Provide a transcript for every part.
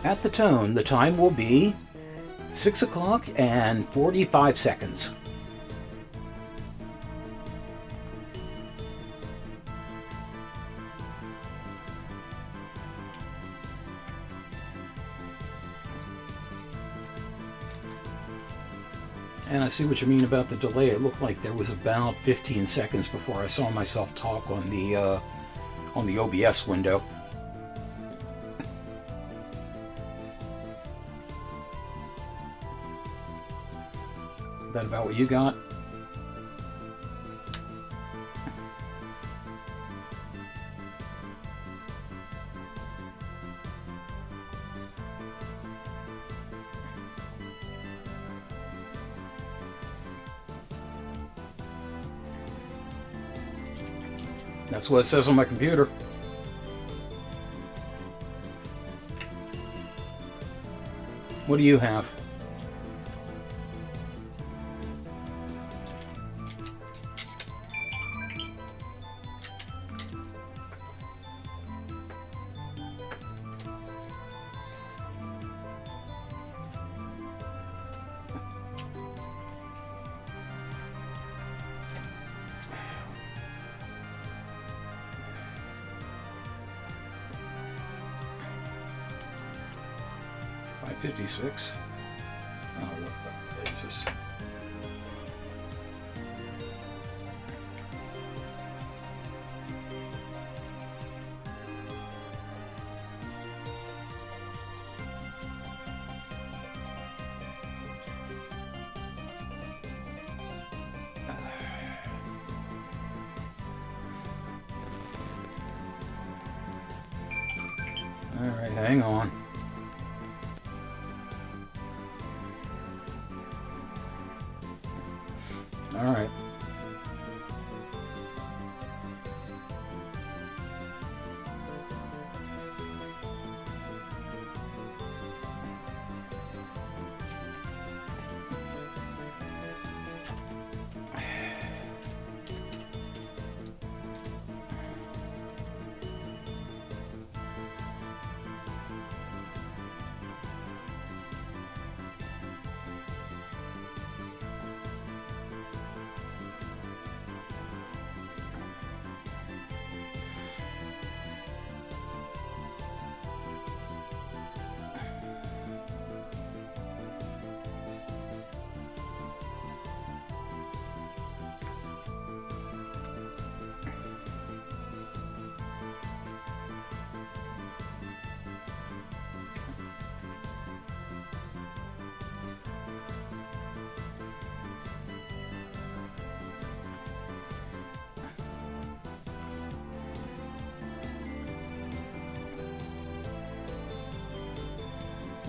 At the tone, the time will be 6 o'clock and 45 seconds. And I see what you mean about the delay. It looked like there was about 15 seconds before I saw myself talk on the OBS window. Is that about what you got? That's what it says on my computer. What do you have? $5.56. Oh, what the blazes. All right, hang on. All right.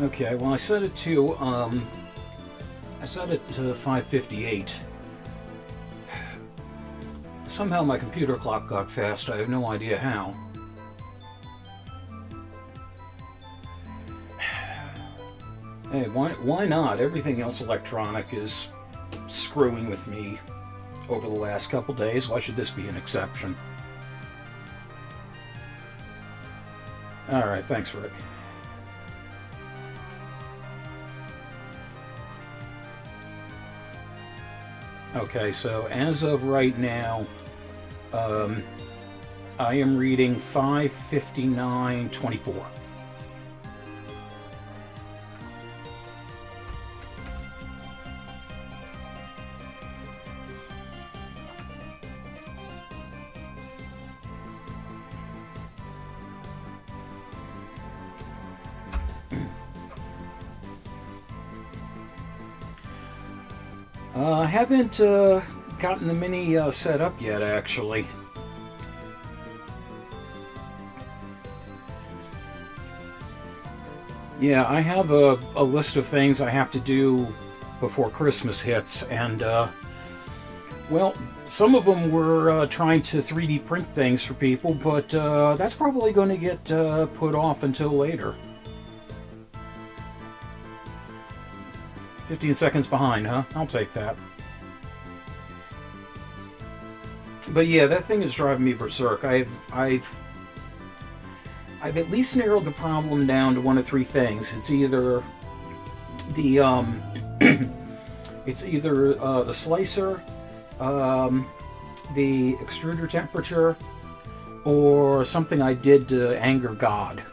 Okay, well I set it to 5:58. Somehow my computer clock got fast. I have no idea how. Hey, why not? Everything else electronic is screwing with me over the last couple days. Why should this be an exception? Alright, thanks, Rick. Okay, so as of right now, I am reading 5:59:24. I haven't gotten the Mini set up yet, actually. Yeah, I have a list of things I have to do before Christmas hits, and, well, some of them were trying to 3D print things for people, but that's probably going to get put off until later. 15 seconds behind, huh? I'll take that. But yeah, that thing is driving me berserk. I've at least narrowed the problem down to one of three things. It's either the the slicer, the extruder temperature, or something I did to anger God.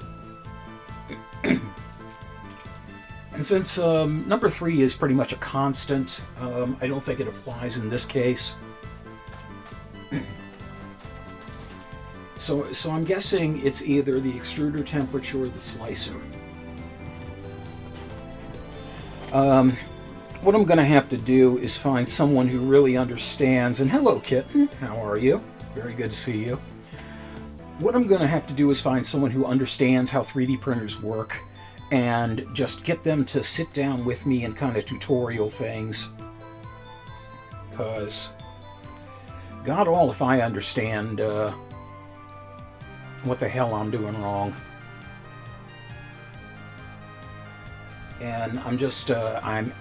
And since number 3 is pretty much a constant, I don't think it applies in this case. So I'm guessing it's either the extruder temperature or the slicer. What I'm going to have to do is find someone who really understands. And hello, kitten. How are you? Very good to see you. What I'm going to have to do is find someone who understands how 3D printers work and just get them to sit down with me and kind of tutorial things. Because, God all if I understand what the hell I'm doing wrong. And I'm just, I'm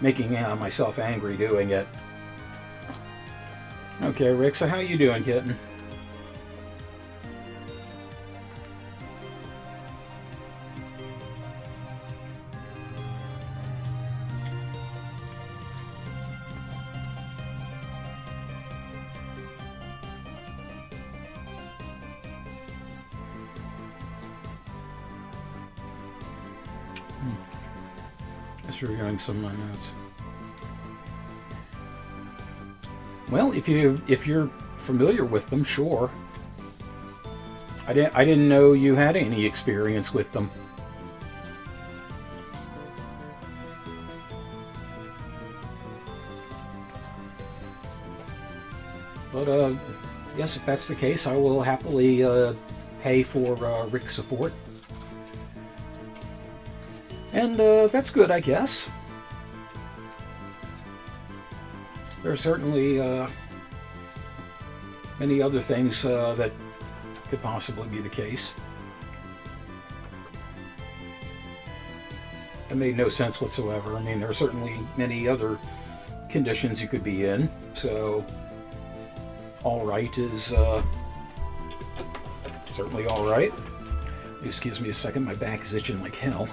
making myself angry doing it. Okay, Rick, so how you doing, kitten? Just reviewing some of my notes. Well, if you're familiar with them, sure. I didn't know you had any experience with them. But yes, if that's the case, I will happily pay for Rick's support. And that's good, I guess. There are certainly many other things that could possibly be the case. That made no sense whatsoever. I mean, there are certainly many other conditions you could be in, so all right is certainly all right. Excuse me a second, my back is itching like hell.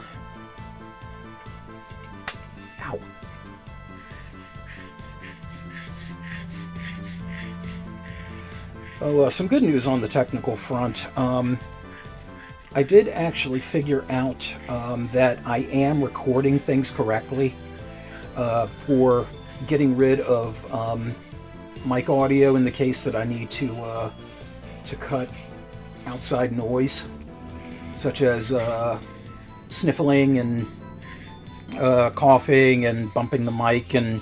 Ow. Oh, some good news on the technical front. I did actually figure out that I am recording things correctly for getting rid of mic audio in the case that I need to cut outside noise, such as sniffling and coughing and bumping the mic and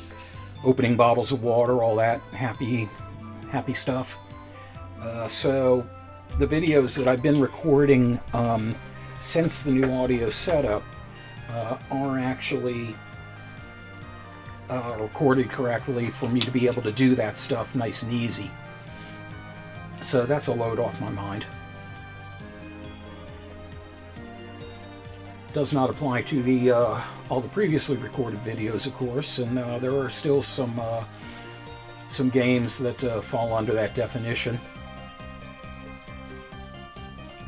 opening bottles of water, all that happy stuff. So the videos that I've been recording since the new audio setup are actually recorded correctly for me to be able to do that stuff nice and easy. So that's a load off my mind. Does not apply to the all the previously recorded videos, of course, and there are still some games that fall under that definition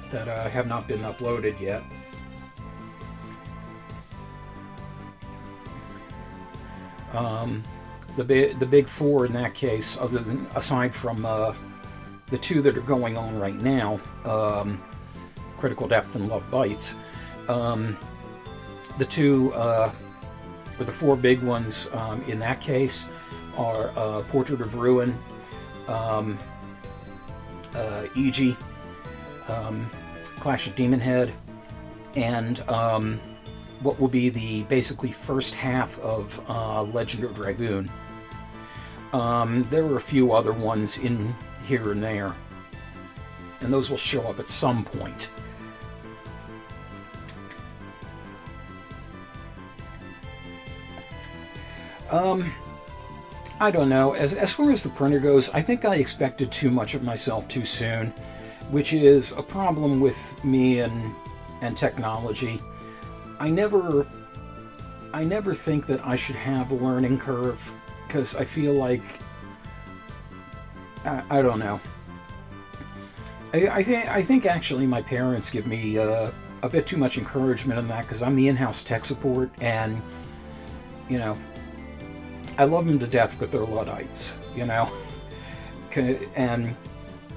that have not been uploaded yet. The big four in that case, aside from the two that are going on right now, Critical Depth and Love Bites, the two or the four big ones in that case are Portrait of Ruin, E.G., Clash of Demon Head, and what will be the basically first half of Legend of Dragoon. There were a few other ones in here and there, and those will show up at some point. I don't know. As far as the printer goes, I think I expected too much of myself too soon, which is a problem with me and technology. I never think that I should have a learning curve, because I feel like I don't know. I think actually my parents give me a bit too much encouragement in that because I'm the in-house tech support, and you know, I love them to death, but they're Luddites, you know, and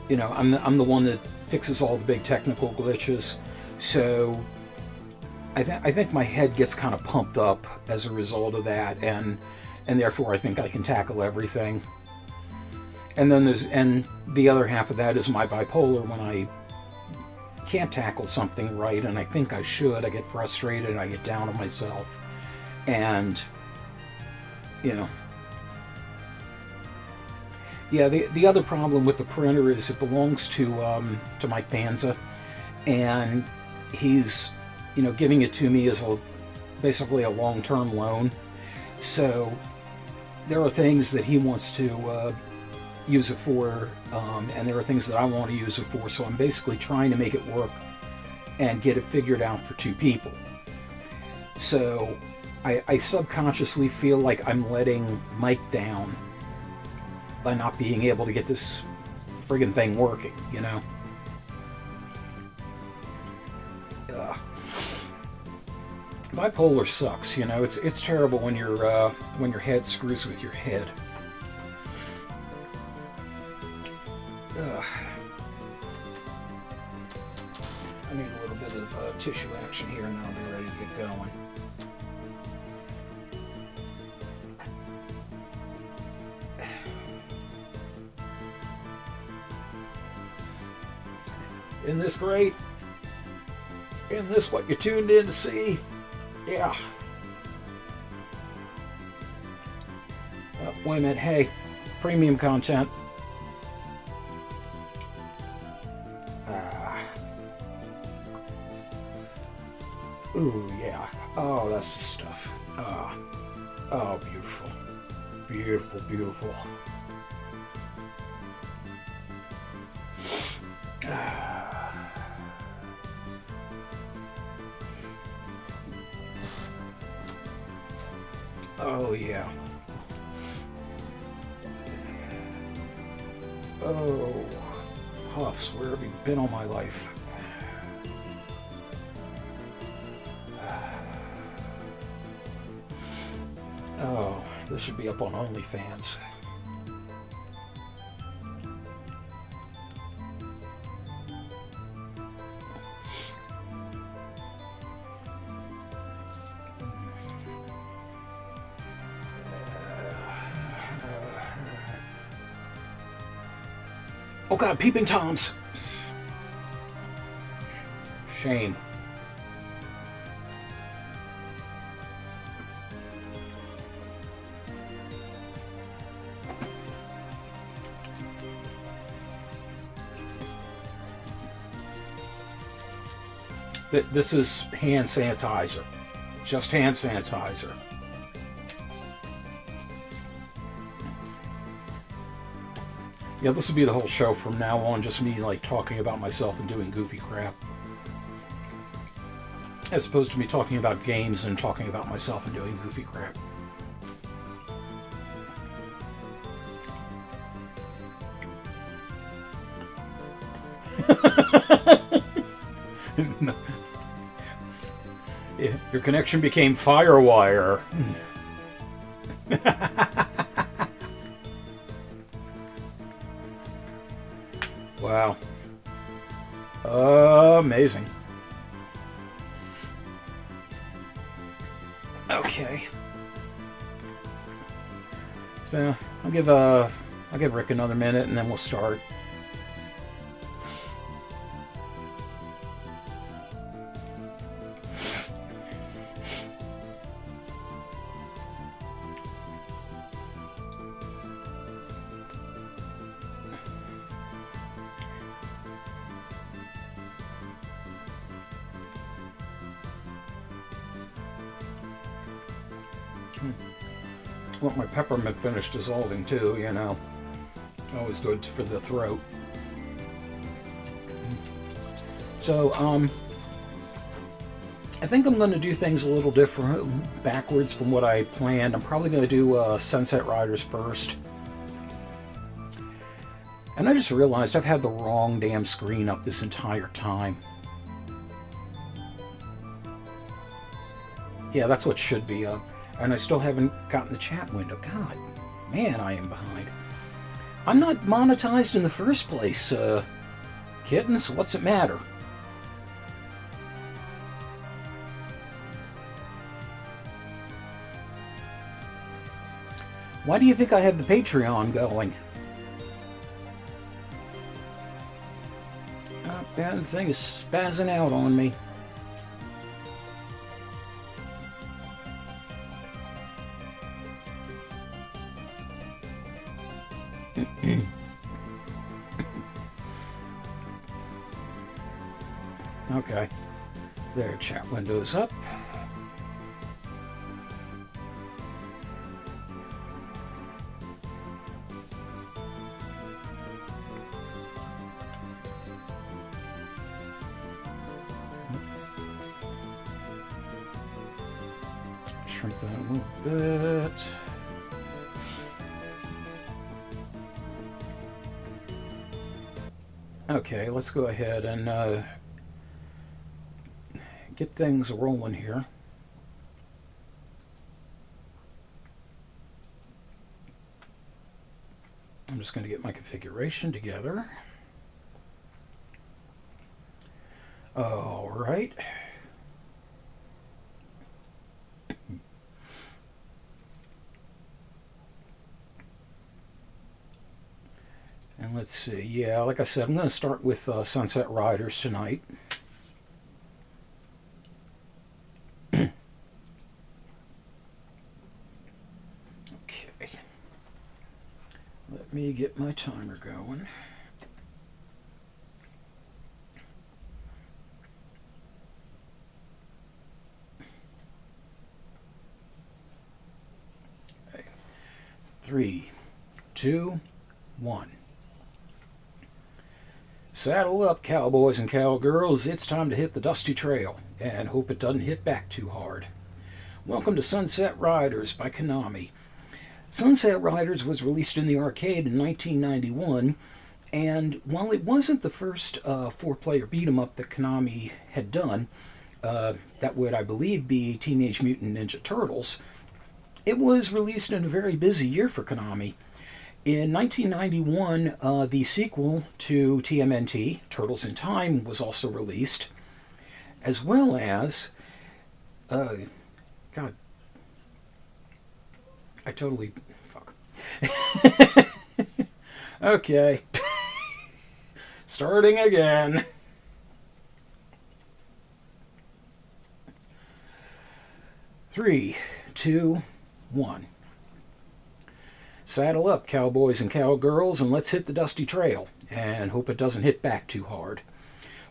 you know, I'm the one that fixes all the big technical glitches, so I think my head gets kind of pumped up as a result of that, and therefore I think I can tackle everything. And then and the other half of that is my bipolar. When I can't tackle something right, and I think I should, I get frustrated and I get down on myself. And you know, yeah. The other problem with the printer is it belongs to Mike Panza, and he's, you know, giving it to me as basically a long-term loan. So there are things that he wants to use it for, and there are things that I want to use it for. So I'm basically trying to make it work and get it figured out for two people. So I subconsciously feel like I'm letting Mike down by not being able to get this friggin' thing working, you know? Bipolar sucks, you know. It's terrible when your head screws with your head. Ugh. I need a little bit of tissue action here, and then I'll be ready to get going. Isn't this great? Isn't this what you tuned in to see? Yeah. Wait a minute. Hey, premium content. Ooh, yeah. Oh, that's the stuff. Oh, beautiful. Beautiful, beautiful. Oh, yeah. Oh, Huffs, where have you been all my life? Oh, this should be up on OnlyFans. Oh God, peeping Toms! Shame. This is hand sanitizer. Just hand sanitizer. Yeah, this will be the whole show from now on, just me like talking about myself and doing goofy crap. As opposed to me talking about games and talking about myself and doing goofy crap. Your connection became Firewire. Wow. Amazing. Okay. So I'll give Rick another minute and then we'll start. Want my peppermint finished dissolving too, you know. Always good for the throat. So, I think I'm going to do things a little different, backwards from what I planned. I'm probably going to do Sunset Riders first. And I just realized I've had the wrong damn screen up this entire time. Yeah, that's what should be up. And I still haven't gotten the chat window. God, man, I am behind. I'm not monetized in the first place, kittens. What's it matter? Why do you think I have the Patreon going? That thing is spazzing out on me. Okay. There, chat window's up. Shrink that a little bit. Okay, let's go ahead and get things rolling here. I'm just going to get my configuration together. All right. And let's see. Yeah, like I said, I'm going to start with Sunset Riders tonight. Let me get my timer going. Okay. 3, 2, 1. Saddle up, cowboys and cowgirls. It's time to hit the dusty trail, and hope it doesn't hit back too hard. Welcome to Sunset Riders by Konami. Sunset Riders was released in the arcade in 1991, and while it wasn't the first 4-player beat-em-up that Konami had done, that would, I believe, be Teenage Mutant Ninja Turtles, it was released in a very busy year for Konami. In 1991, the sequel to TMNT, Turtles in Time, was also released, as well as... God... I totally... Fuck. Okay. Starting again. Three, two, one. Saddle up, cowboys and cowgirls, and let's hit the dusty trail, and hope it doesn't hit back too hard.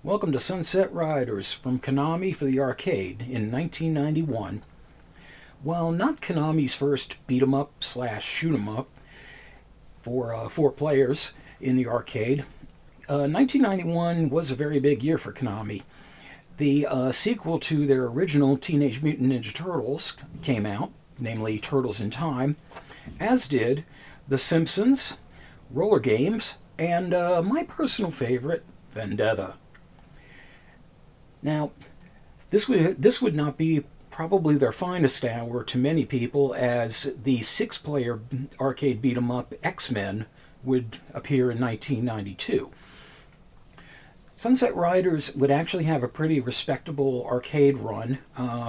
Welcome to Sunset Riders from Konami for the arcade in 1991. While not Konami's first beat-em-up slash shoot-em-up for 4 players in the arcade, 1991 was a very big year for Konami. The sequel to their original Teenage Mutant Ninja Turtles came out, namely Turtles in Time, as did The Simpsons, Roller Games, and my personal favorite, Vendetta. Now, this would not be probably their finest hour to many people, as the 6-player arcade beat-em-up X-Men would appear in 1992. Sunset Riders would actually have a pretty respectable arcade run,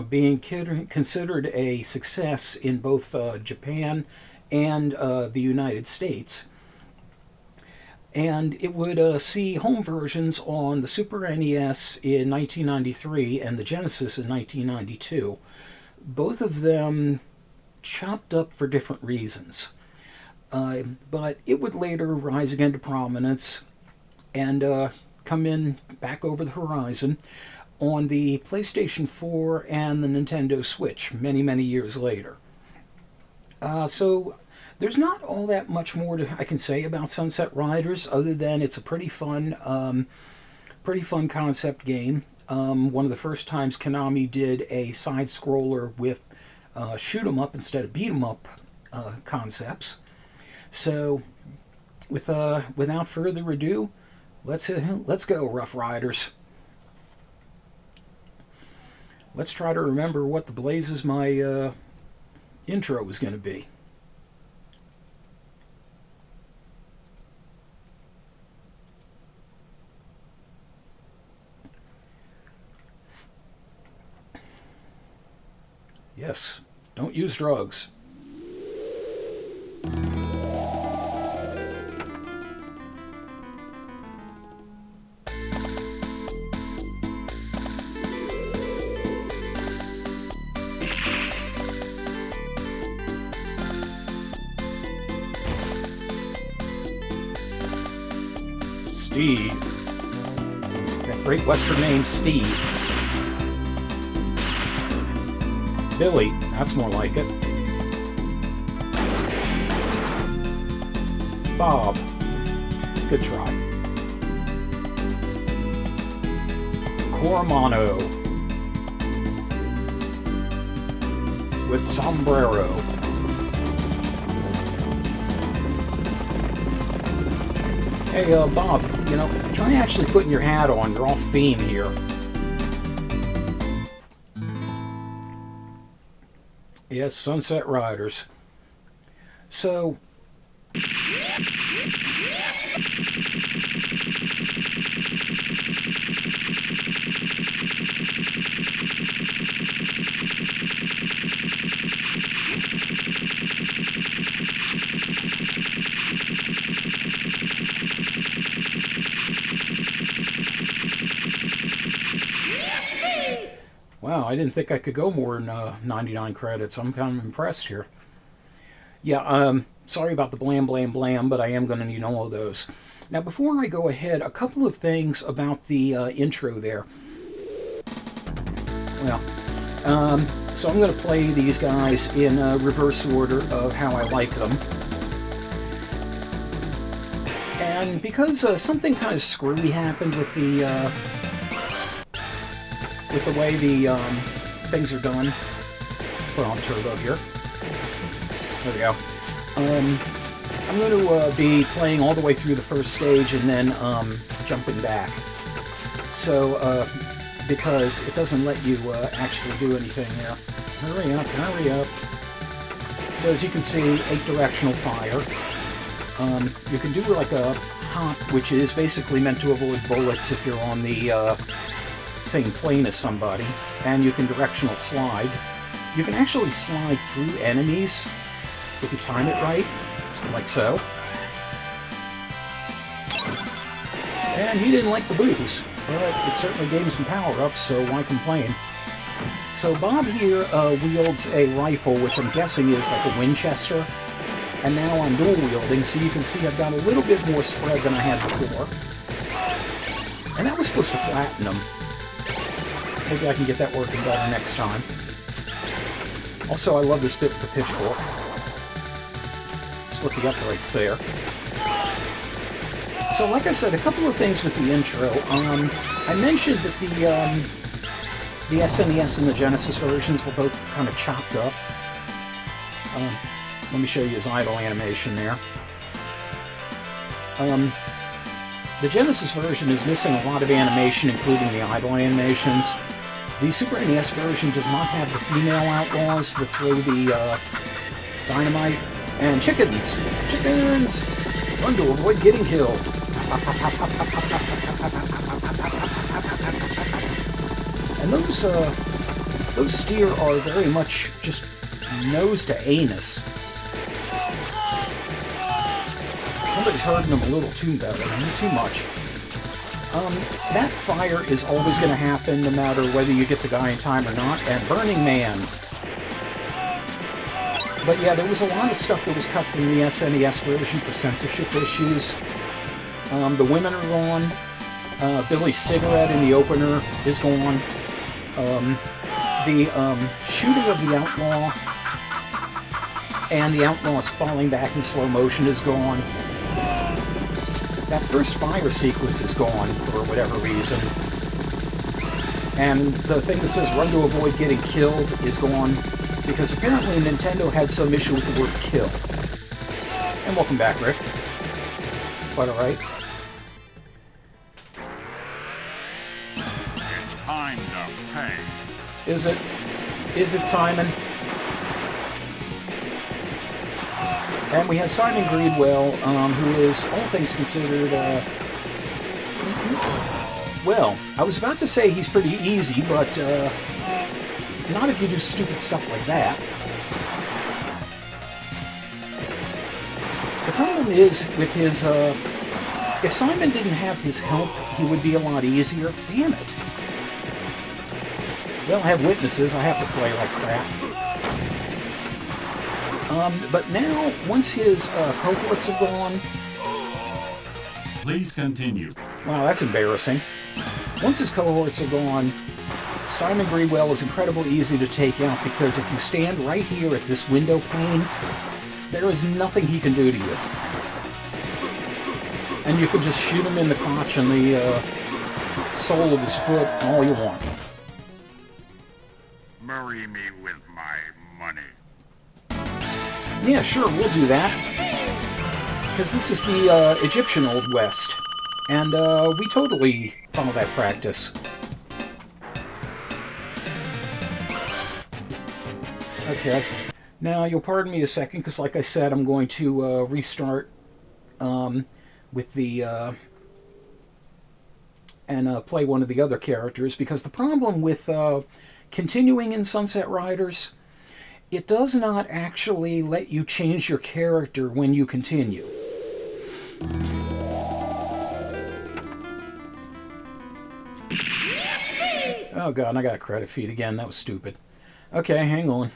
being considered a success in both Japan and the United States. And it would see home versions on the Super NES in 1993 and the Genesis in 1992. Both of them chopped up for different reasons. But it would later rise again to prominence and come in back over the horizon on the PlayStation 4 and the Nintendo Switch many, many years later. So there's not all that much more I can say about Sunset Riders, other than it's a pretty fun concept game. One of the first times Konami did a side-scroller with shoot 'em up instead of beat 'em up concepts. So without further ado, let's go, Rough Riders. Let's try to remember what the blazes my intro was going to be. Yes, don't use drugs. Steve. That great Western name, Steve. Billy, that's more like it. Bob. Good try. Cormano. With sombrero. Hey, Bob, try actually putting your hat on. You're off theme here. Yes, Sunset Riders. So... Wow, I didn't think I could go more than 99 credits. I'm kind of impressed here. Yeah, sorry about the blam, blam, blam, but I am going to need all of those. Now, before I go ahead, a couple of things about the intro there. Well, so I'm going to play these guys in reverse order of how I like them. And because something kind of screwy happened with the way the things are done. Put on turbo here. There we go. I'm going to be playing all the way through the first stage and then jumping back. So, because it doesn't let you actually do anything there. Hurry up, hurry up. So as you can see, 8-directional fire. You can do like a hop, which is basically meant to avoid bullets if you're on the same plane as somebody, and you can directional slide. You can actually slide through enemies if you time it right, like so. And he didn't like the booze, but it certainly gave him some power-ups, so why complain? So Bob here wields a rifle, which I'm guessing is like a Winchester, and now I'm dual-wielding, so you can see I've got a little bit more spread than I had before. And that was supposed to flatten them. Maybe I can get that working better next time. Also, I love this bit with the pitchfork. Split the uprights there. So, like I said, a couple of things with the intro. I mentioned that the SNES and the Genesis versions were both kind of chopped up. Let me show you his idle animation there. The Genesis version is missing a lot of animation, including the idle animations. The Super NES version does not have the female outlaws that throw the dynamite. And chickens! Chickens! Run to avoid getting killed. And those steer are very much just nose to anus. Somebody's hurting them a little too much. That fire is always going to happen no matter whether you get the guy in time or not. And Burning Man. But yeah, there was a lot of stuff that was cut from the SNES version for censorship issues. The women are gone. Billy's cigarette in the opener is gone. The shooting of the outlaw and the outlaws falling back in slow motion is gone. That first fire sequence is gone for whatever reason. And the thing that says run to avoid getting killed is gone because apparently Nintendo had some issue with the word kill. And welcome back, Rick. Quite alright. It's time to pay. Is it? Is it, Simon? And we have Simon Greedwell, who is, all things considered, well, I was about to say he's pretty easy, but not if you do stupid stuff like that. The problem is with his, if Simon didn't have his help, he would be a lot easier. Damn it. Well, I have witnesses. I have to play like crap. But now, once his cohorts are gone... Please continue. Wow, that's embarrassing. Once his cohorts are gone, Simon Greedwell is incredibly easy to take out because if you stand right here at this window pane, there is nothing he can do to you. And you can just shoot him in the crotch and the sole of his foot all you want. Marry me with my money. Yeah, sure, we'll do that. Because this is the Egyptian Old West. And we totally follow that practice. Okay. Now, you'll pardon me a second, because like I said, I'm going to restart with the... and play one of the other characters, because the problem with continuing in Sunset Riders, it does not actually let you change your character when you continue. Oh god, I got a credit feed again. That was stupid. Okay, hang on.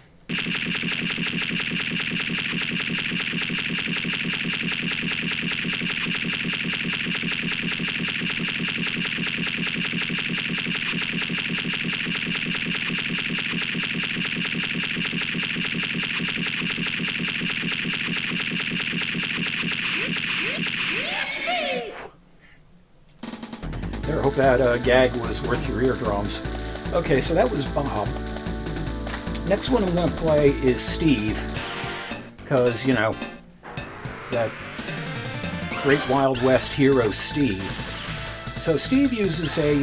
There, I hope that gag was worth your eardrums. Okay, so that was Bob. Next one I'm going to play is Steve. Because, you know, that great Wild West hero, Steve. So Steve uses a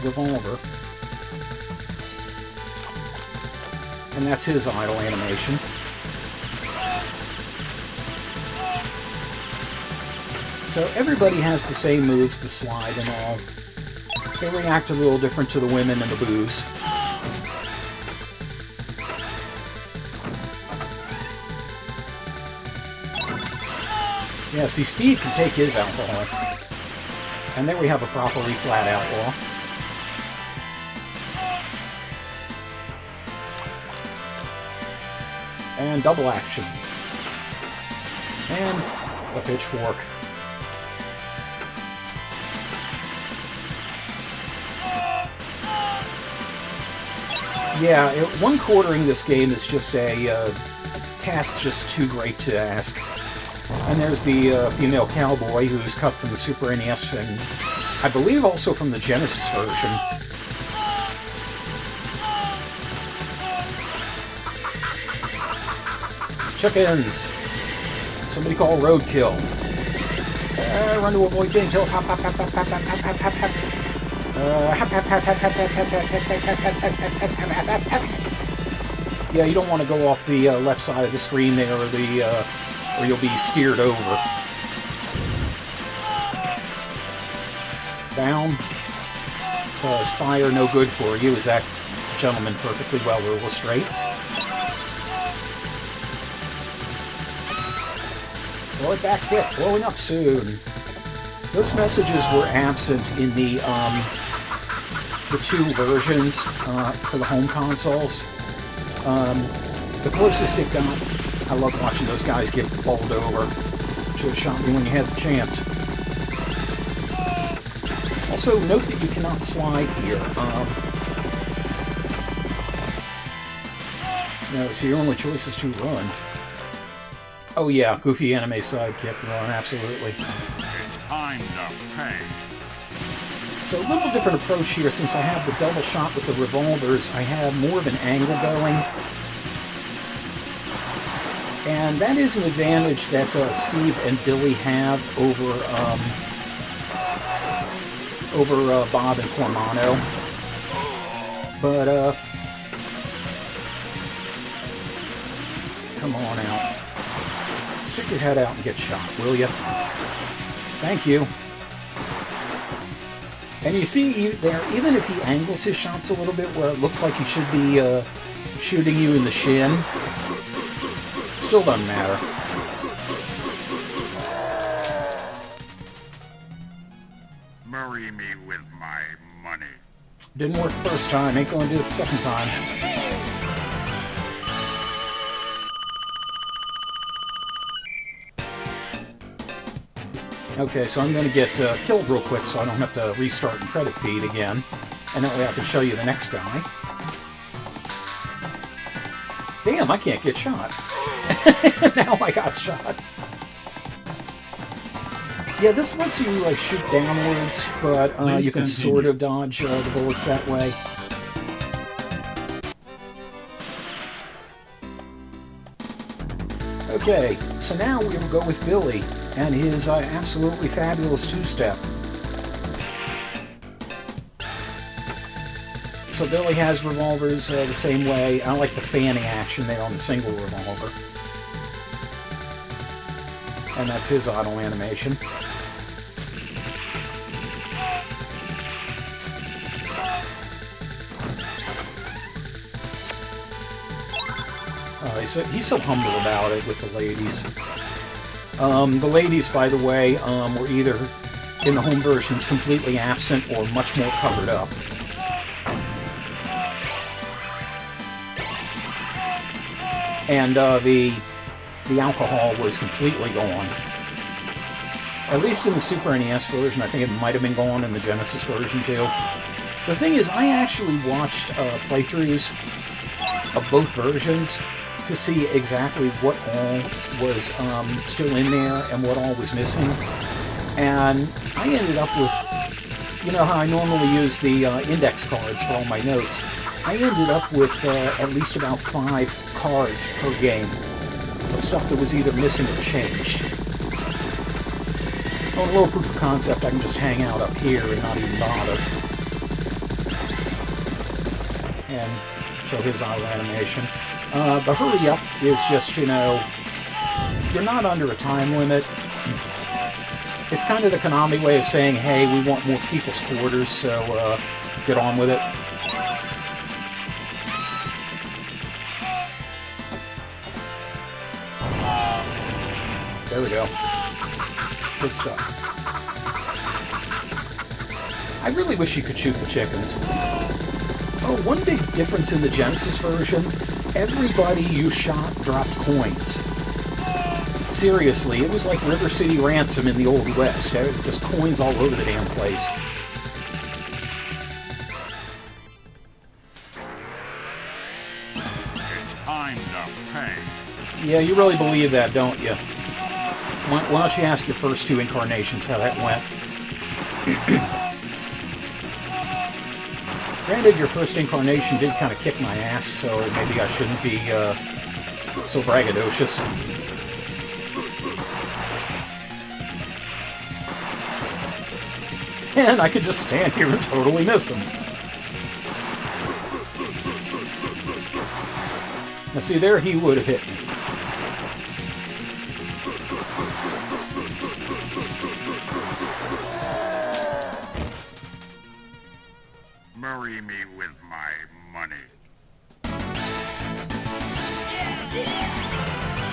revolver. And that's his idle animation. So everybody has the same moves, the slide and all. They react a little different to the women and the booze. Yeah, see, Steve can take his alcohol. And there we have a properly flat outlaw. And double action. And a pitchfork. Yeah, one-quartering this game is just a task just too great to ask. And there's the female cowboy who's cut from the Super NES and I believe also from the Genesis version. Chickens! Somebody call roadkill. Run to avoid getting killed. Hop, hop, hop, hop, hop, hop, hop, hop, hop. Yeah, you don't want to go off the left side of the screen there, or you'll be steered over. Down. Because fire no good for you, as that gentleman perfectly well illustrates. Blow it back quick, blowing up soon. Those messages were absent in the two versions for the home consoles. The closest it got, I love watching those guys get bowled over. Should have shot me when you had the chance. Also, note that you cannot slide here. No, so your only choice is to run. Oh yeah, goofy anime sidekick run, absolutely. Time to pay. So a little different approach here, since I have the double shot with the revolvers, I have more of an angle going. And that is an advantage that Steve and Billy have over Bob and Cormano. But, come on out. Stick your head out and get shot, will you? Thank you. And you see there, even if he angles his shots a little bit where it looks like he should be shooting you in the shin, still doesn't matter. Marry me with my money. Didn't work the first time, ain't gonna do it the second time. Okay, so I'm going to get killed real quick so I don't have to restart the credit feed again. And that way I can show you the next guy. Damn, I can't get shot. Now I got shot. Yeah, this lets you like shoot downwards, but you can sort of dodge the bullets that way. Okay, so now we will go with Billy and his absolutely fabulous two-step. So Billy has revolvers the same way. I like the fanning action there on the single revolver. And that's his auto animation. He's so humble about it with the ladies. The ladies, by the way, were either in the home versions completely absent or much more covered up. And the alcohol was completely gone. At least in the Super NES version. I think it might have been gone in the Genesis version too. The thing is, I actually watched playthroughs of both versions to see exactly what all was still in there and what all was missing. And I ended up with, you know how I normally use the index cards for all my notes. I ended up with at least about 5 cards per game of stuff that was either missing or changed. On a little proof of concept, I can just hang out up here and not even bother. And show his auto animation. The hurry up is just, you know, you're not under a time limit. It's kind of the Konami way of saying, hey, we want more people's quarters, so get on with it. There we go. Good stuff. I really wish you could shoot the chickens. Oh, one big difference in the Genesis version, everybody you shot dropped coins. Seriously, it was like River City Ransom in the Old West. Just coins all over the damn place. Time to pay. Yeah, you really believe that, don't you? Why don't you ask your first 2 incarnations how that went? Granted, your first incarnation did kind of kick my ass, so maybe I shouldn't be so braggadocious. And I could just stand here and totally miss him. Now see, there he would have hit me. Marry me with my money.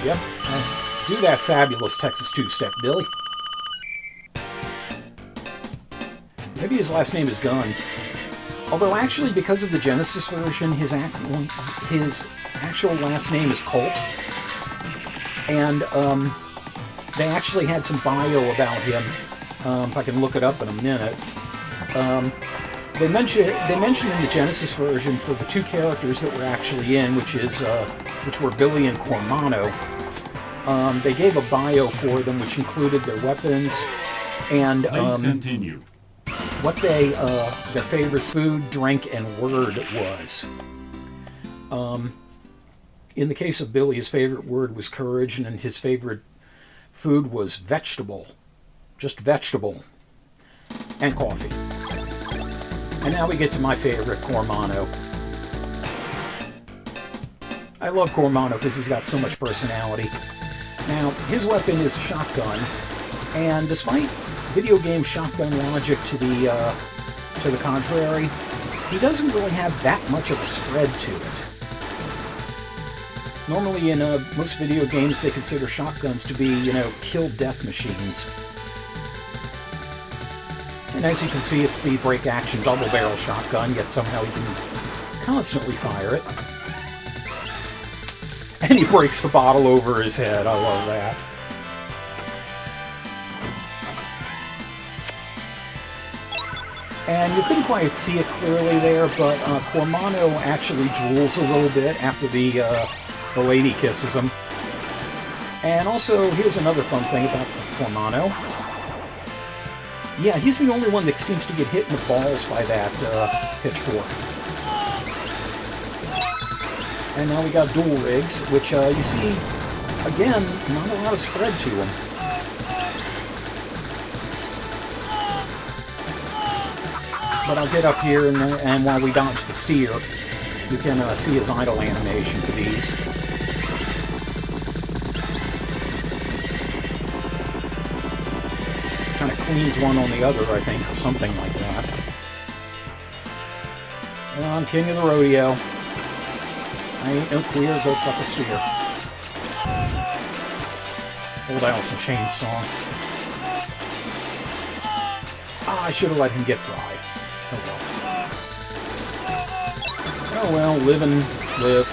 Yep. Do that fabulous Texas two-step, Billy. Maybe his last name is Gunn. Although actually, because of the Genesis version, his actual last name is Colt. And they actually had some bio about him. If I can look it up in a minute. They mention in the Genesis version for the 2 characters that were actually in, which were Billy and Cormano. They gave a bio for them, which included their weapons and Continue. what their favorite food, drink, and word was. In the case of Billy, his favorite word was courage, and his favorite food was vegetable. Just vegetable. And coffee. And now we get to my favorite, Cormano. I love Cormano because he's got so much personality. Now, his weapon is a shotgun, and despite video game shotgun logic to the contrary, he doesn't really have that much of a spread to it. Normally in most video games they consider shotguns to be, kill death machines. And as you can see, it's the break-action double-barrel shotgun, yet somehow you can constantly fire it. And he breaks the bottle over his head. I love that. And you couldn't quite see it clearly there, but Cormano actually drools a little bit after the lady kisses him. And also, here's another fun thing about Cormano. Yeah, he's the only one that seems to get hit in the balls by that pitchfork. And now we got dual rigs, which you see, again, not a lot of spread to him. But I'll get up here, and while we dodge the steer, you can see his idle animation for these. Kind of cleans one on the other, I think, or something like that. Well, I'm king of the rodeo. I ain't no queer, go fuck a steer. Old Allison Chains song. Ah, I should have let him get fried. Oh well. Oh well, live and live.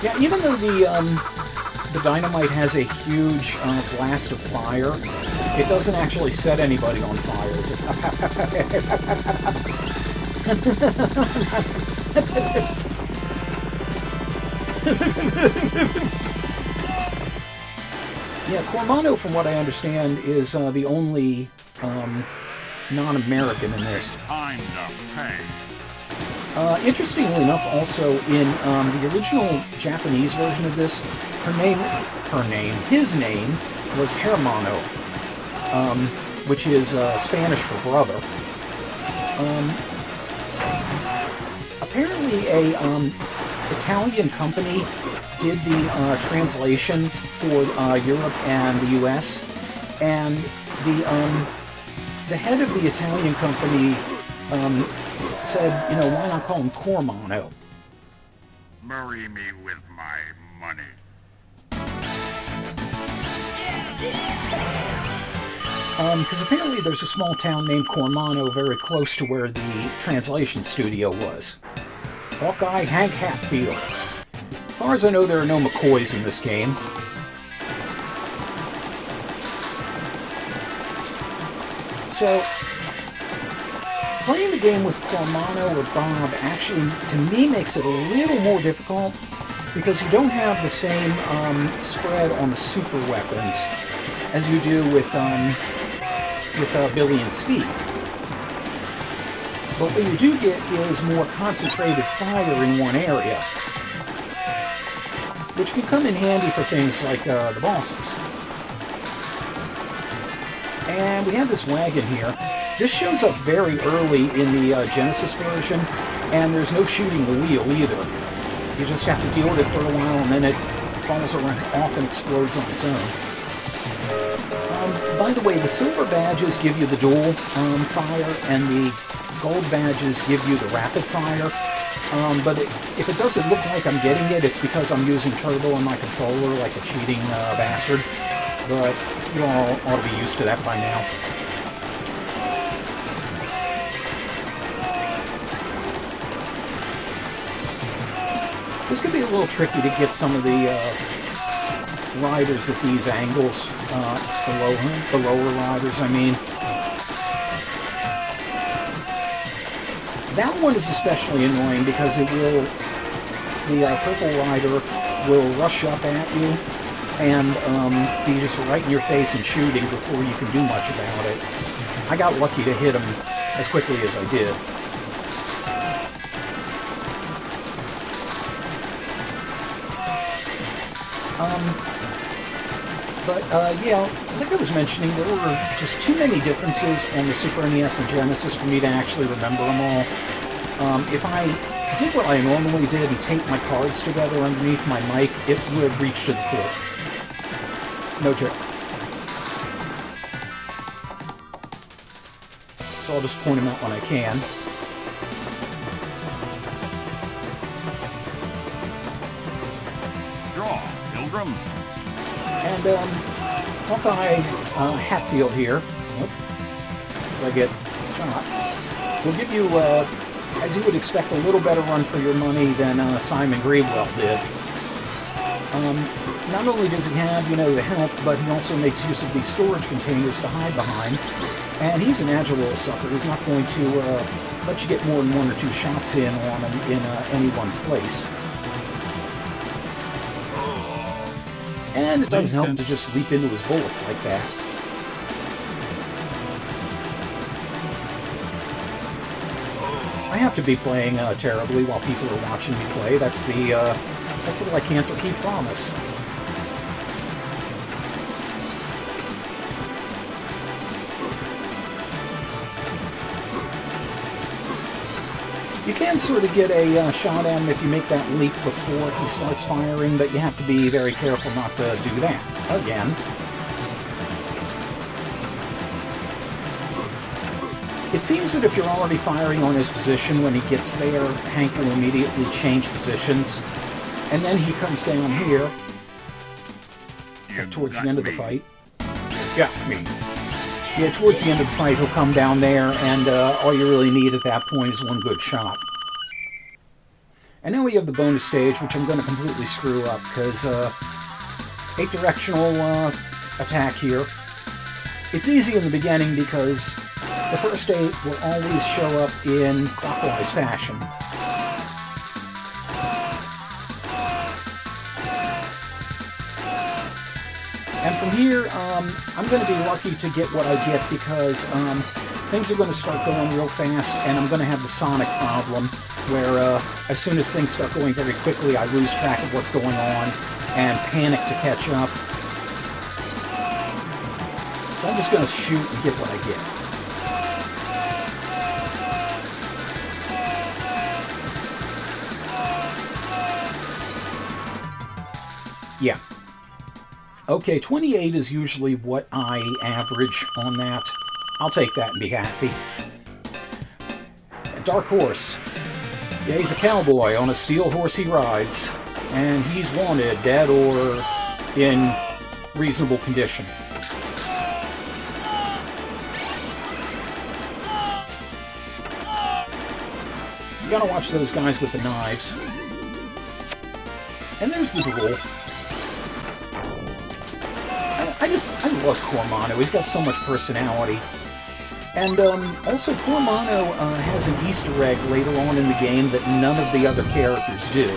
Yeah, even though the dynamite has a huge blast of fire, it doesn't actually set anybody on fire. Yeah, Cormano, from what I understand, is the only non-American in this. Time to pay. Interestingly enough, also, in the original Japanese version of this, his name was Hermano, which is Spanish for brother. Apparently a Italian company did the translation for Europe and the US, and the head of the Italian company said, why not call him Cormano? Marry me with my money. Because apparently there's a small town named Cormano very close to where the translation studio was. Hawkeye Hank Hatfield. As far as I know, there are no McCoys in this game. So, playing the game with Cormano or Bob actually, to me, makes it a little more difficult because you don't have the same spread on the super weapons as you do with Billy and Steve. But what you do get is more concentrated fire in one area, which can come in handy for things like the bosses. And we have this wagon here. This shows up very early in the Genesis version, and there's no shooting the wheel either. You just have to deal with it for a while, and then it falls off and explodes on its own. By the way, the silver badges give you the dual fire, and the gold badges give you the rapid fire. But if it doesn't look like I'm getting it, it's because I'm using turbo on my controller like a cheating bastard. But you all ought to be used to that by now. This could be a little tricky to get some of the riders at these angles, the lower riders, I mean. That one is especially annoying because the purple rider will rush up at you and be just right in your face and shooting before you can do much about it. I got lucky to hit him as quickly as I did. Yeah, like I was mentioning, there were just too many differences on the Super NES and Genesis for me to actually remember them all. If I did what I normally did and taped my cards together underneath my mic, it would reach to the floor. No joke. So I'll just point them out when I can. Draw, Pilgrim. And, Hawkeye Hatfield here, as I get shot, will give you, as you would expect, a little better run for your money than Simon Greenwell did. Not only does he have, the help, but he also makes use of these storage containers to hide behind. And he's an agile little sucker. He's not going to let you get more than 1 or 2 shots in on him in any one place. And it doesn't help to just leap into his bullets like that. I have to be playing terribly while people are watching me play. That's the lycanthropy promise. You can sort of get a shot at him if you make that leap before he starts firing, but you have to be very careful not to do that again. It seems that if you're already firing on his position when he gets there, Hank will immediately change positions, and then he comes down here towards the end of the fight. Yeah, towards the end of the fight, he'll come down there, and all you really need at that point is one good shot. And now we have the bonus stage, which I'm going to completely screw up, because 8-directional attack here. It's easy in the beginning because the first 8 will always show up in clockwise fashion. And from here, I'm going to be lucky to get what I get because things are going to start going real fast, and I'm going to have the Sonic problem where as soon as things start going very quickly, I lose track of what's going on and panic to catch up. So I'm just going to shoot and get what I get. Yeah. Okay, 28 is usually what I average on that. I'll take that and be happy. Dark Horse. Yeah, he's a cowboy. On a steel horse he rides. And he's wanted, dead or in reasonable condition. You gotta watch those guys with the knives. And there's the duel. I love Cormano. He's got so much personality. And also Cormano has an Easter egg later on in the game that none of the other characters do.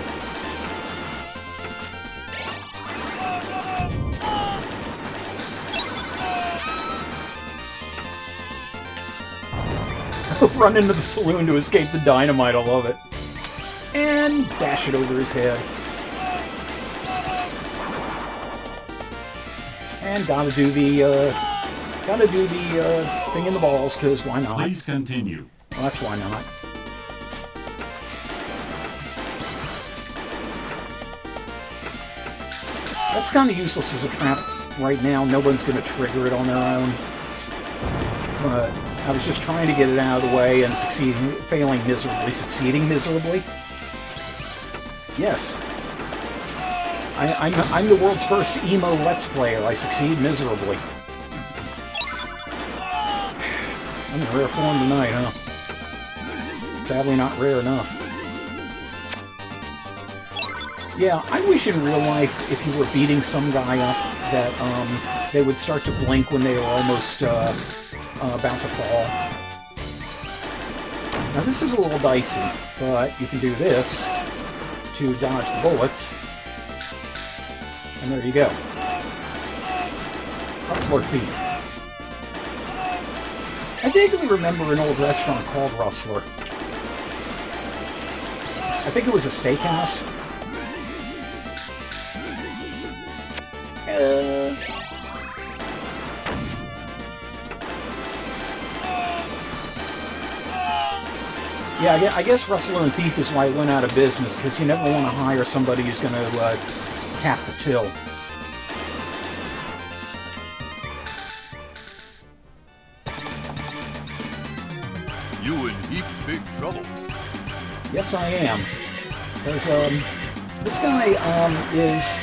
Run into the saloon to escape the dynamite, I love it. And dash it over his head. And gotta do the thing in the balls, because why not? Please continue. Well, that's why not. That's kind of useless as a trap right now. No one's going to trigger it on their own. But I was just trying to get it out of the way and failing miserably. Succeeding miserably? Yes. I'm the world's first emo Let's Player. I succeed miserably. I'm in rare form tonight, huh? Sadly not rare enough. Yeah, I wish in real life, if you were beating some guy up, that they would start to blink when they were almost about to fall. Now this is a little dicey, but you can do this to dodge the bullets. And there you go. Hustler Thief. I vaguely remember an old restaurant called Rustler. I think it was a steakhouse. Yeah, I guess Rustler and Thief is why it went out of business, because you never want to hire somebody who's going to tap the till. You in heap big trouble. Yes, I am. Because this guy is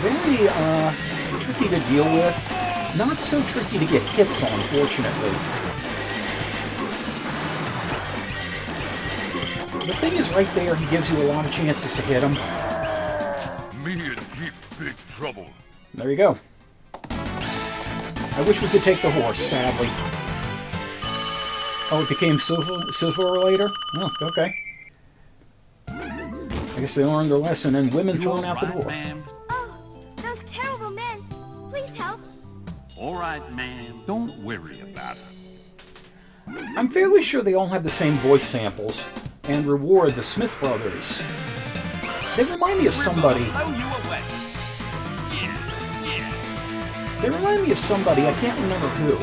very tricky to deal with. Not so tricky to get hits on, fortunately. The thing is, right there, he gives you a lot of chances to hit him. Me in heap big trouble. There you go. I wish we could take the horse, sadly. Oh, it became Sizzler later? Oh, okay. I guess they learned their lesson, and women thrown out the door. Oh, those terrible men. Please help. All right, ma'am. Don't worry about it. I'm fairly sure they all have the same voice samples, and reward the Smith brothers. They remind me of somebody. They remind me of somebody, I can't remember who.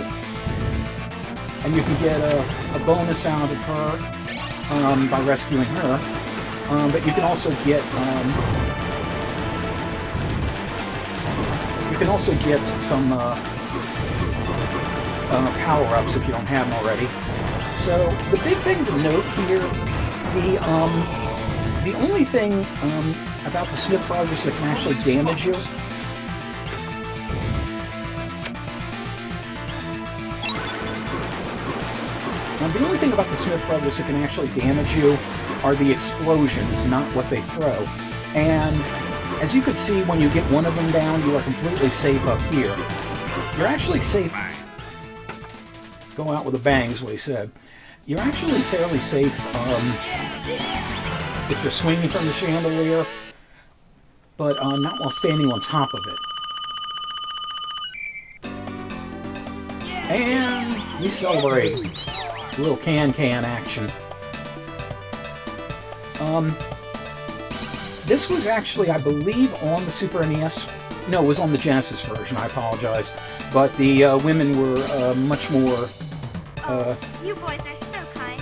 And you can get a bonus out of her by rescuing her. But you can also get some power-ups if you don't have them already. So the big thing to note here, the only thing about the Smith brothers that can actually damage you. The only thing about the Smith brothers that can actually damage you are the explosions, not what they throw. And as you can see, when you get one of them down, you are completely safe up here. You're actually safe. Go out with a bang is what he said. You're actually fairly safe if you're swinging from the chandelier, but not while standing on top of it. And we celebrate. A little can-can action. This was actually, I believe, on the Super NES. No, it was on the Genesis version, I apologize. But the women were much more... You boys are so kind.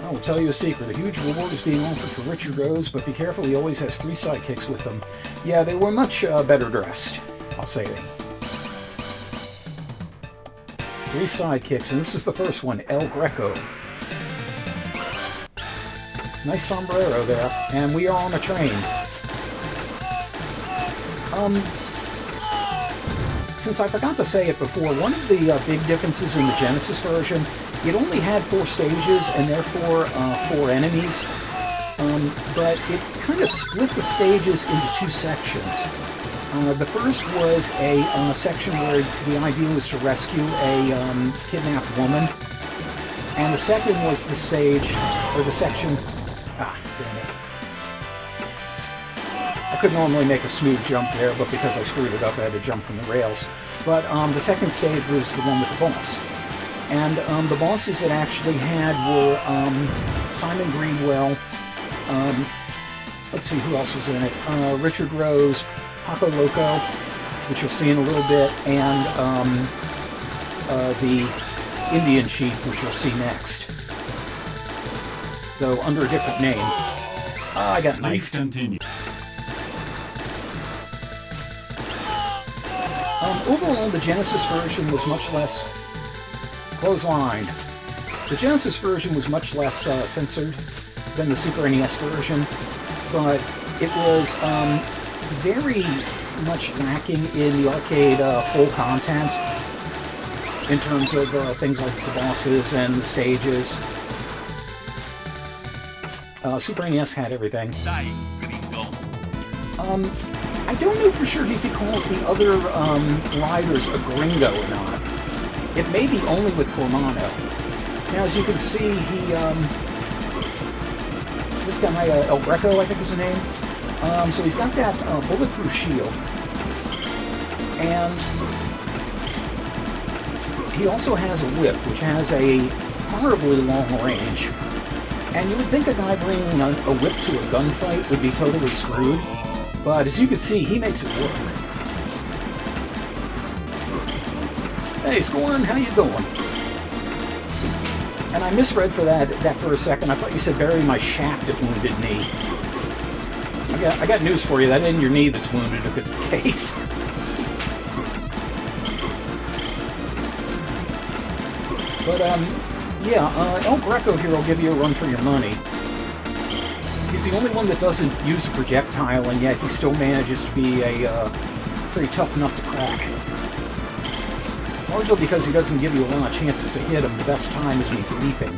I will tell you a secret. A huge reward is being offered for Richard Rose, but be careful, he always has 3 sidekicks with him. Yeah, they were much better dressed, I'll say that. 3 sidekicks, and this is the first one, El Greco. Nice sombrero there, and we are on a train. Since I forgot to say it before, one of the big differences in the Genesis version, it only had 4 stages and therefore 4 enemies, but it kind of split the stages into 2 sections. The first was a section where the idea was to rescue a kidnapped woman, and the second was the stage, or the section... Ah, damn it. I could normally make a smooth jump there, but because I screwed it up, I had to jump from the rails. But the second stage was the one with the boss. And the bosses it actually had were Simon Greenwell, let's see who else was in it, Richard Rose, Paco Loco, which you'll see in a little bit, and the Indian Chief, which you'll see next. Though under a different name. I got knifed. Continue. Overall, the Genesis version was much less clotheslined. The Genesis version was much less censored than the Super NES version, but it was very much lacking in the arcade full content in terms of things like the bosses and the stages. Super NES had everything. I don't know for sure if he calls the other riders a gringo or not. It may be only with Cormano. Now, as you can see, he, this guy, El Greco, I think is the name. So he's got that bulletproof shield. And he also has a whip, which has a horribly long range. And you would think a guy bringing a whip to a gunfight would be totally screwed, but as you can see, he makes it work. Hey, Scorn, how you going? And I misread for that for a second. I thought you said bury my shaft at wounded knee. I got news for you. That isn't your knee that's wounded if it's the case. But, yeah, El Greco here will give you a run for your money. He's the only one that doesn't use a projectile, and yet he still manages to be a pretty tough nut to crack. Largely because he doesn't give you a lot of chances to hit him. The best time is when he's leaping.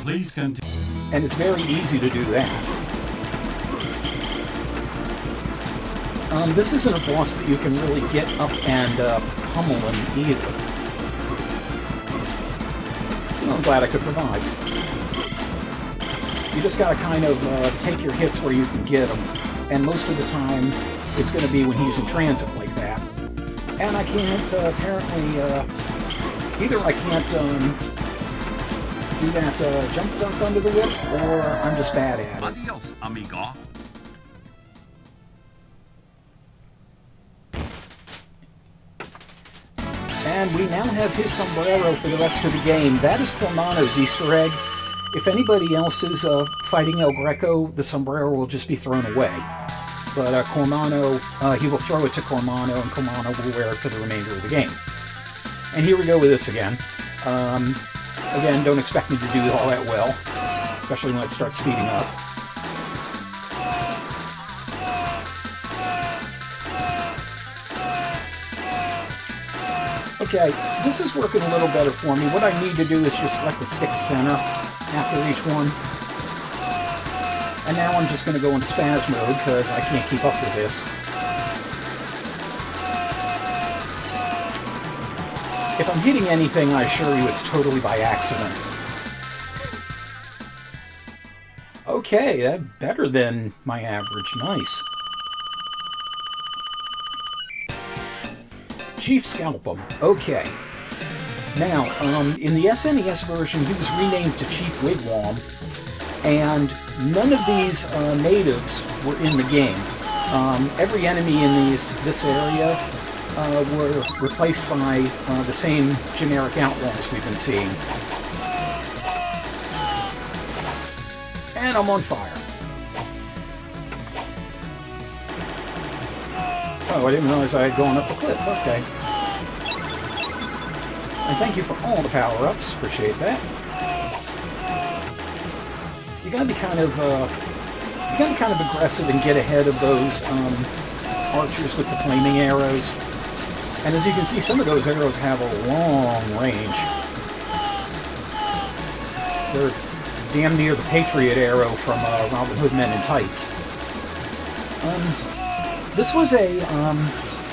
Please continue. And it's very easy to do that. This isn't a boss that you can really get up and pummel him either. Well, I'm glad I could provide. You just gotta kind of take your hits where you can get them. And most of the time, it's going to be when he's in transit like that. And I can't, apparently, either I can't do that jump dunk under the whip, or I'm just bad at it. Adios, amigo. And we now have his sombrero for the rest of the game. That is Cormano's Easter egg. If anybody else is fighting El Greco, the sombrero will just be thrown away. But Cormano, he will throw it to Cormano, and Cormano will wear it for the remainder of the game. And here we go with this again. Again, don't expect me to do all that well, especially when it starts speeding up. Okay, this is working a little better for me. What I need to do is just select the stick center after each one. And now I'm just going to go into spaz mode because I can't keep up with this. If I'm hitting anything, I assure you it's totally by accident. Okay, that's better than my average. Nice. Chief Scalp'em. Okay. Now, in the SNES version, he was renamed to Chief Wigwam, and none of these natives were in the game. Every enemy in this area were replaced by the same generic outlaws we've been seeing. And I'm on fire. Oh, I didn't realize I had gone up the cliff. Okay. And thank you for all the power-ups. Appreciate that. You gotta be kind of aggressive and get ahead of those archers with the flaming arrows. And as you can see, some of those arrows have a long range. They're damn near the Patriot arrow from Robin Hood Men in Tights. This was a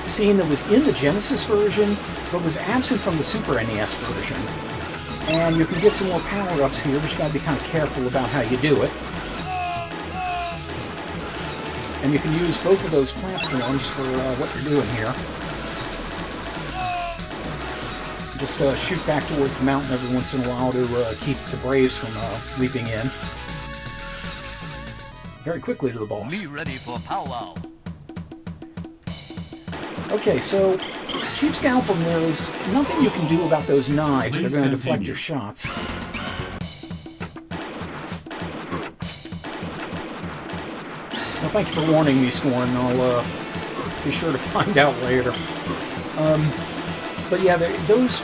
scene that was in the Genesis version, but was absent from the Super NES version. And you can get some more power-ups here, but you gotta be kind of careful about how you do it. And you can use both of those platforms for what you're doing here. Just shoot back towards the mountain every once in a while to keep the Braves from leaping in. Very quickly to the boss. Me ready for powwow. Okay, so Chief Scalp'em, there is nothing you can do about those knives. They're going to deflect your shots. Well, thank you for warning me, Scorn. I'll be sure to find out later. But yeah, those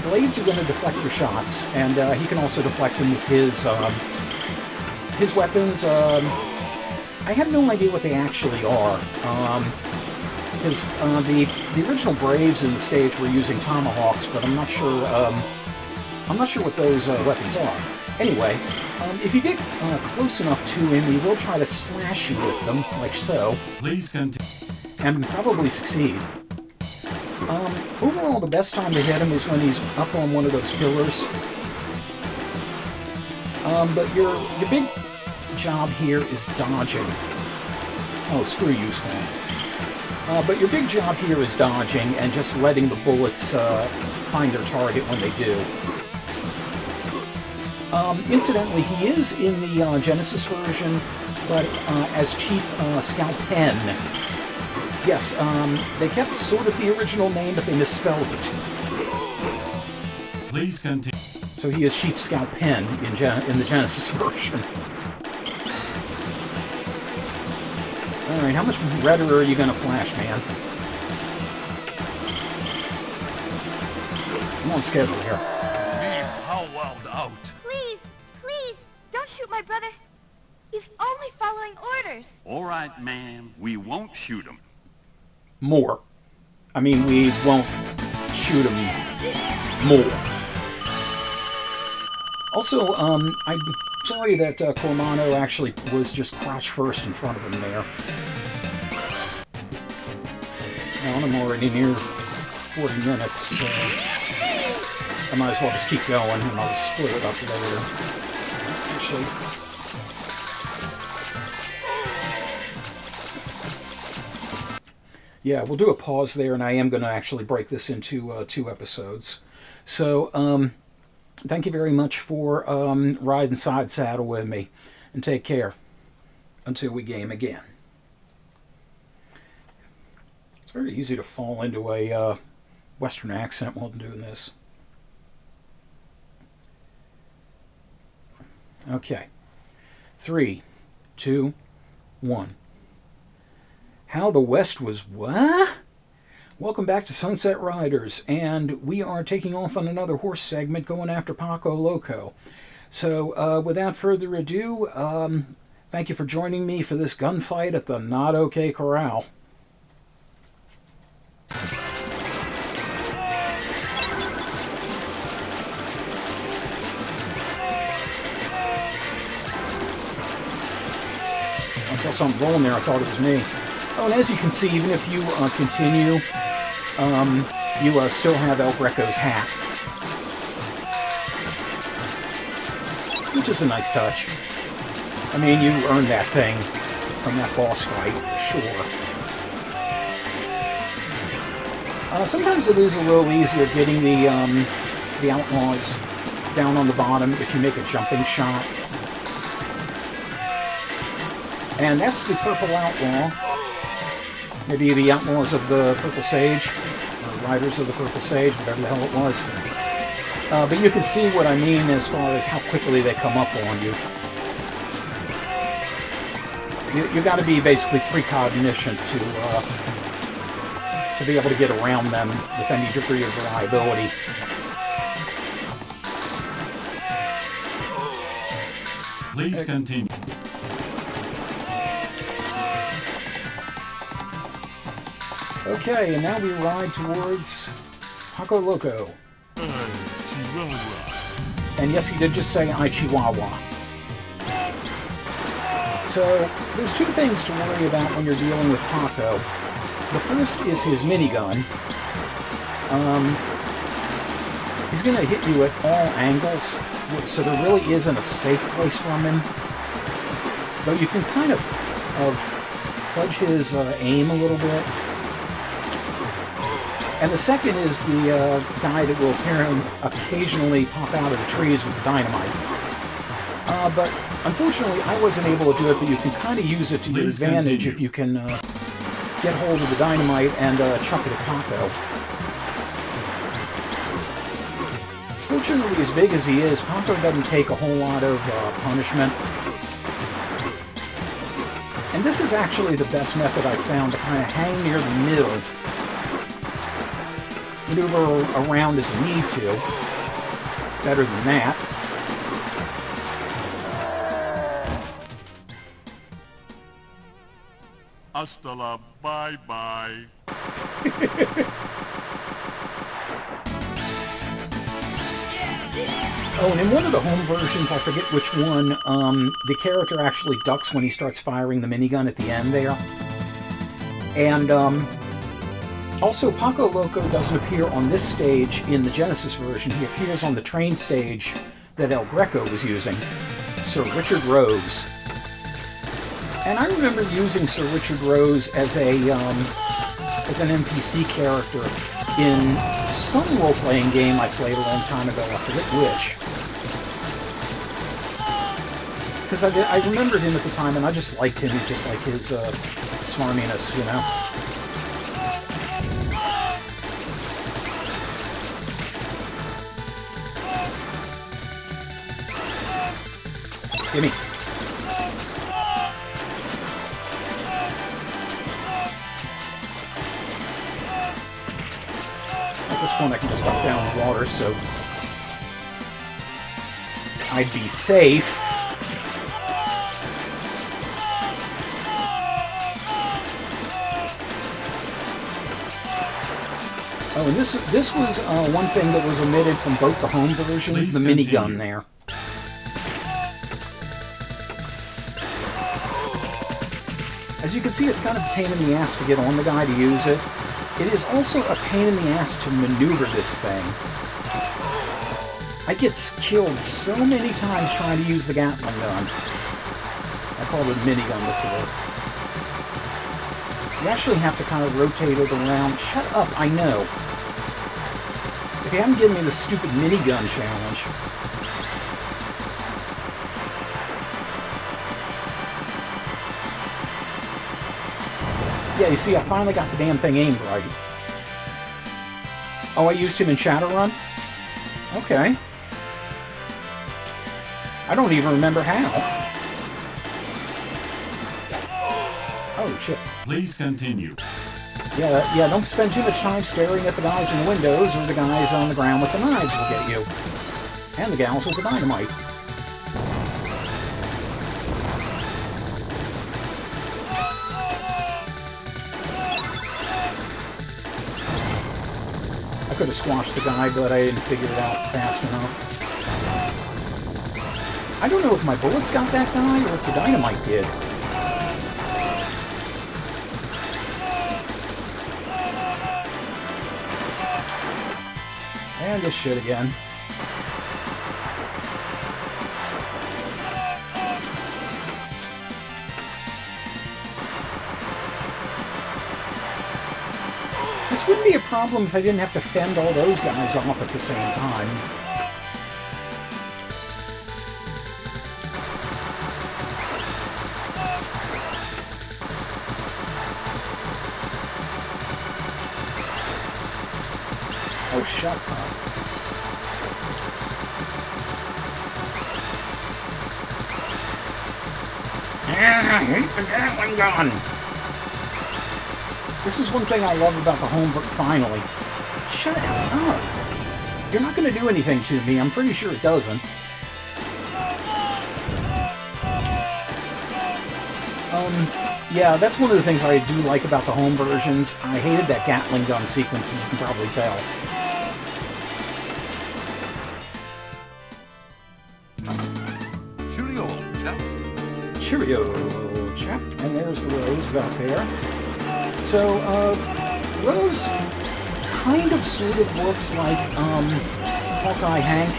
blades are going to deflect your shots, and he can also deflect them with his weapons. I have no idea what they actually are. Because the original Braves in the stage were using tomahawks, but I'm not sure what those weapons are. Anyway, if you get close enough to him, he will try to slash you with them, like so. Please continue. And probably succeed. Overall, the best time to hit him is when he's up on one of those pillars. But your big job here is dodging. Oh, screw you, Scorn. But your big job here is dodging and just letting the bullets find their target when they do. Incidentally, he is in the Genesis version, but as Chief Scout Pen. Yes, they kept sort of the original name, but they misspelled it. Please continue. So he is Chief Scout Pen in the Genesis version. Alright, how much redder are you going to flash, man? I'm on schedule here. Me howled out. Please, please, don't shoot my brother. He's only following orders. All right, ma'am. We won't shoot him. More. I mean, we won't shoot him more. Also, I'm sorry that Cormano actually was just crouch first in front of him there. Now, I'm already near 40 minutes, so I might as well just keep going, and I'll just split it up later. Actually, yeah, we'll do a pause there, and I am going to actually break this into 2 episodes. So, thank you very much for riding side saddle with me, and take care until we game again. It's very easy to fall into a Western accent while doing this. Okay. 3, 2, 1. How the West was what? Welcome back to Sunset Riders, and we are taking off on another horse segment going after Paco Loco. So, without further ado, thank you for joining me for this gunfight at the Not Okay Corral. I saw something rolling there, I thought it was me. Oh, and as you can see, even if you continue, you still have El Greco's hat. Which is a nice touch. I mean, you earned that thing from that boss fight, for sure. Sometimes it is a little easier getting the outlaws down on the bottom if you make a jumping shot. And that's the Purple Outlaw. Maybe the Outlaws of the Purple Sage, or Riders of the Purple Sage, whatever the hell it was. But you can see what I mean as far as how quickly they come up on you. You got to be basically precognition to be able to get around them with any degree of reliability. Please continue. Okay, and now we ride towards Paco Loco. And yes, he did just say I Chihuahua. So, there's 2 things to worry about when you're dealing with Paco. The first is his minigun. He's going to hit you at all angles, so there really isn't a safe place from him. Though you can kind of fudge his aim a little bit. And the second is the guy that will apparently occasionally pop out of the trees with the dynamite. But unfortunately, I wasn't able to do it, but you can kind of use it to your advantage if you can get hold of the dynamite and chuck it at Paco. Fortunately, as big as he is, Paco doesn't take a whole lot of punishment. And this is actually the best method I've found to kind of hang near the middle. Maneuver around as you need to. Better than that. Hasta la bye-bye. Oh, and in one of the home versions, I forget which one, the character actually ducks when he starts firing the minigun at the end there. And, also, Paco Loco doesn't appear on this stage in the Genesis version. He appears on the train stage that El Greco was using, Sir Richard Rose. And I remember using Sir Richard Rose as a as an NPC character in some role-playing game I played a long time ago. I forget which. Because I remembered him at the time, and I just liked him. Just like his smarminess, you know. Gimme. At this point, I can just duck down the water, so I'd be safe. Oh, and this was one thing that was omitted from both the home versions, the minigun there. As you can see, it's kind of a pain in the ass to get on the guy to use it. It is also a pain in the ass to maneuver this thing. I get killed so many times trying to use the Gatling gun. I called it a minigun before. You actually have to kind of rotate it around. Shut up, I know. If you haven't given me the stupid minigun challenge. Yeah, you see, I finally got the damn thing aimed right. Oh, I used him in Shadowrun? Okay. I don't even remember how. Oh, shit. Please continue. Yeah, don't spend too much time staring at the guys in the windows, or the guys on the ground with the knives will get you. And the gals with the dynamite. I could have squashed the guy, but I didn't figure it out fast enough. I don't know if my bullets got that guy, or if the dynamite did. And this shit again. This wouldn't be a problem if I didn't have to fend all those guys off at the same time. Oh, shut up. I hate the Gatling gun! This is one thing I love about the home finally. Shut up! You're not going to do anything to me. I'm pretty sure it doesn't. Yeah, that's one of the things I do like about the home versions. I hated that Gatling gun sequence, as you can probably tell. Cheerio, chap. Cheerio, chap. And there's the Rose out there. So, Rose kind of sort of looks like, Hawkeye Hank,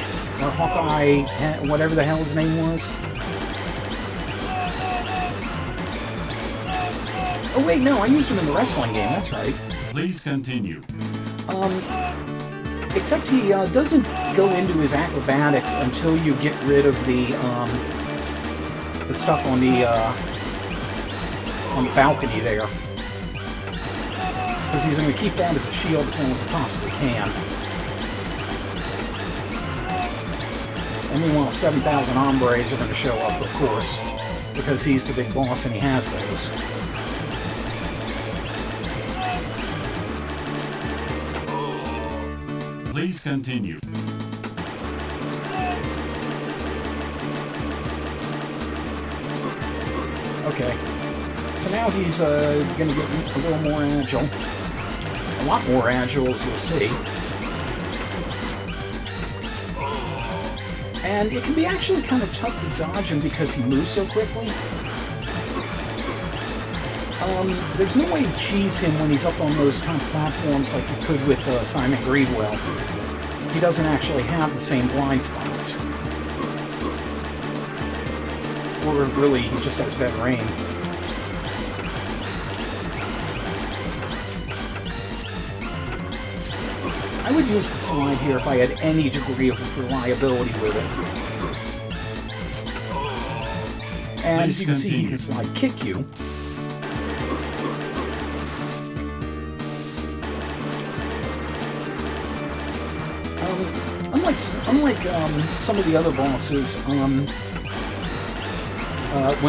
or Hawkeye, whatever the hell his name was. Oh wait, no, I used him in the wrestling game, that's right. Please continue. Except he doesn't go into his acrobatics until you get rid of the stuff on the balcony there. Because he's going to keep that as a shield as long as he possibly can. And meanwhile, 7,000 hombres are going to show up, of course, because he's the big boss and he has those. Please continue. Okay. So now he's going to get a little more agile. A lot more agile, as you'll see. And it can be actually kind of tough to dodge him because he moves so quickly. There's no way to cheese him when he's up on those top platforms like you could with Simon Greedwell. He doesn't actually have the same blind spots. Or really, he just has better aim. I would use the slide here if I had any degree of reliability with it. And as you can see, he can slide kick you. Unlike some of the other bosses, well,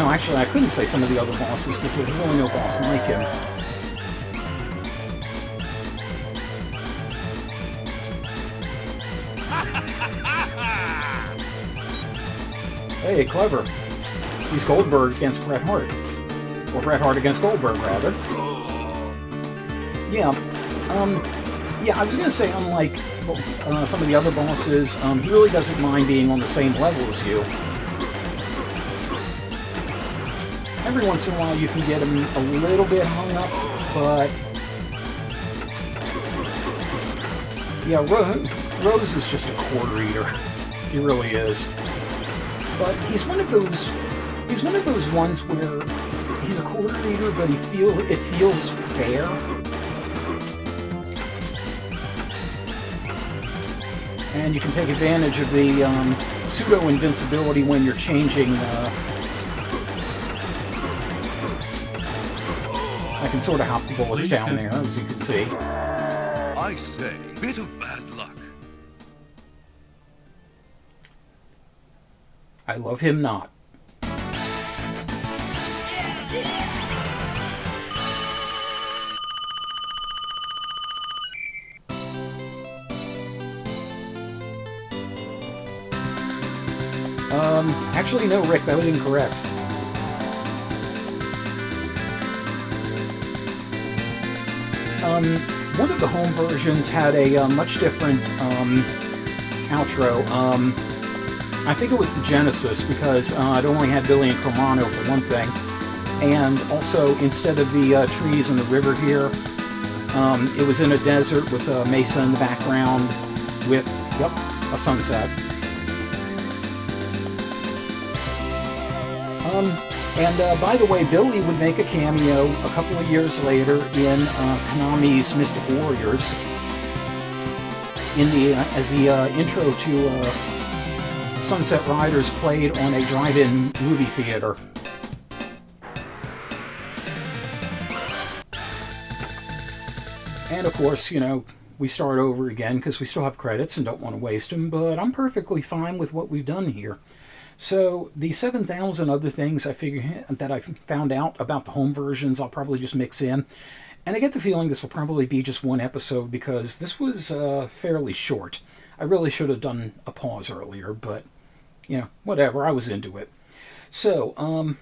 actually, I couldn't say some of the other bosses because there's really no boss like him. Hey, clever. He's Goldberg against Bret Hart. Or Bret Hart against Goldberg, rather. Yeah, yeah, I was going to say, unlike some of the other bosses, he really doesn't mind being on the same level as you. Every once in a while you can get him a little bit hung up, but... yeah, Rose is just a quarter eater. He really is. But he's one of those ones where he's a quarter eater, but it feels fair. And you can take advantage of the pseudo-invincibility when you're changing. I can sort of hop the bullets down there, as you can see. I say, bit of bad luck. I love him not. Actually, no, Rick, that was incorrect. One of the home versions had a much different outro. I think it was the Genesis, because it only had Billy and Romano for one thing. And also, instead of the trees and the river here, it was in a desert with a mesa in the background with, yep, a sunset. And by the way, Billy would make a cameo a couple of years later in Konami's Mystic Warriors as the intro to Sunset Riders played on a drive-in movie theater. And of course, you know, we start over again because we still have credits and don't want to waste them, but I'm perfectly fine with what we've done here. So the 7,000 other things I figure that I've found out about the home versions, I'll probably just mix in. And I get the feeling this will probably be just one episode because this was fairly short. I really should have done a pause earlier, but, you know, whatever, I was into it. So,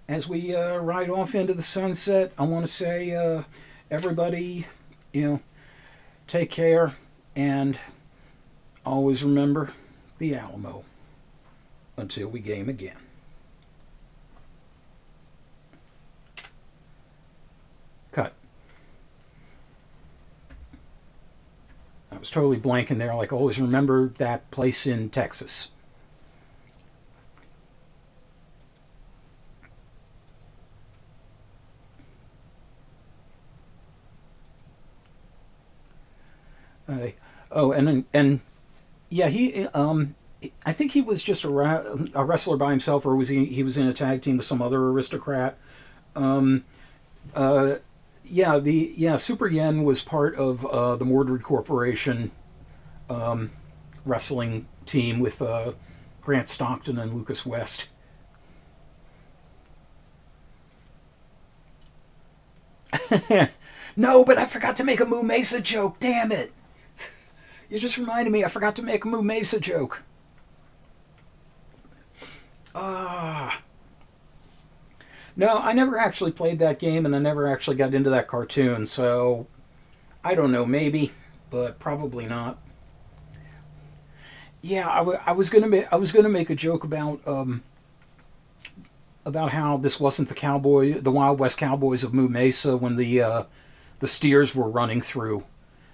as we ride off into the sunset, I want to say, everybody, you know, take care, and always remember the Alamo. Until we game again. Cut. I was totally blanking there, like always remember that place in Texas. Oh, and yeah, he I think he was just a wrestler by himself, or was he was in a tag team with some other aristocrat. Super Yen was part of the Mordred Corporation wrestling team with Grant Stockton and Lucas West. No, but I forgot to make a Moo Mesa joke. Damn it! You just reminded me. I forgot to make a Moo Mesa joke. No, I never actually played that game, and I never actually got into that cartoon, so I don't know, maybe, but probably not. Yeah, I was gonna make a joke about how this wasn't the Wild West Cowboys of Moo Mesa when the steers were running through,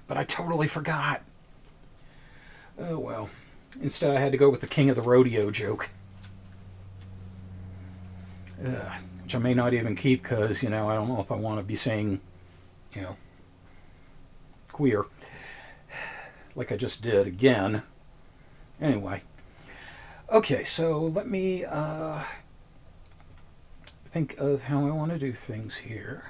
but I totally forgot. Oh well. Instead, I had to go with the King of the Rodeo joke. Which I may not even keep because, you know, I don't know if I want to be saying, you know, queer. like I just did again. Anyway. Okay, so let me think of how I want to do things here.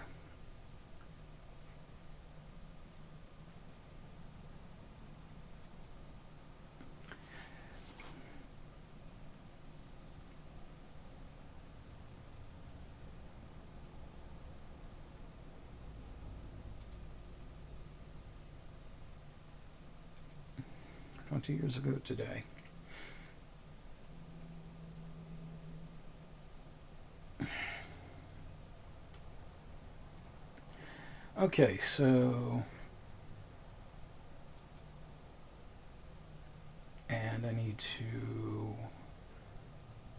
"20 years ago today." Okay, so... and I need to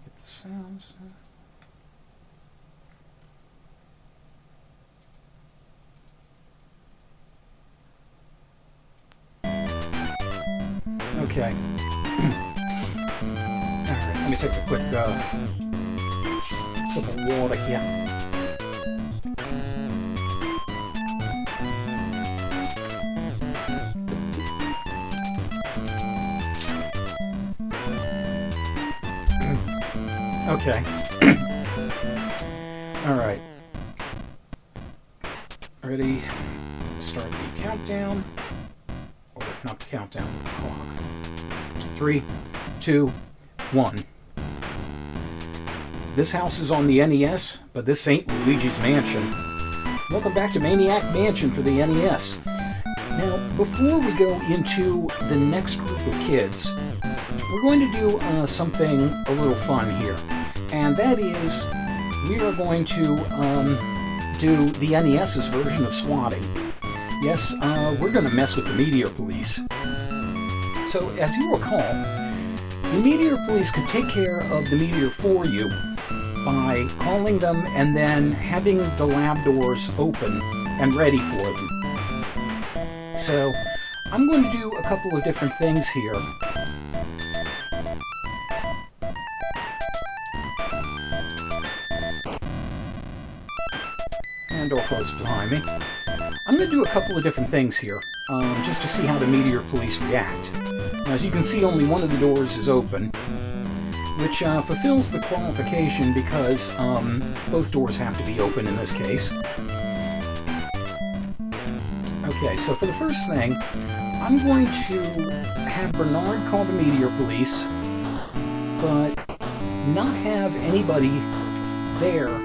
get the sounds. Okay. Alright, let me take a quick sip of water here. Okay. Alright. Ready? Start the countdown. Or not the countdown, the clock. 3, 2, 1. This house is on the NES, but this ain't Luigi's Mansion. Welcome back to Maniac Mansion for the NES. Now, before we go into the next group of kids, we're going to do something a little fun here. And that is, we are going to do the NES's version of swatting. Yes, we're going to mess with the Meteor Police. So, as you recall, the Meteor Police could take care of the Meteor for you by calling them and then having the lab doors open and ready for them. So, I'm going to do a couple of different things here. And door closes behind me. I'm going to do a couple of different things here, just to see how the Meteor Police react. Now, as you can see, only one of the doors is open, which fulfills the qualification because both doors have to be open in this case. Okay, so for the first thing, I'm going to have Bernard call the Meteor Police, but not have anybody there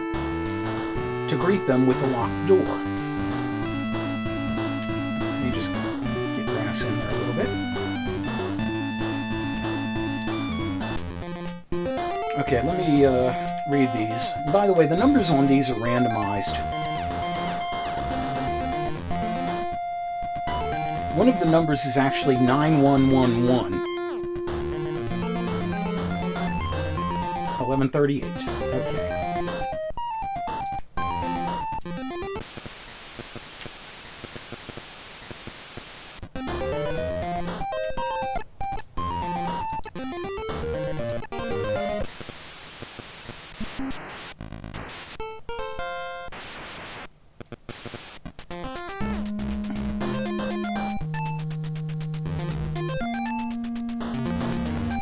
to greet them with the locked door. Let me just get grass in there a little bit. Okay, let me read these. By the way, the numbers on these are randomized. One of the numbers is actually 9111. 1138. Okay.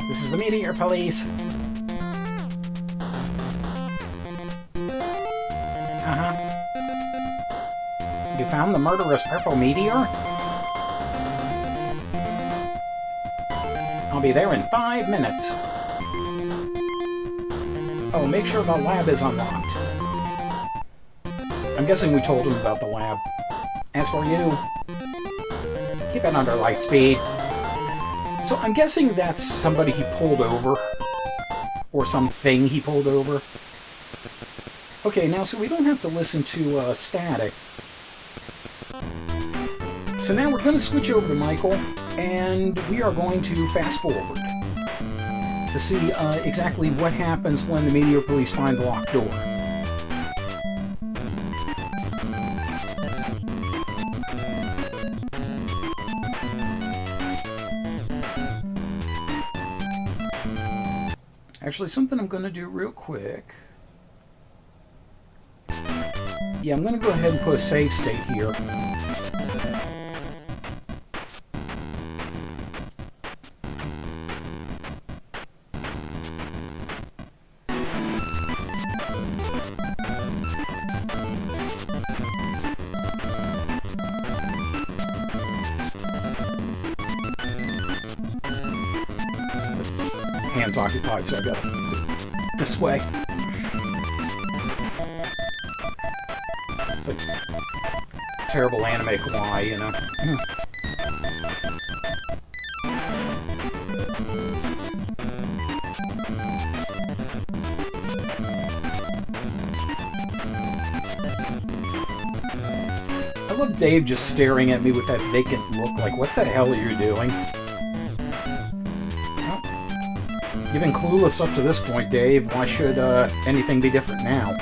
This is the Meteor Police. You found the murderous purple meteor? I'll be there in 5 minutes. Oh, make sure the lab is unlocked. I'm guessing we told him about the lab. As for you, keep it under light speed. So I'm guessing that's somebody he pulled over. Or something he pulled over. Okay, now so we don't have to listen to static. So now we're going to switch over to Michael, and we are going to fast forward to see exactly what happens when the Meteor Police find the locked door. Actually, something I'm going to do real quick. Yeah, I'm going to go ahead and put a save state here. hands occupied, so I got this way. It's like terrible anime kawaii, you know. I love Dave just staring at me with that vacant look, like, what the hell are you doing? Well, you've been clueless up to this point, Dave. Why should anything be different now?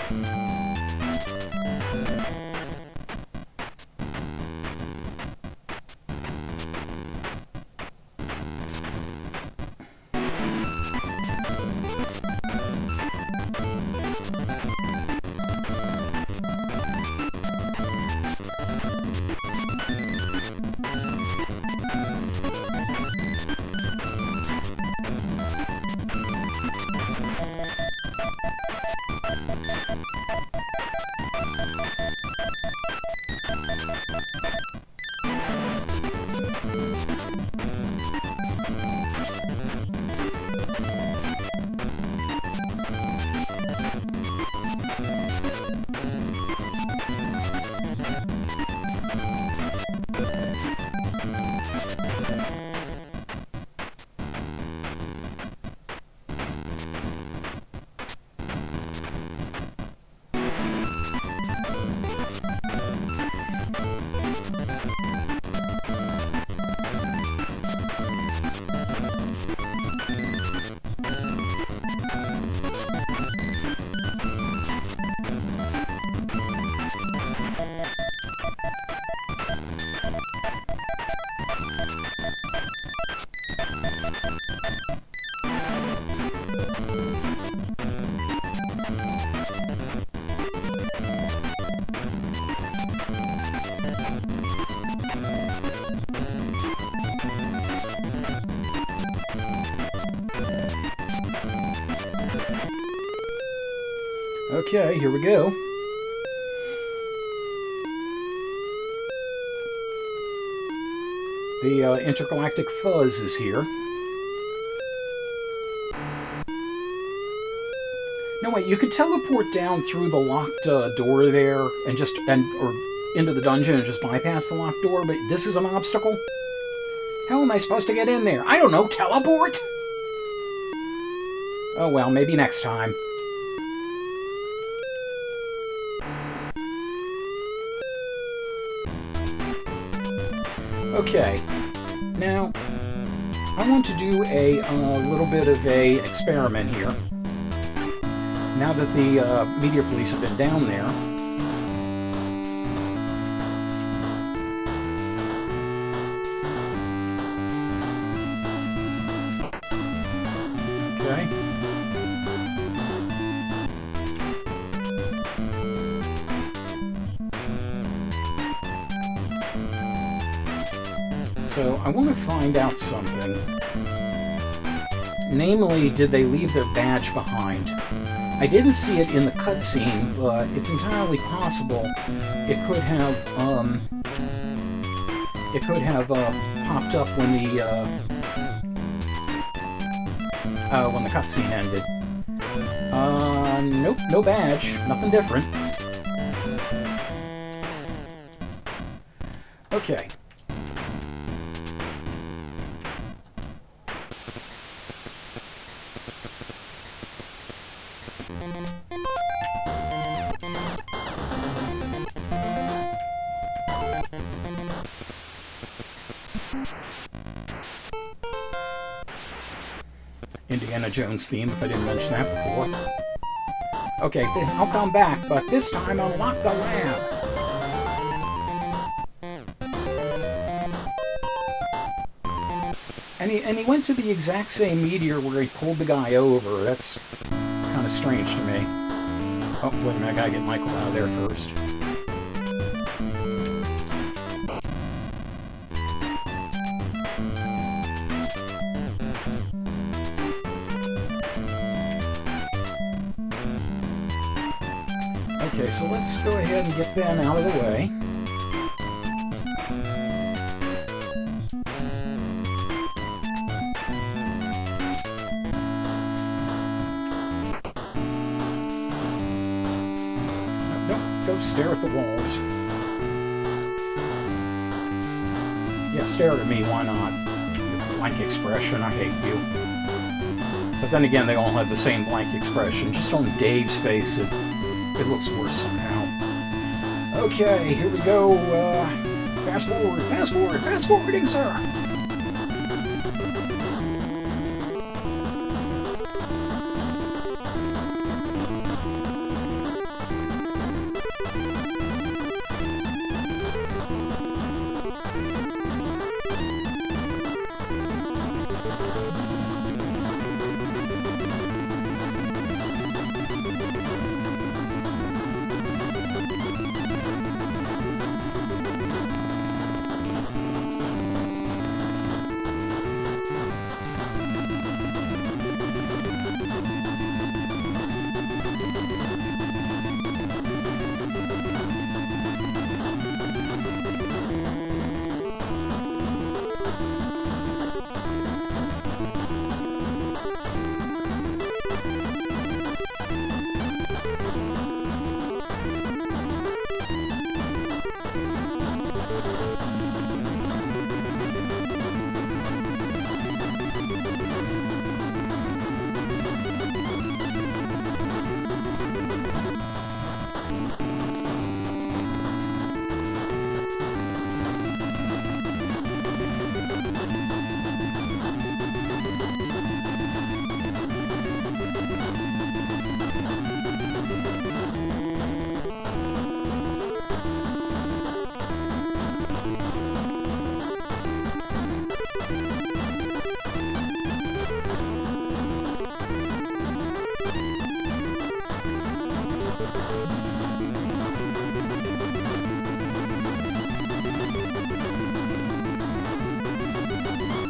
Okay, here we go. The intergalactic fuzz is here. No, wait, you could teleport down through the locked door there and or into the dungeon and just bypass the locked door, but this is an obstacle? How am I supposed to get in there? I don't know, teleport? Oh well, maybe next time. Okay, now I want to do a little bit of a experiment here. Now that the media police have been down there, okay. So I want to find out something. Namely, did they leave their badge behind? I didn't see it in the cutscene, but it's entirely possible it could have popped up when the cutscene ended. Nope, no badge, nothing different. Okay. Indiana Jones theme, if I didn't mention that before. Okay, I'll come back, but this time unlock the lab. And he went to the exact same meteor where he pulled the guy over. That's kind of strange to me. Oh, wait a minute, I gotta get Michael out of there first. Okay, so let's go ahead and get them out of the way. go stare at the walls. Yeah, stare at me, why not? Blank expression, I hate you. But then again, they all have the same blank expression. Just on Dave's face, it looks worse somehow. Okay, here we go. Fast forward, fast forward, fast forwarding, sir!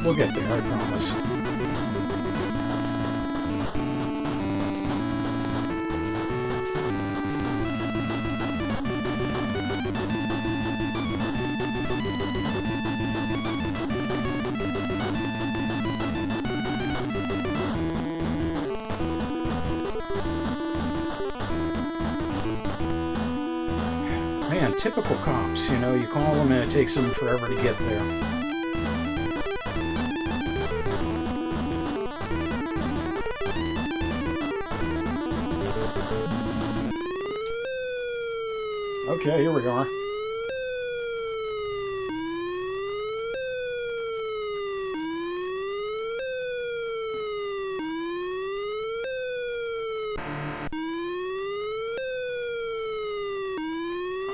We'll get there, I promise. Man, typical cops, you know, you call them and it takes them forever to get there. Okay, here we are.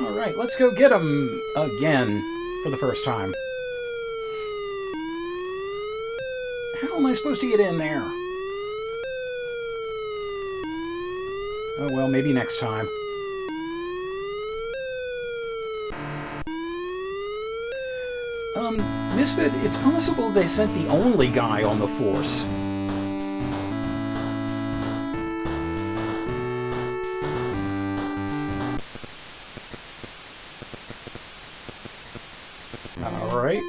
Alright, let's go get him again for the first time. How am I supposed to get in there? Oh well, maybe next time. Misfit, it's possible they sent the only guy on the force. Alright.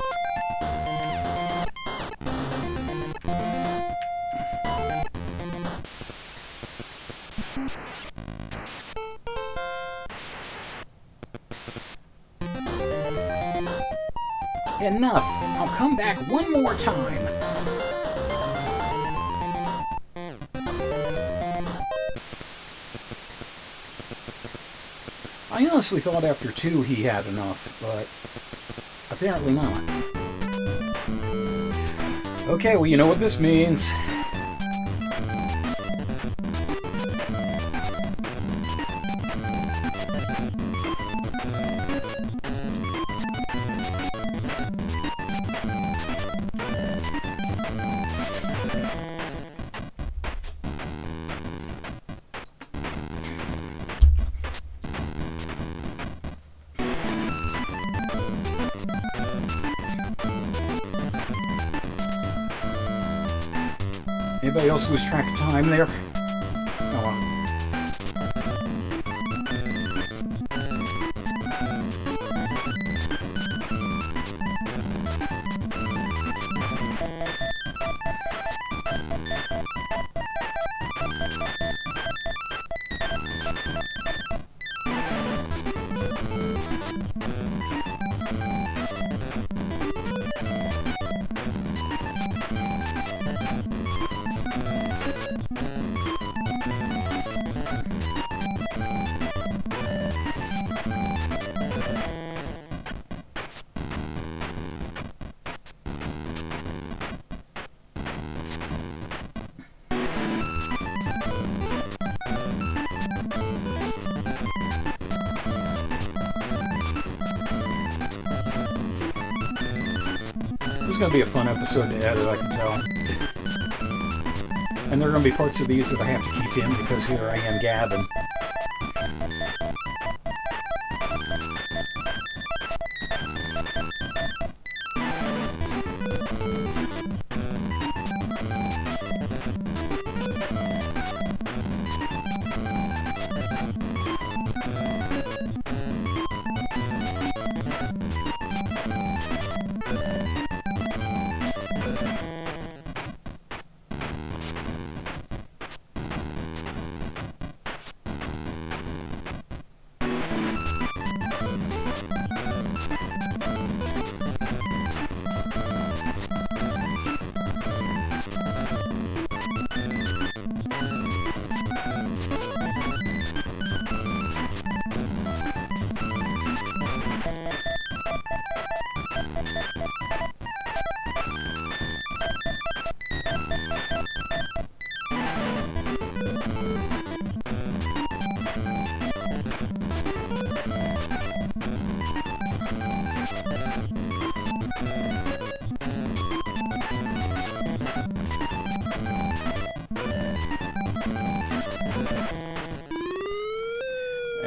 Enough! I'll come back one more time! I honestly thought after 2 he had enough, but apparently not. Okay, well, you know what this means. Anybody else lose track of time there? Oh well. This is going to be a fun episode to edit, I can tell. And there are going to be parts of these that I have to keep in because here I am gabbing.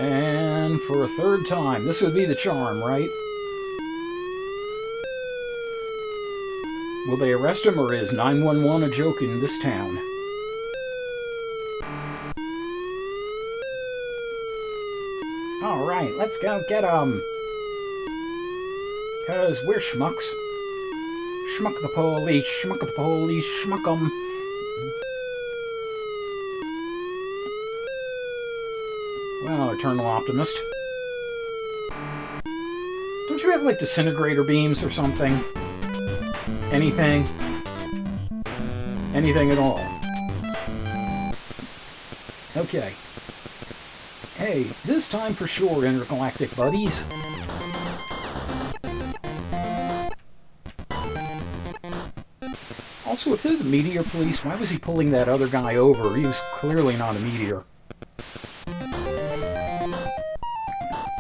And for a third time, this would be the charm, right? Will they arrest him, or is 911 a joke in this town? Alright, let's go get 'em. 'Cause we're schmucks. Schmuck the police, schmuck the police, schmuck 'em. Well, Eternal Optimist. Don't you have, like, disintegrator beams or something? Anything? Anything at all? Okay. Hey, this time for sure, intergalactic buddies. Also, if they're the Meteor Police, why was he pulling that other guy over? He was clearly not a meteor.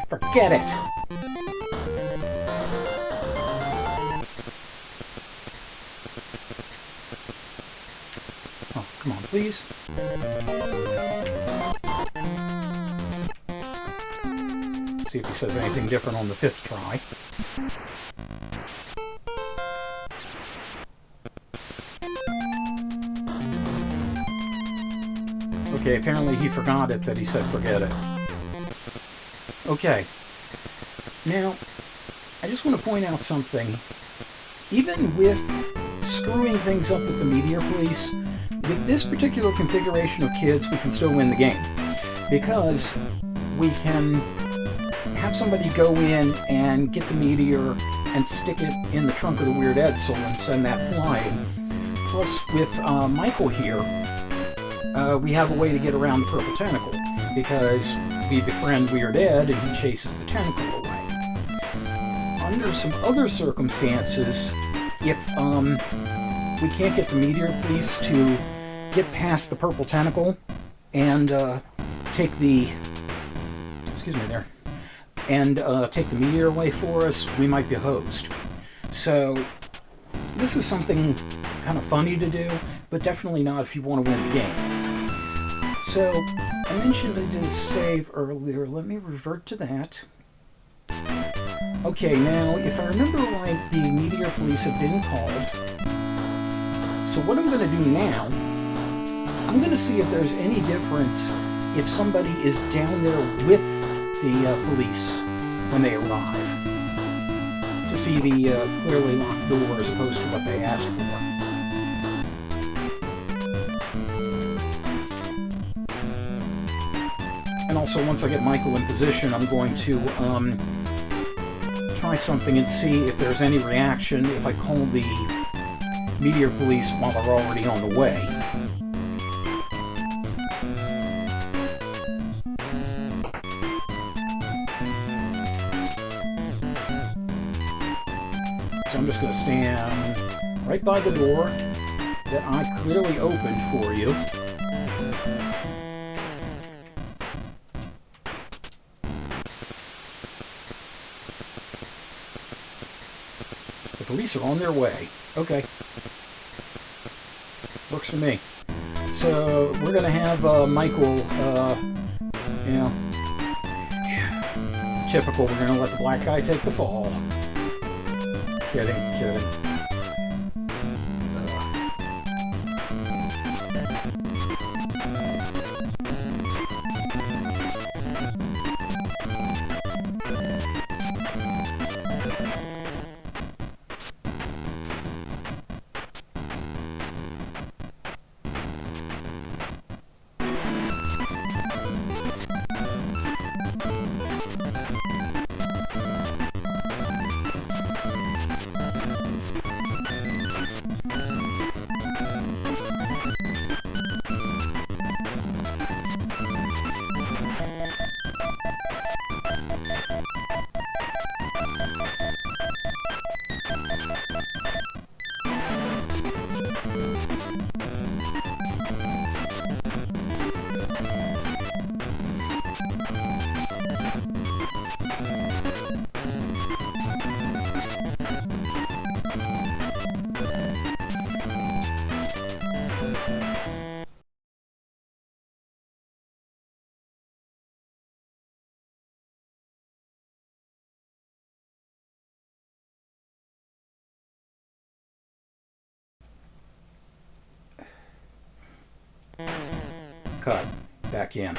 Forget it! Oh, come on, please. See if he says anything different on the 5th try. Okay, apparently he forgot it that he said forget it. Okay. Now, I just want to point out something. Even with screwing things up with the Meteor Police, with this particular configuration of kids, we can still win the game. Because we can have somebody go in and get the meteor and stick it in the trunk of the Weird Edsel and send that flying. Plus, with Michael here, we have a way to get around the purple tentacle, because we befriend Weird Ed and he chases the tentacle away. Under some other circumstances, if we can't get the Meteor Police to get past the purple tentacle and take the... excuse me there. And take the meteor away for us, we might be hosed. So, this is something kind of funny to do, but definitely not if you want to win the game. So, I mentioned I did a save earlier. Let me revert to that. Okay, now, if I remember right, the Meteor Police have been called. So what I'm going to do now, I'm going to see if there's any difference if somebody is down there with the police when they arrive, to see the clearly locked door as opposed to what they asked for. And also, once I get Michael in position, I'm going to try something and see if there's any reaction if I call the Meteor Police while they're already on the way. So I'm just going to stand right by the door that I clearly opened for you. The police are on their way. Okay. Works for me. So we're going to have Michael, you know, typical, we're going to let the black guy take the fall. Kidding, kidding. Cut. Back in.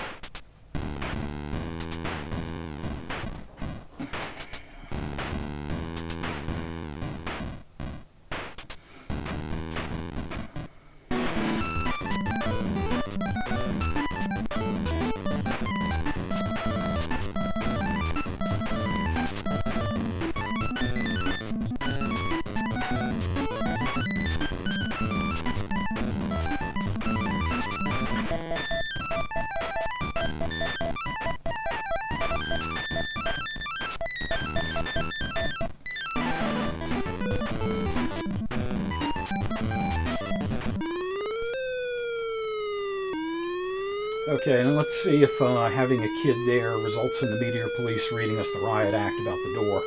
Okay, and let's see if having a kid there results in the Meteor Police reading us the riot act about the door.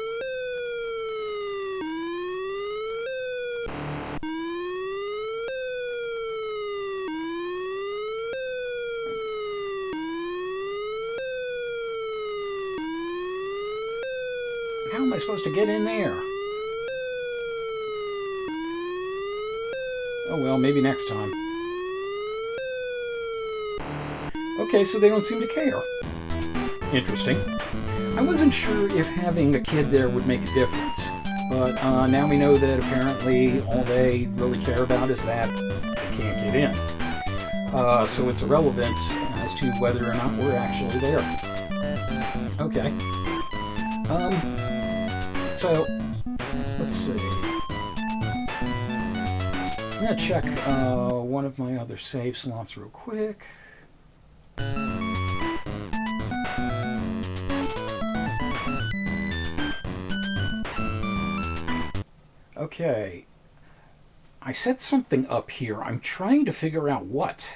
How am I supposed to get in there? Oh well, maybe next time. Okay, so they don't seem to care. Interesting. I wasn't sure if having a kid there would make a difference, but now we know that apparently all they really care about is that they can't get in. So it's irrelevant as to whether or not we're actually there. Okay. So, let's see. I'm going to check one of my other save slots real quick. Okay, I set something up here. I'm trying to figure out what.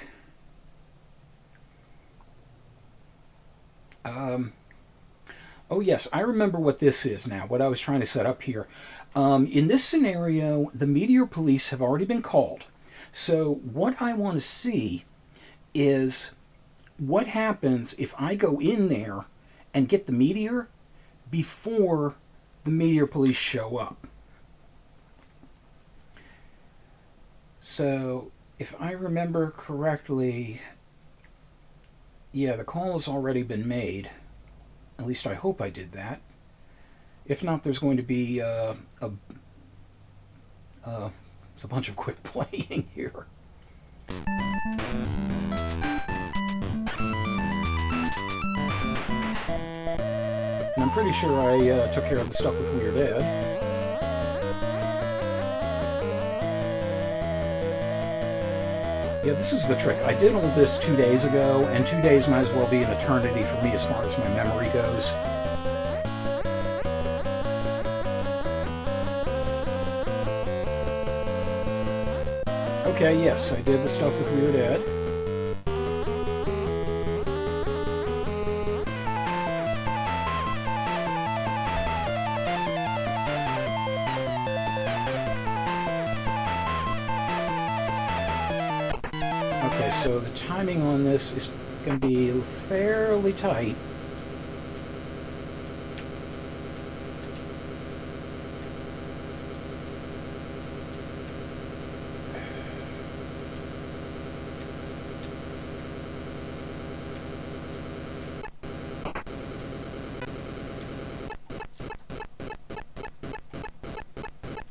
Oh yes, I remember what this is now, what I was trying to set up here. In this scenario, the Meteor Police have already been called. So what I want to see is what happens if I go in there and get the Meteor before the Meteor Police show up. So, if I remember correctly, yeah, the call has already been made. At least I hope I did that. If not, there's going to be it's a bunch of quick playing here. And I'm pretty sure I took care of the stuff with Weird Ed. Yeah, this is the trick. I did all this 2 days ago, and 2 days might as well be an eternity for me as far as my memory goes. Okay, yes, I did the stuff with Weird Ed. Okay, so the timing on this is going to be fairly tight.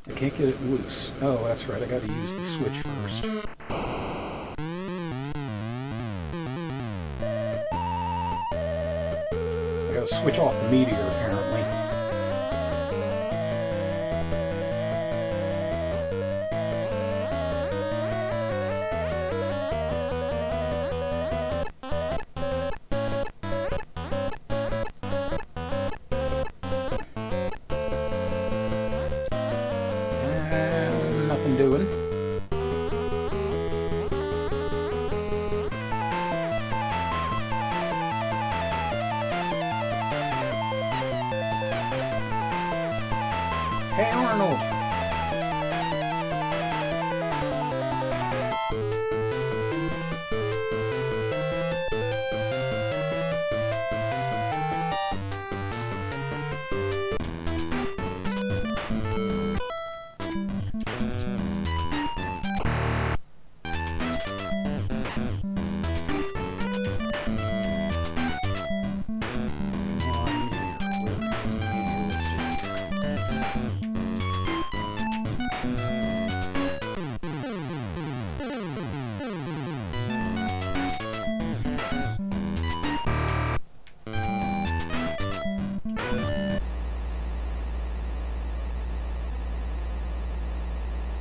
I can't get it loose. Oh, that's right, I got to use the switch first. Switch off the meteor, apparently. Nothing doing. Hey, Arnold!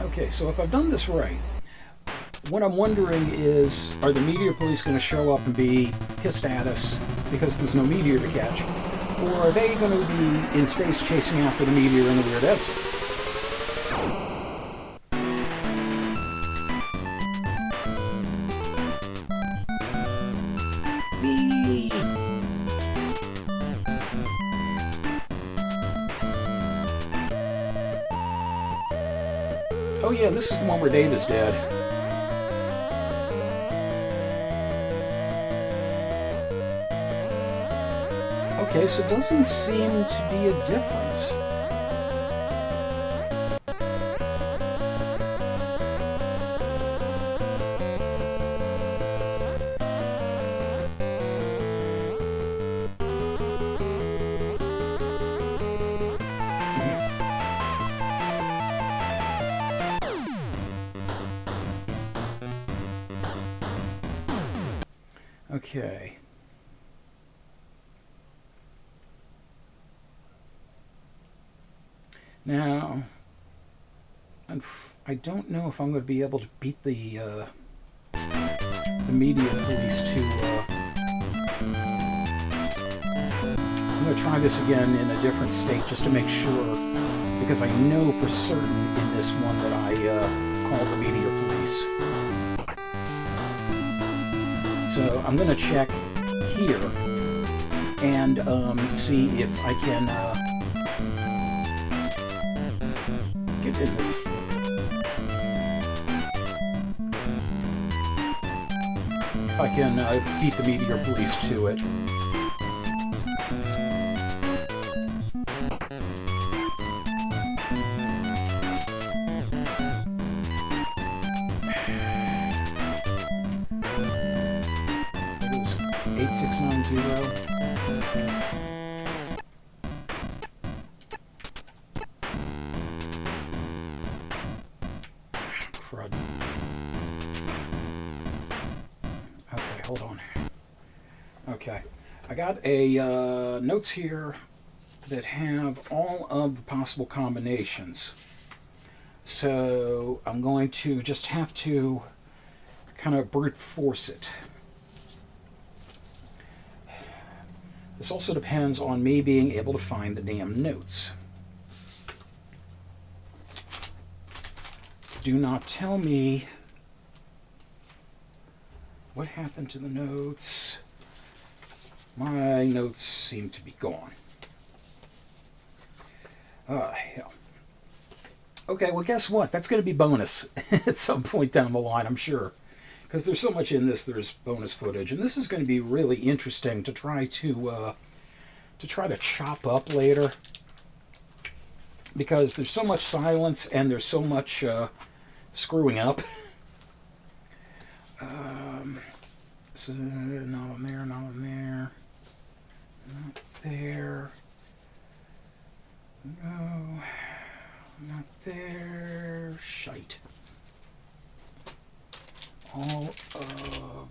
Okay, so if I've done this right, what I'm wondering is, are the meteor police going to show up and be pissed at us because there's no meteor to catch? Or are they going to be in space chasing after the meteor in the Weird Ed suit? Oh yeah, this is the one where Dave is dead. Okay, so it doesn't seem to be a difference. Okay. Now, I don't know if I'm going to be able to beat the media police to... I'm going to try this again in a different state just to make sure, because I know for certain in this one that I called the media police. So I'm going to check here and see if I can get in the... If I can beat the meteor police to it. It was 8690. Crud. Okay, hold on. Okay, I got a notes here that have all of the possible combinations. So I'm going to just have to kind of brute force it. This also depends on me being able to find the damn notes. Do not tell me what happened to the notes. My notes seem to be gone. Hell. Okay, well, guess what? That's going to be bonus at some point down the line, I'm sure. Because there's so much in this, there's bonus footage. And this is going to be really interesting to try to chop up later. Because there's so much silence and there's so much screwing up. So, not on there, not on there. Not there. No. Not there. Shite. All of...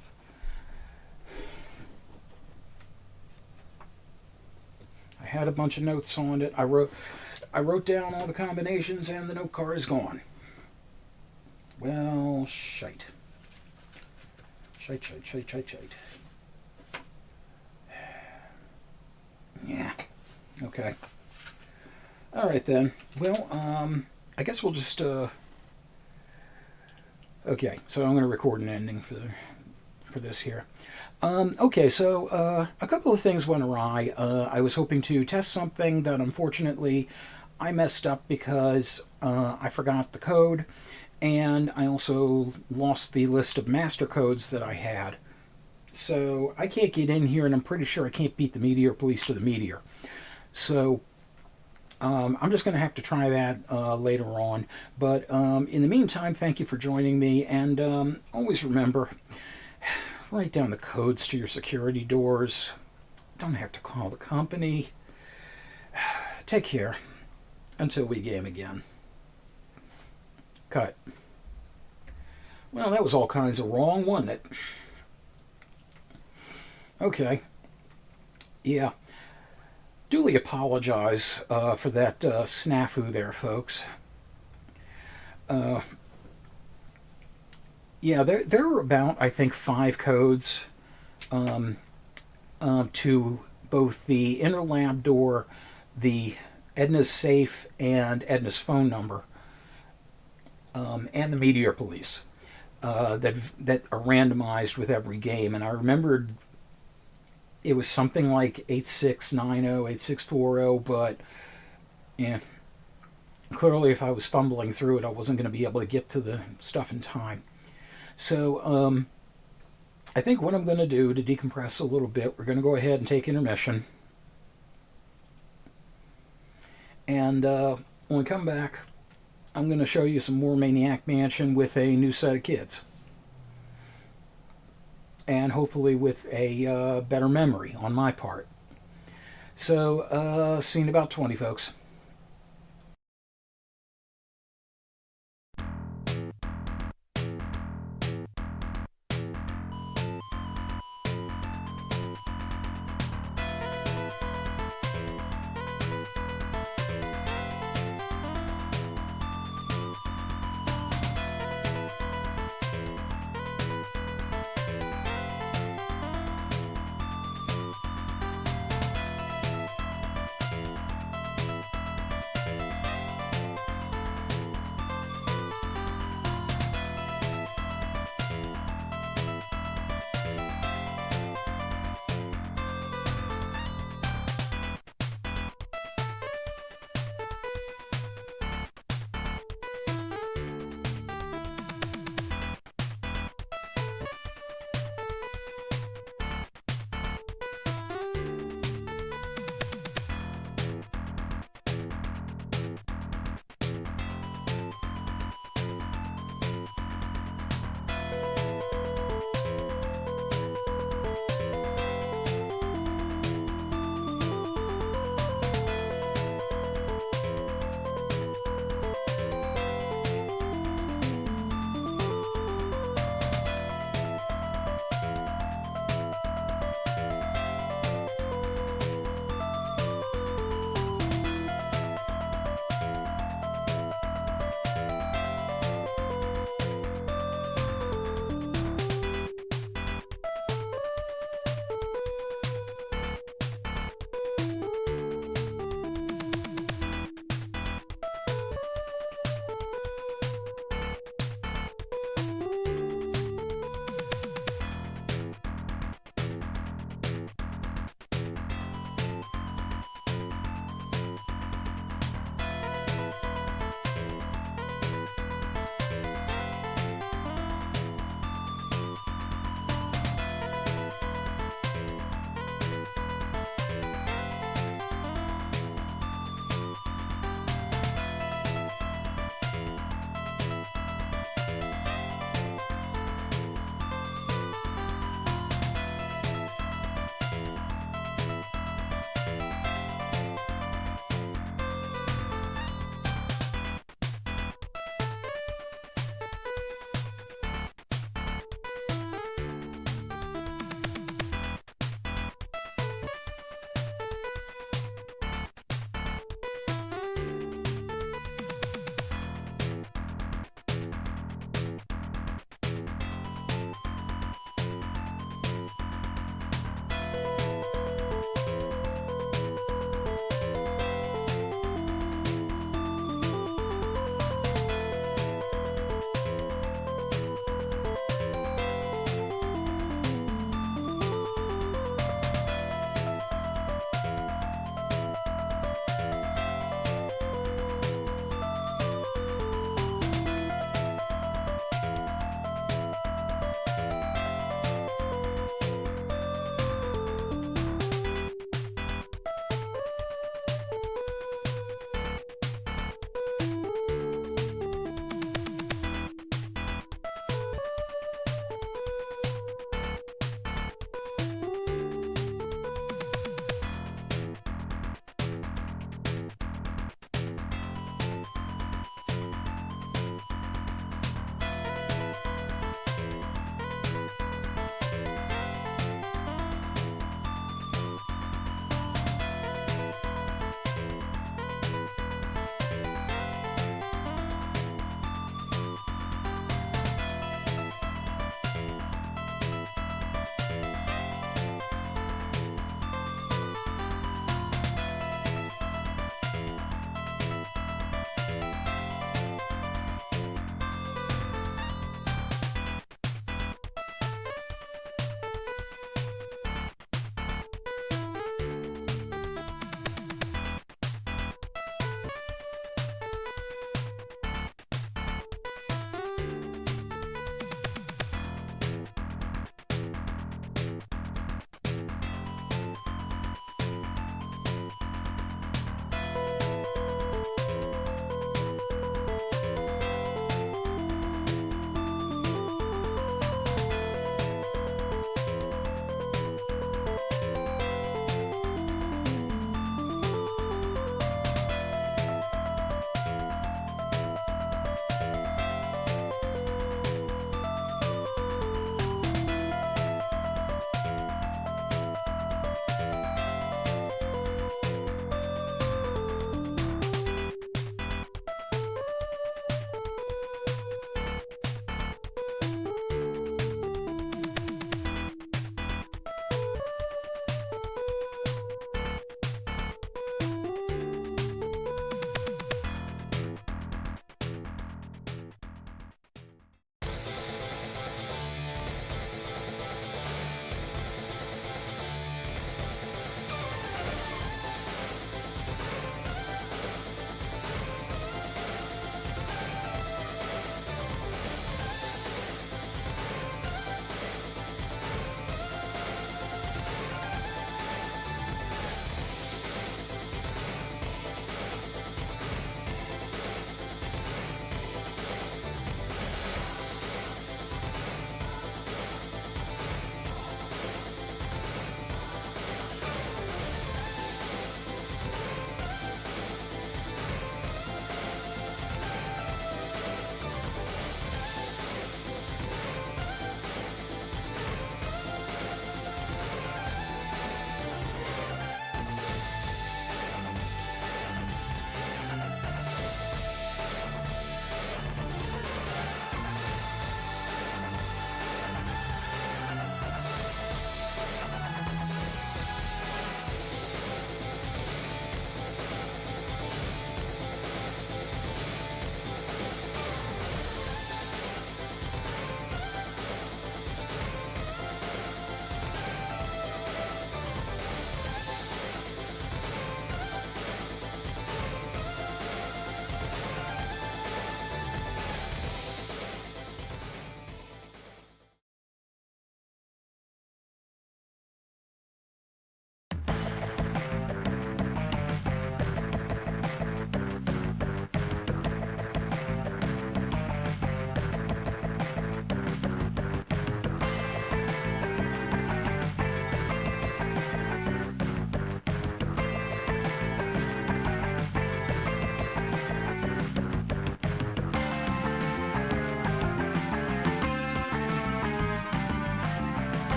I had a bunch of notes on it. I wrote down all the combinations and the note card is gone. Well, shite. Shite. Yeah. Okay. All right then. Well, I guess we'll just. Okay, so I'm going to record an ending for this here. Okay, so a couple of things went awry. I was hoping to test something that unfortunately I messed up because I forgot the code, and I also lost the list of master codes that I had. So I can't get in here, and I'm pretty sure I can't beat the Meteor Police to the Meteor. So I'm just going to have to try that later on. But in the meantime, thank you for joining me, and always remember, write down the codes to your security doors. Don't have to call the company. Take care. Until we game again. Cut. Well, that was all kinds of wrong, wasn't it? Okay. Yeah. Duly apologize for that snafu there, folks. Yeah, there were about, I think, 5 codes to both the inner lab door, the Edna's safe, and Edna's phone number, and the Meteor Police that are randomized with every game. And I remembered it was something like 8690, 8640, but yeah, clearly if I was fumbling through it, I wasn't going to be able to get to the stuff in time. So I think what I'm going to do to decompress a little bit, we're going to go ahead and take intermission. And when we come back, I'm going to show you some more Maniac Mansion with a new set of kids. And hopefully with a better memory on my part. So, see you in about 20, folks.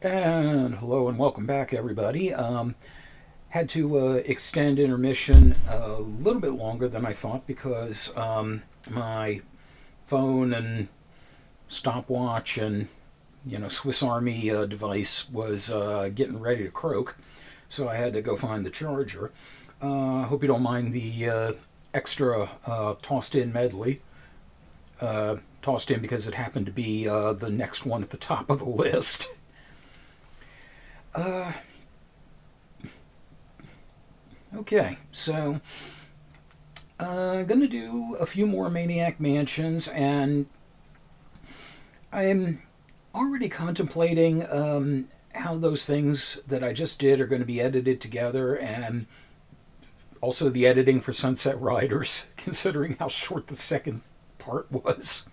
And hello and welcome back, everybody. Had to extend intermission a little bit longer than I thought because my phone and stopwatch and Swiss Army device was getting ready to croak, so I had to go find the charger. Hope you don't mind the extra tossed in medley. Tossed in because it happened to be the next one at the top of the list. Okay, so I'm going to do a few more Maniac Mansions, and I'm already contemplating how those things that I just did are going to be edited together, and also the editing for Sunset Riders, considering how short the second part was.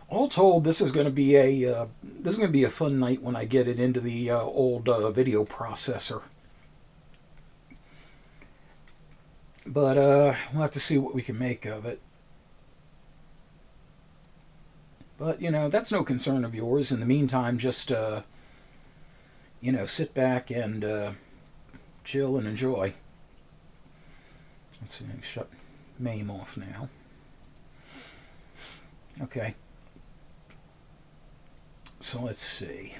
All told, this is going to be a This is going to be a fun night when I get it into the old video processor. But we'll have to see what we can make of it. But, you know, that's no concern of yours. In the meantime, just, you know, sit back and chill and enjoy. Let's see, I can shut MAME off now. Okay. So let's see.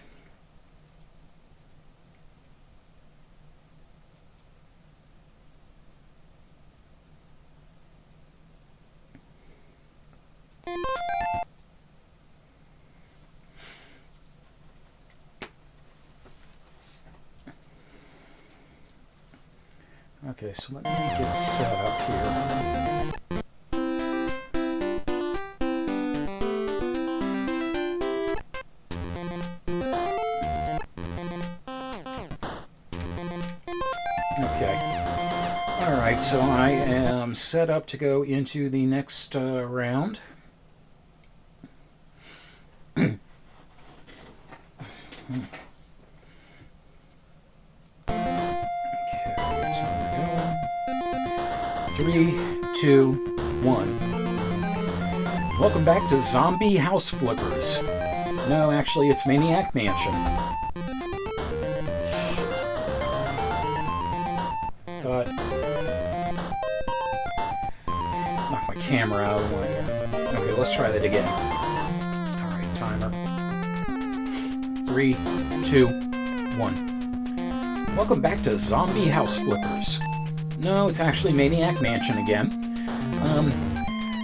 Okay, so let me get set up here. Okay. Alright, so I am set up to go into the next round. Three, two, one. Welcome back to Zombie House Flippers. No, actually, it's Maniac Mansion. Thought. Knock my camera out of the way. Okay, let's try that again. Alright, timer. 3, 2, 1. Welcome back to Zombie House Flippers. No, it's actually Maniac Mansion again.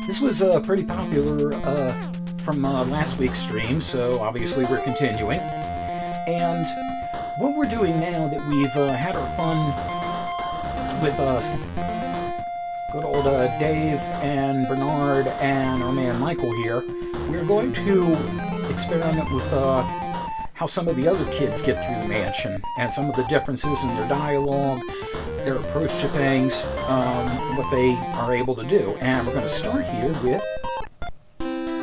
This was pretty popular from last week's stream, so obviously we're continuing. And what we're doing now that we've had our fun with good old Dave and Bernard and our man Michael here, we're going to experiment with how some of the other kids get through the mansion and some of the differences in their dialogue, their approach to things, what they are able to do. And we're going to start here with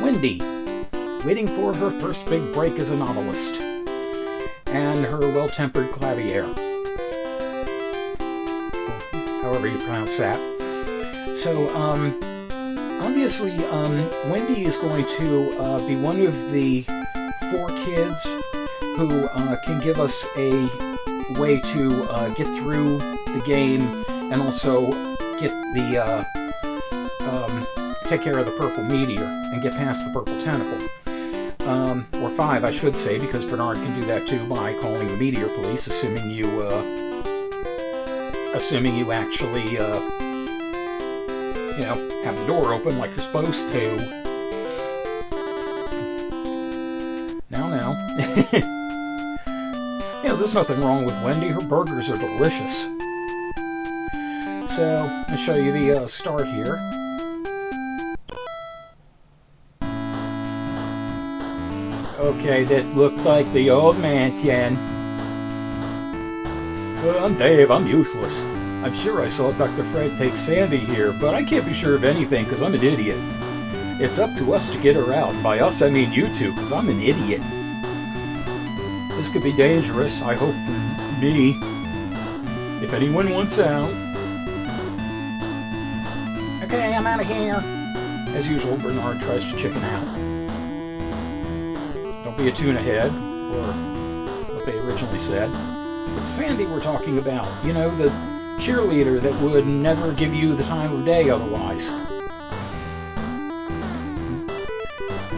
Wendy, waiting for her first big break as a novelist, and her well-tempered clavier, however you pronounce that. So, obviously, Wendy is going to be one of the 4 kids who can give us a way to get through the game and also get the take care of the purple meteor and get past the purple tentacle. Or 5, I should say, because Bernard can do that too by calling the meteor police, assuming you actually you know, have the door open like you're supposed to. Now. You know, there's nothing wrong with Wendy. Her burgers are delicious. So, I'll show you the start here. Okay, that looked like the old mansion. I'm Dave, I'm useless. I'm sure I saw Dr. Fred take Sandy here, but I can't be sure of anything because I'm an idiot. It's up to us to get her out, and by us I mean you two, because I'm an idiot. This could be dangerous, I hope for me. If anyone wants out. Okay, I'm out of here. As usual, Bernard tries to chicken out. Don't be a tuna head, or what they originally said. It's Sandy we're talking about. You know, the cheerleader that would never give you the time of day otherwise.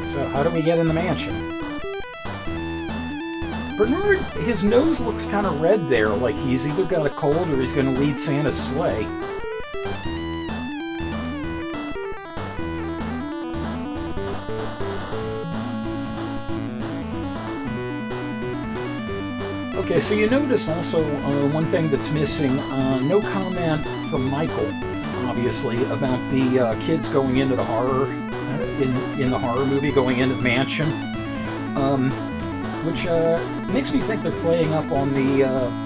So, how do we get in the mansion? Bernard, his nose looks kind of red there, like he's either got a cold or he's going to lead Santa's sleigh. Okay, so you notice also one thing that's missing, no comment from Michael, obviously, about the kids going into the horror, in the horror movie, going into the mansion, which makes me think they're playing up on the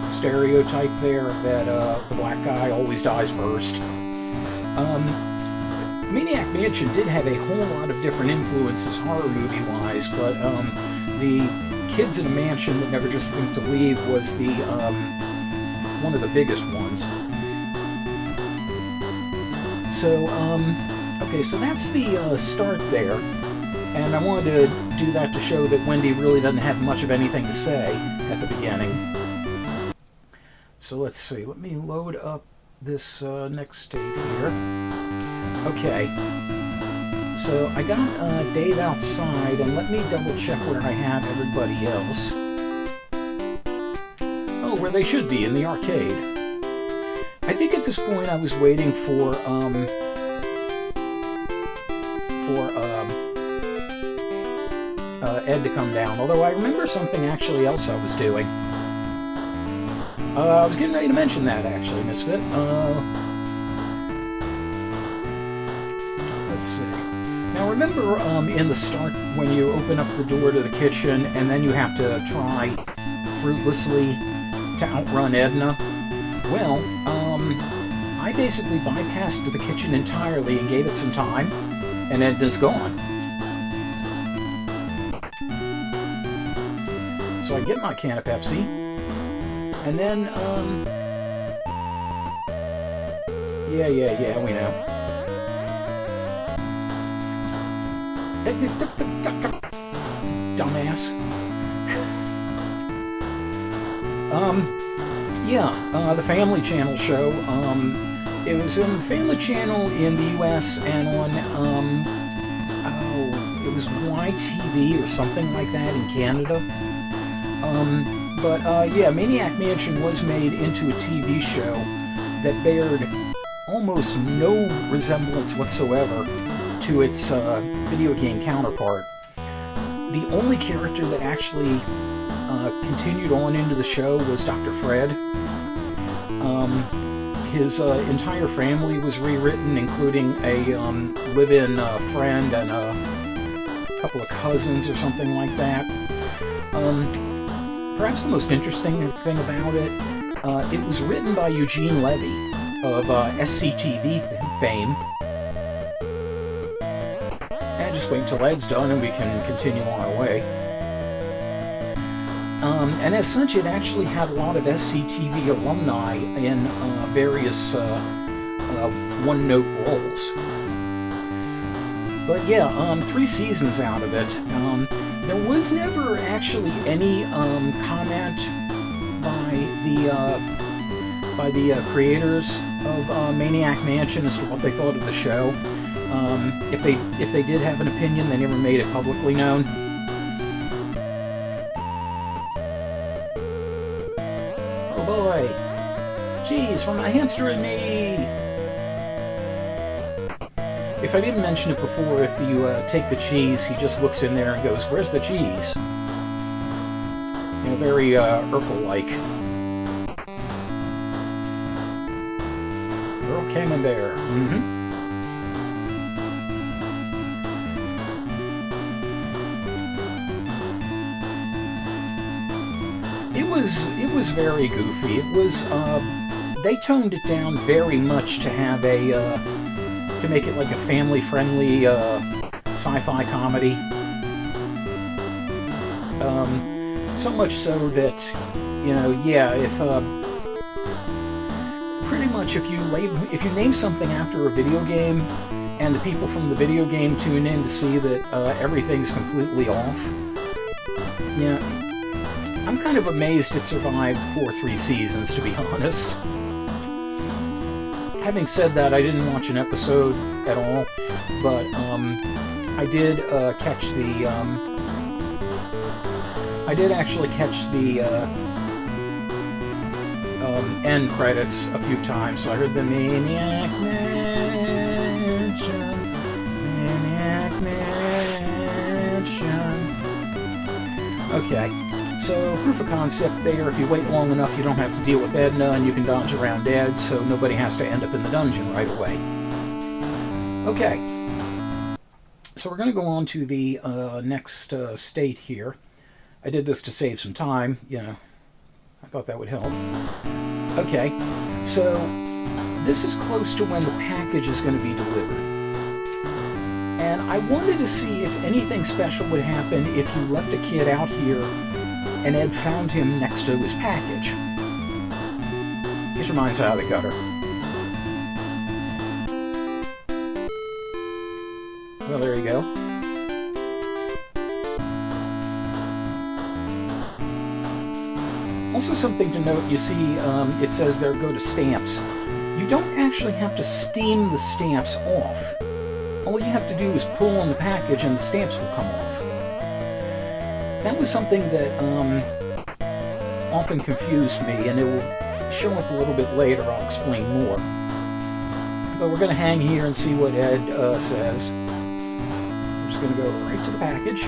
stereotype there that the black guy always dies first. Maniac Mansion did have a whole lot of different influences horror movie-wise, but the Kids in a Mansion That Never Just Think to Leave was the one of the biggest ones. So, okay, so that's the start there. And I wanted to do that to show that Wendy really doesn't have much of anything to say at the beginning. So let's see, let me load up this next stage here. Okay, so I got Dave outside, and let me double check where I have everybody else. Oh, where they should be, in the arcade. I think at this point I was waiting for Ed to come down, although I remember something actually else I was doing. I was getting ready to mention that, actually, Misfit. Let's see. Now, remember in the start when you open up the door to the kitchen and then you have to try fruitlessly to outrun Edna? Well, I basically bypassed the kitchen entirely and gave it some time, and Edna's gone. So I get my can of Pepsi, and then, yeah, we know. Dumbass. The Family Channel show, it was in the Family Channel in the US and on, it was YTV or something like that in Canada. Maniac Mansion was made into a TV show that bared almost no resemblance whatsoever to its video game counterpart. The only character that actually continued on into the show was Dr. Fred. His entire family was rewritten, including a live-in friend and a couple of cousins or something like that. Perhaps the most interesting thing about it, it was written by Eugene Levy of SCTV fame. And just wait until Ed's done and we can continue on our way. And as such, it actually had a lot of SCTV alumni in various one-note roles. But yeah, 3 seasons out of it. There was never actually any comment by the creators of Maniac Mansion as to what they thought of the show. If they did have an opinion, they never made it publicly known. Oh boy! Cheese for my hamster and me! If I didn't mention it before, if you take the cheese, he just looks in there and goes, "Where's the cheese?" You know, very Urkel-like. Girl came in there. It was very goofy. It was they toned it down very much to have a to make it like a family-friendly sci-fi comedy. So much so that, you know, if pretty much if you name something after a video game, and the people from the video game tune in to see that everything's completely off, yeah, I'm kind of amazed it survived 3 seasons, to be honest. Having said that, I didn't watch an episode at all, but I did catch the. I did actually catch the end credits a few times, so I heard the Maniac Mansion, Maniac Mansion. Okay. So, proof of concept there, if you wait long enough you don't have to deal with Edna and you can dodge around Ed, so nobody has to end up in the dungeon right away. Okay. So we're going to go on to the next state here. I did this to save some time, you know, I thought that would help. Okay, so this is close to when the package is going to be delivered. And I wanted to see if anything special would happen if you left a kid out here and Ed found him next to his package. Get your minds out of the gutter. Well, there you go. Also something to note, you see, it says there, go to stamps. You don't actually have to steam the stamps off. All you have to do is pull on the package and the stamps will come off. That was something that often confused me, and it will show up a little bit later. I'll explain more. But we're going to hang here and see what Ed says. I'm just going to go right to the package.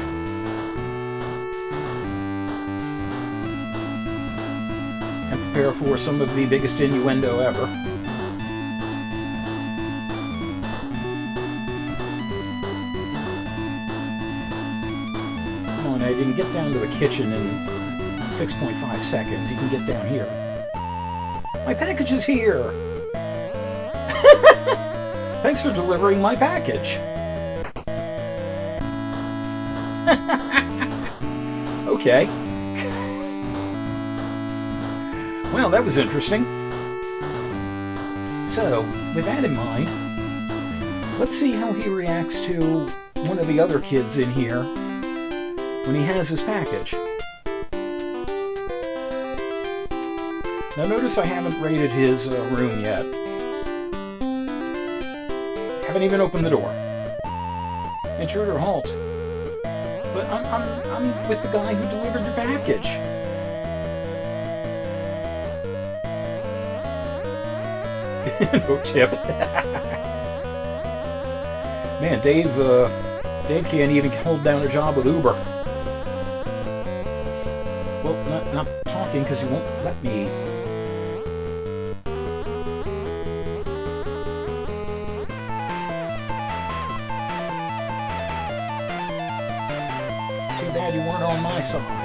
And prepare for some of the biggest innuendo ever. Come on, Ed, you can get down to the kitchen in 6.5 seconds. You can get down here. My package is here! Thanks for delivering my package. Okay. Well, that was interesting. So, with that in mind, let's see how he reacts to one of the other kids in here when he has his package. Now notice I haven't raided his room yet. Haven't even opened the door. Intruder, halt. But I'm with the guy who delivered your package. No tip. Man, Dave can't even hold down a job with Uber. Well, not talking because he won't let me. Too bad you weren't on my side.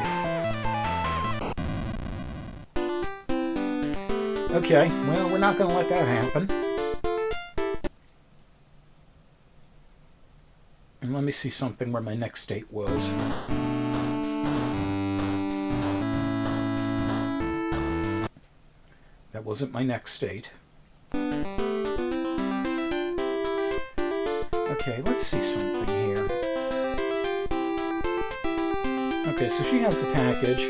Okay, well, we're not going to let that happen. And let me see something where my next state was. That wasn't my next state. Okay, let's see something here. Okay, so she has the package.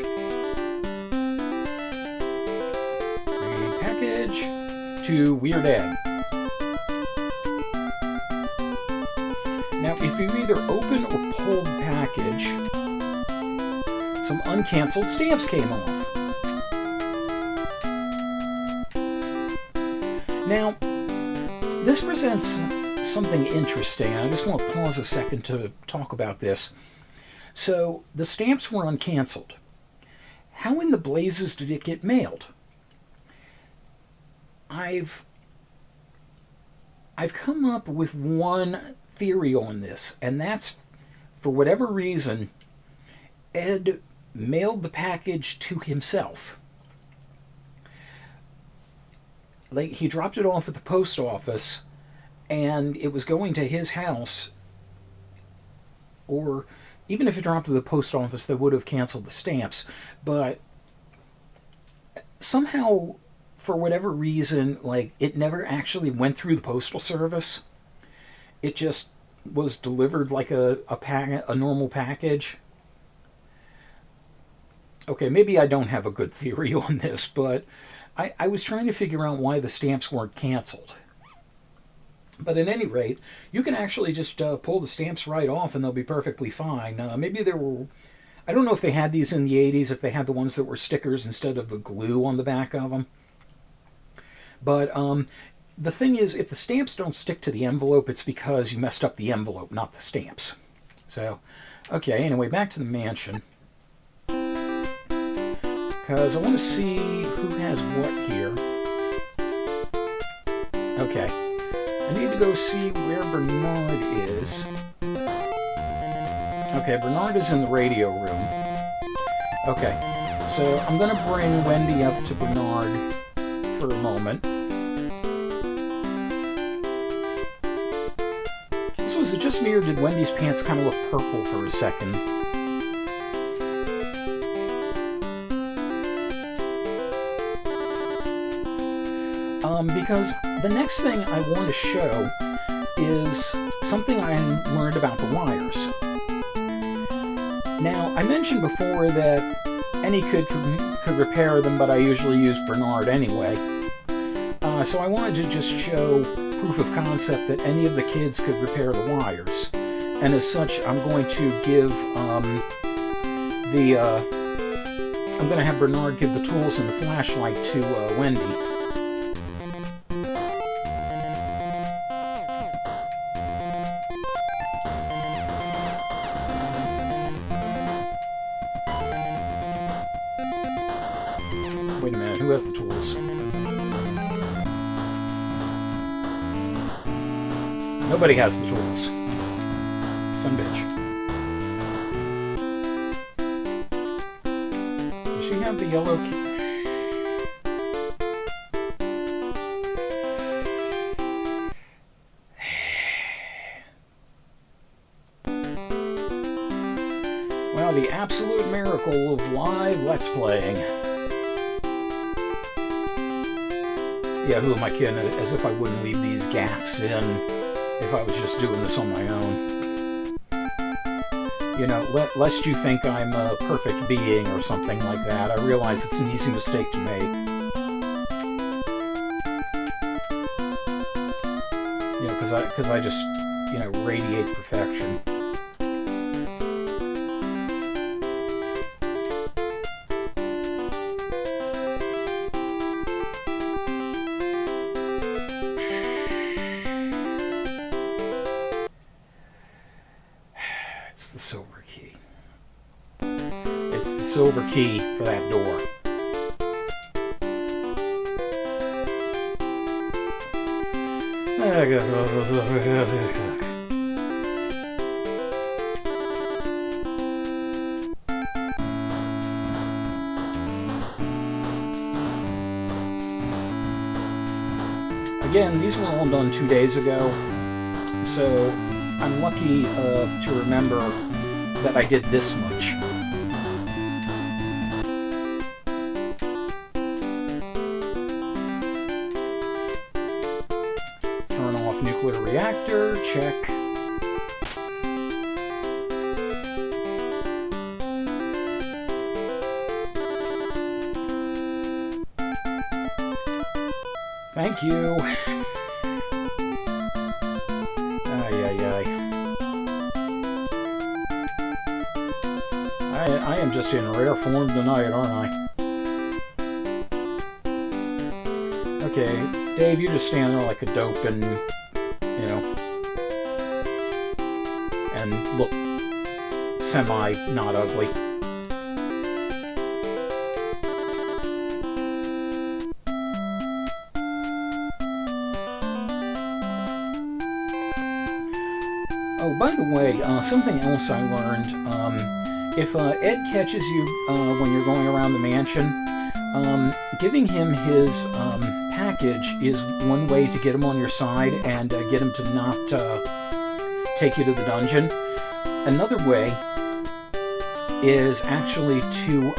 To Weird Ed. Now, if you either open or pull the package, some uncanceled stamps came off. Now, this presents something interesting. I just want to pause a second to talk about this. So, the stamps were uncanceled. How in the blazes did it get mailed? I've come up with one theory on this, and that's, for whatever reason, Ed mailed the package to himself. Like, he dropped it off at the post office, and it was going to his house, or even if it dropped to the post office, they would have canceled the stamps, but somehow, for whatever reason, like, it never actually went through the postal service. It just was delivered like a normal package. Okay, maybe I don't have a good theory on this, but I was trying to figure out why the stamps weren't canceled. But at any rate, you can actually just pull the stamps right off and they'll be perfectly fine. Maybe there were... I don't know if they had these in the 80s, if they had the ones that were stickers instead of the glue on the back of them. But the thing is, if the stamps don't stick to the envelope, it's because you messed up the envelope, not the stamps. So, okay, anyway, back to the mansion. Because I want to see who has what here. Okay. I need to go see where Bernard is. Okay, Bernard is in the radio room. Okay, so I'm going to bring Wendy up to Bernard for a moment. So is it just me, or did Wendy's pants kind of look purple for a second? because the next thing I want to show is something I learned about the wires. Now, I mentioned before that any kid could repair them, but I usually use Bernard anyway. So I wanted to just show proof of concept that any of the kids could repair the wires. And as such, I'm going to give I'm going to have Bernard give the tools and the flashlight to Wendy. Wait a minute, who has the tools? Nobody has the tools. Some bitch. Does she have the yellow key? Well, the absolute miracle of live Let's Playing. Yeah, who am I kidding? As if I wouldn't leave these gaffes in if I was just doing this on my own. You know, lest you think I'm a perfect being or something like that. I realize it's an easy mistake to make. You know, because I just, you know, radiate perfection. It's the silver key. It's the silver key for that door. Again, these were all done 2 days ago, so I'm lucky to remember that I did this much. Turn off nuclear reactor, check. Thank you. I am just in rare form tonight, aren't I? Okay, Dave, you just stand there like a dope and, you know, and look semi-not ugly. Oh, by the way, something else I learned, if Ed catches you when you're going around the mansion, giving him his package is one way to get him on your side and get him to not take you to the dungeon. Another way is actually to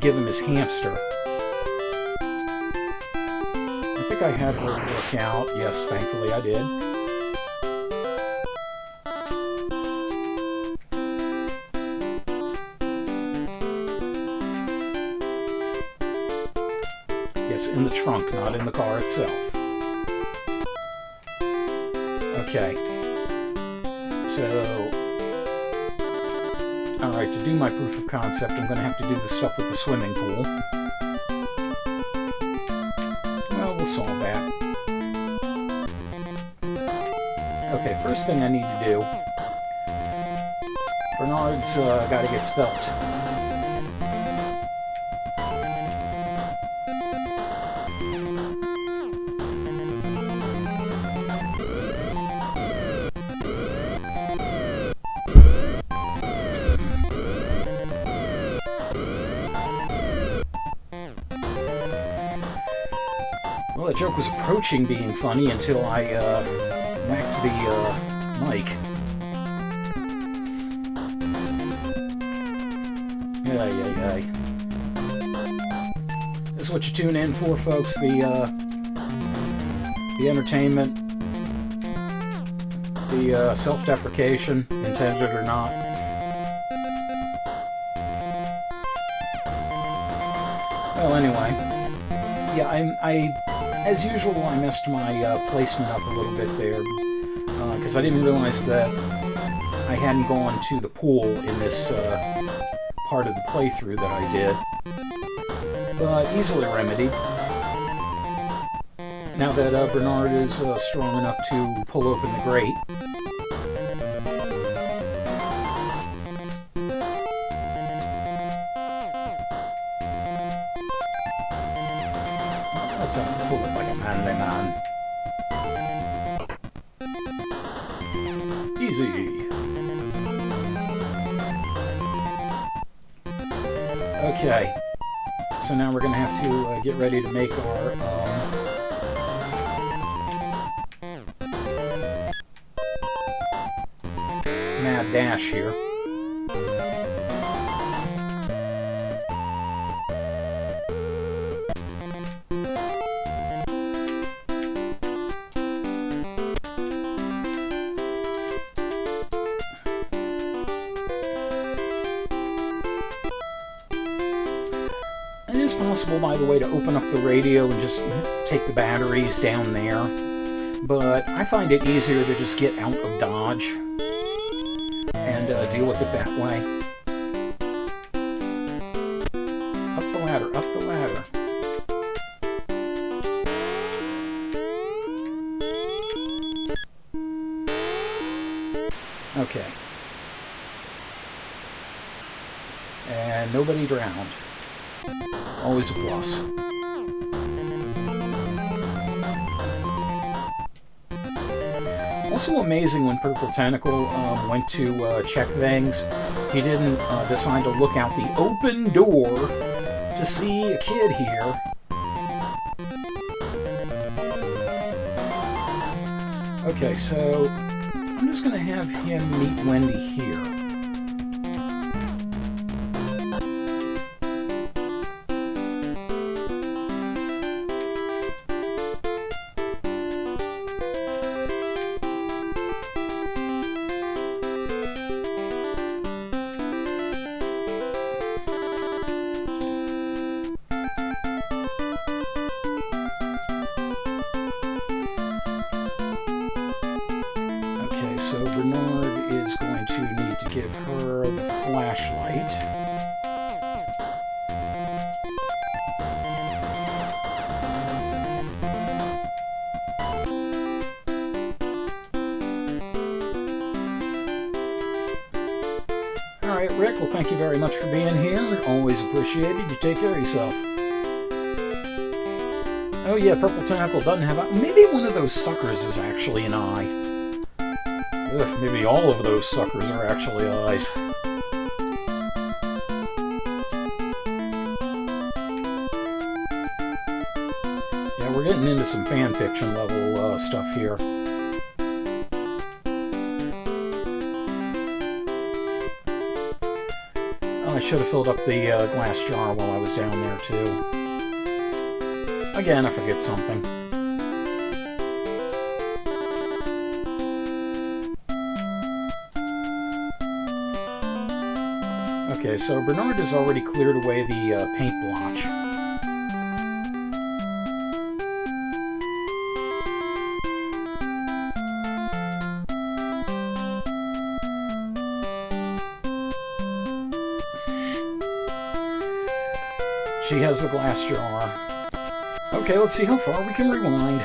give him his hamster. I think I had her work out. Yes, thankfully I did. Yes, in the trunk, not in the car itself. Okay. So, alright, to do my proof of concept, I'm going to have to do the stuff with the swimming pool. Well, we'll solve that. Okay, first thing I need to do, Bernard's got to get spelt. Well, that joke was approaching being funny until I whacked the mic. Ay. This is what you tune in for, folks. The entertainment, the self-deprecation, intended or not. Well, anyway, yeah, I as usual, I messed my placement up a little bit there because I didn't realize that I hadn't gone to the pool in this part of the playthrough that I did, but easily remedied. Now that Bernard is strong enough to pull open the grate. Let's pull it like a manly man. Easy. Okay, so now we're going to have to get ready to make our mad dash here. It is possible, by the way, to open up the radio and just take the batteries down there, but I find it easier to just get out of Dodge and deal with it that way. Up the ladder, up the ladder. Okay. And nobody drowned. Always a plus. Also amazing when Purple Tentacle went to check things, he didn't decide to look out the open door to see a kid here. Okay, so I'm just going to have him meet Wendy here. So Bernard is going to need to give her the flashlight. Alright, Rick, well thank you very much for being here. Always appreciated. You take care of yourself. Oh yeah, Purple Tentacle doesn't have a... Maybe one of those suckers is actually an eye. Ugh, maybe all of those suckers are actually eyes. Yeah, we're getting into some fan fiction level stuff here. Oh, I should have filled up the glass jar while I was down there too. Again, I forget something. Okay, so Bernard has already cleared away the paint blotch. She has the glass jar. Okay, let's see how far we can rewind.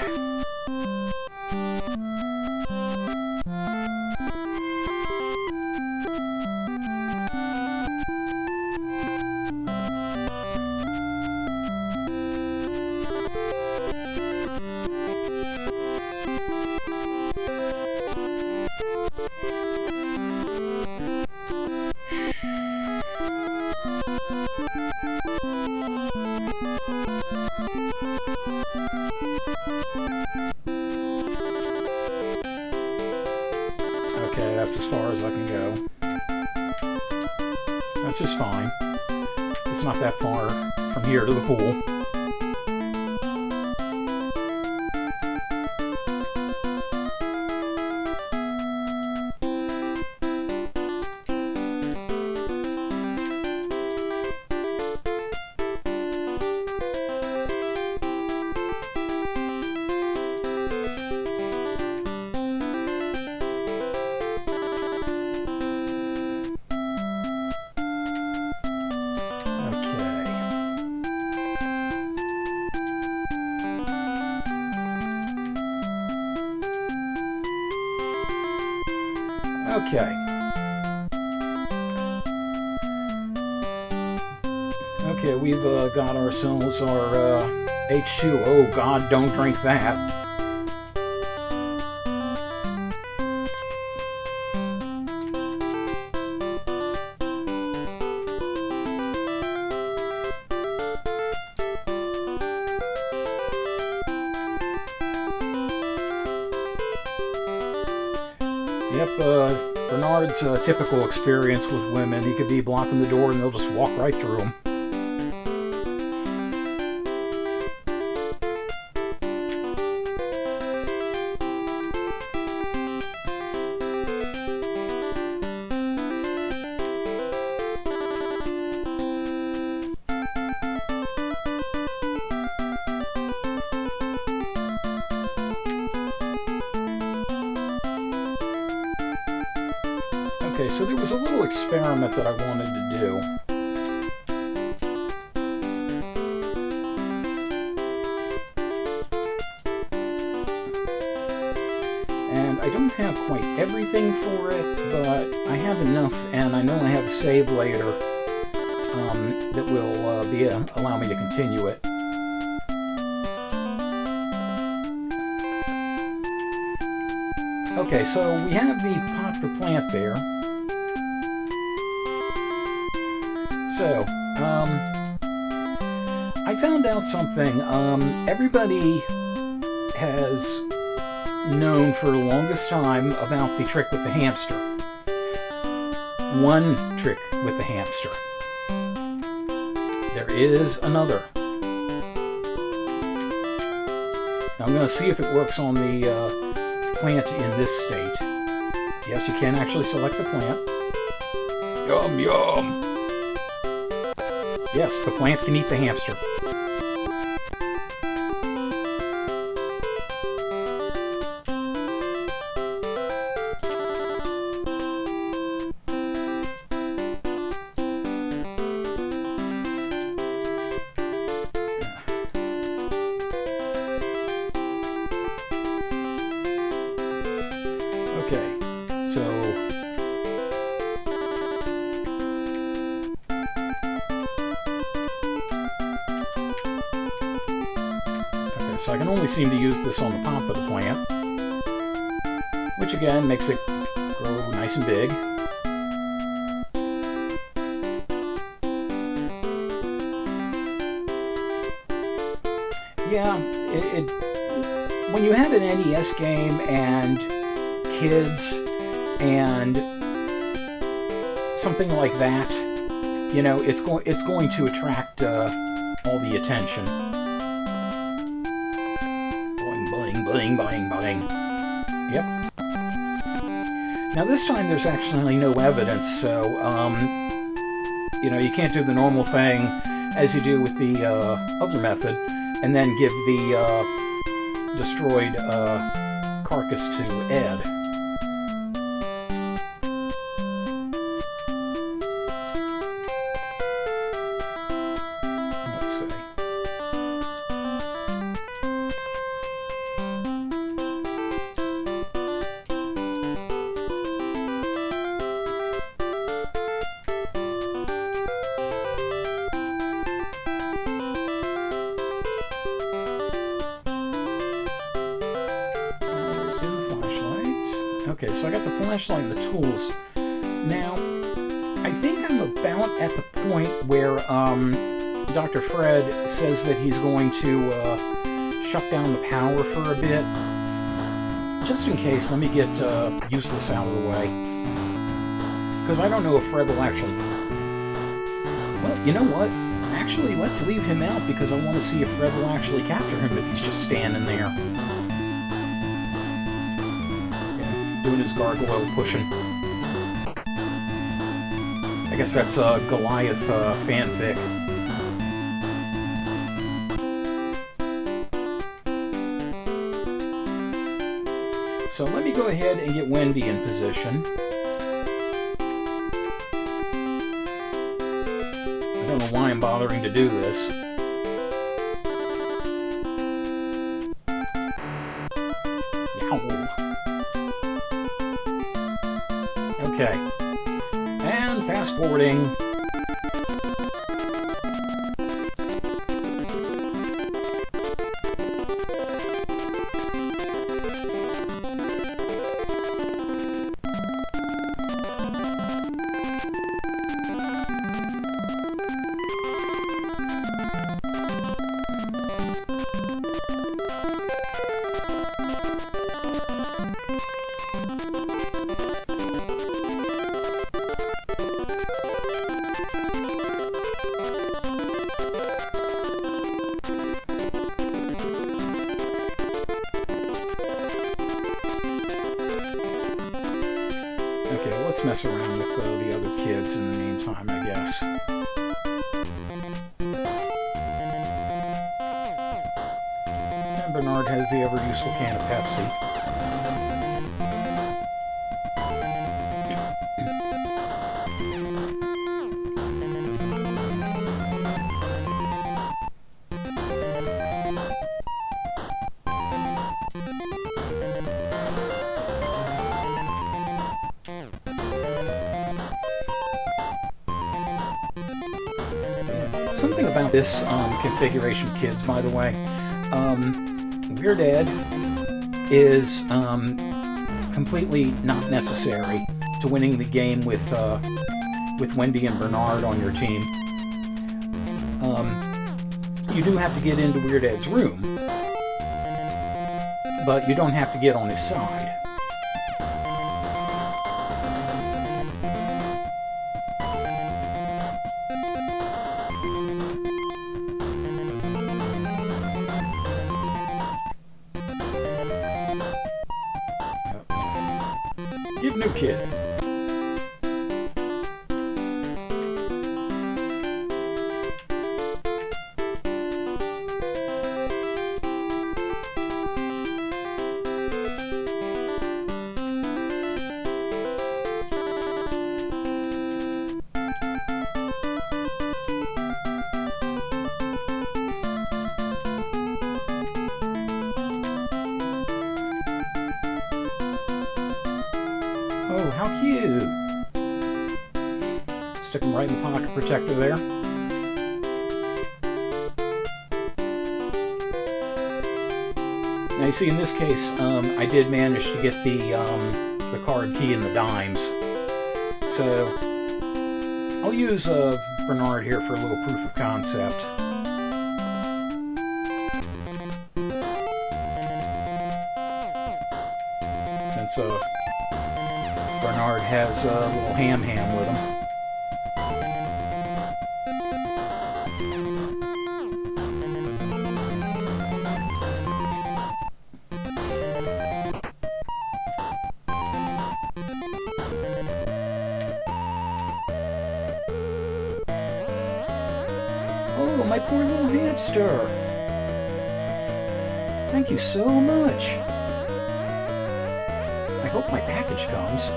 Okay, that's as far as I can go. That's just fine. It's not that far from here to the pool. Okay. Okay, we've got ourselves our H2. Oh God, don't drink that. Yep, Bernard's typical experience with women. He could be blocking the door and they'll just walk right through him. Okay, so there was a little experiment that I wanted to do. And I don't have quite everything for it, but I have enough, and I know I have a save later that will allow me to continue it. Okay, so we have the pot for plant there. So, I found out something. Everybody has known for the longest time about the trick with the hamster. One trick with the hamster. There is another. Now I'm going to see if it works on the plant in this state. Yes, you can actually select the plant. Yum, yum! Yes, the plant can eat the hamster. Okay, so so I can only seem to use this on the pop of the plant, which again makes it grow nice and big. Yeah, when you have an NES game and kids and something like that, you know, it's going to attract all the attention. Boing, boing, boing. Yep. Now this time there's actually no evidence, so, you know, you can't do the normal thing as you do with the other method, and then give the destroyed carcass to Ed. Okay, so I got the flashlight and the tools. Now, I think I'm about at the point where Dr. Fred says that he's going to shut down the power for a bit. Just in case, let me get Useless out of the way. Because I don't know if Fred will actually... Well, you know what? Actually, let's leave him out because I want to see if Fred will actually capture him if he's just standing there. Yeah, doing his gargoyle pushing. I guess that's Goliath fanfic. So let me go ahead and get Wendy in position. I don't know why I'm bothering to do this. Yow. Okay. And fast forwarding. Okay, let's mess around with the other kids in the meantime, I guess. And Bernard has the ever-useful can of Pepsi. Something about this configuration, kids, by the way. Weird Ed is completely not necessary to winning the game with Wendy and Bernard on your team. You do have to get into Weird Ed's room, but you don't have to get on his side. Give new kid. Oh, how cute! Stick them right in the pocket protector there. Now you see, in this case, I did manage to get the card key and the dimes. So I'll use Bernard here for a little proof of concept. Since Bernard has a little ham with him. Oh, my poor little hamster. Thank you so much. I hope my package comes.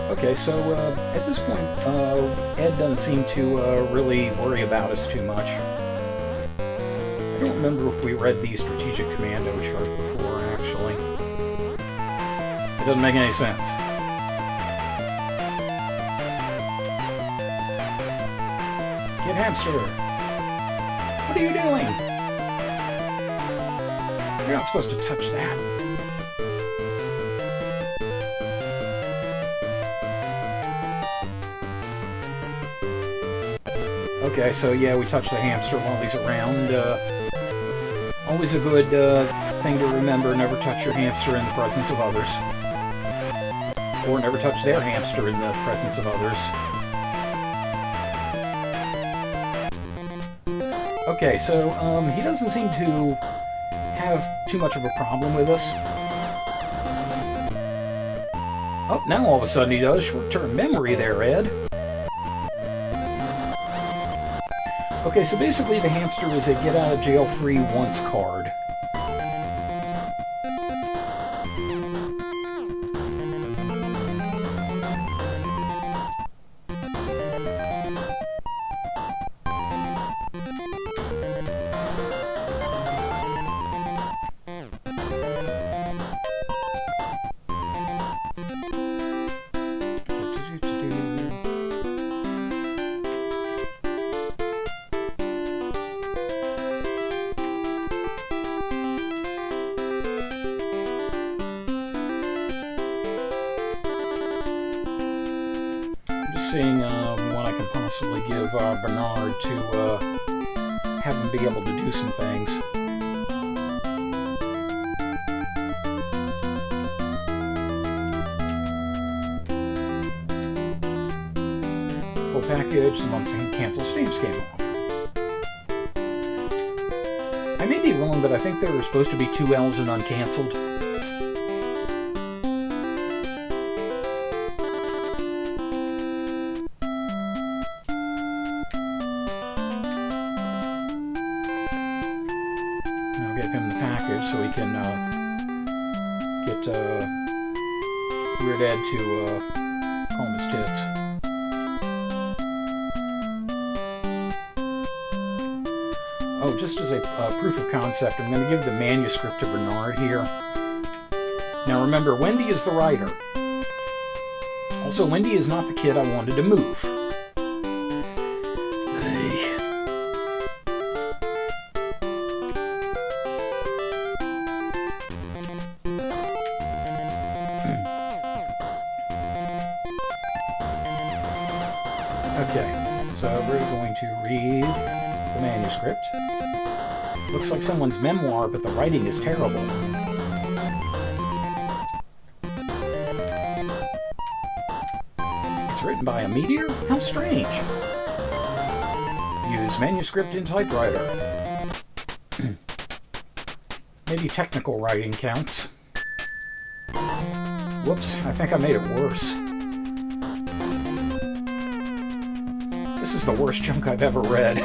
Okay, so at this point, Ed doesn't seem to really worry about us too much. I don't remember if we read the Strategic Commando chart before, actually. It doesn't make any sense. Kid Hamster! What are you doing? You're not supposed to touch that. Okay, so yeah, we touch the hamster while he's around. Always a good thing to remember, never touch your hamster in the presence of others. Or never touch their hamster in the presence of others. Okay, so he doesn't seem to have too much of a problem with us. Oh, now all of a sudden he does. Short-term memory there, Ed. Okay, so basically the hamster is a get-out-of-jail-free-once card. Seeing what I can possibly give Bernard to have him be able to do some things. Full package, the months and cancel stamps came off. I may be wrong, but I think there were supposed to be 2 L's in uncanceled. So we can get Weird Ed to call him his tits. Oh, just as a proof of concept, I'm going to give the manuscript to Bernard here. Now remember, Wendy is the writer. Also, Wendy is not the kid I wanted to move. Okay, so we're going to read the manuscript. Looks like someone's memoir, but the writing is terrible. It's written by a meteor? How strange. Use manuscript in typewriter. Maybe technical writing counts. Whoops, I think I made it worse. This is the worst junk I've ever read.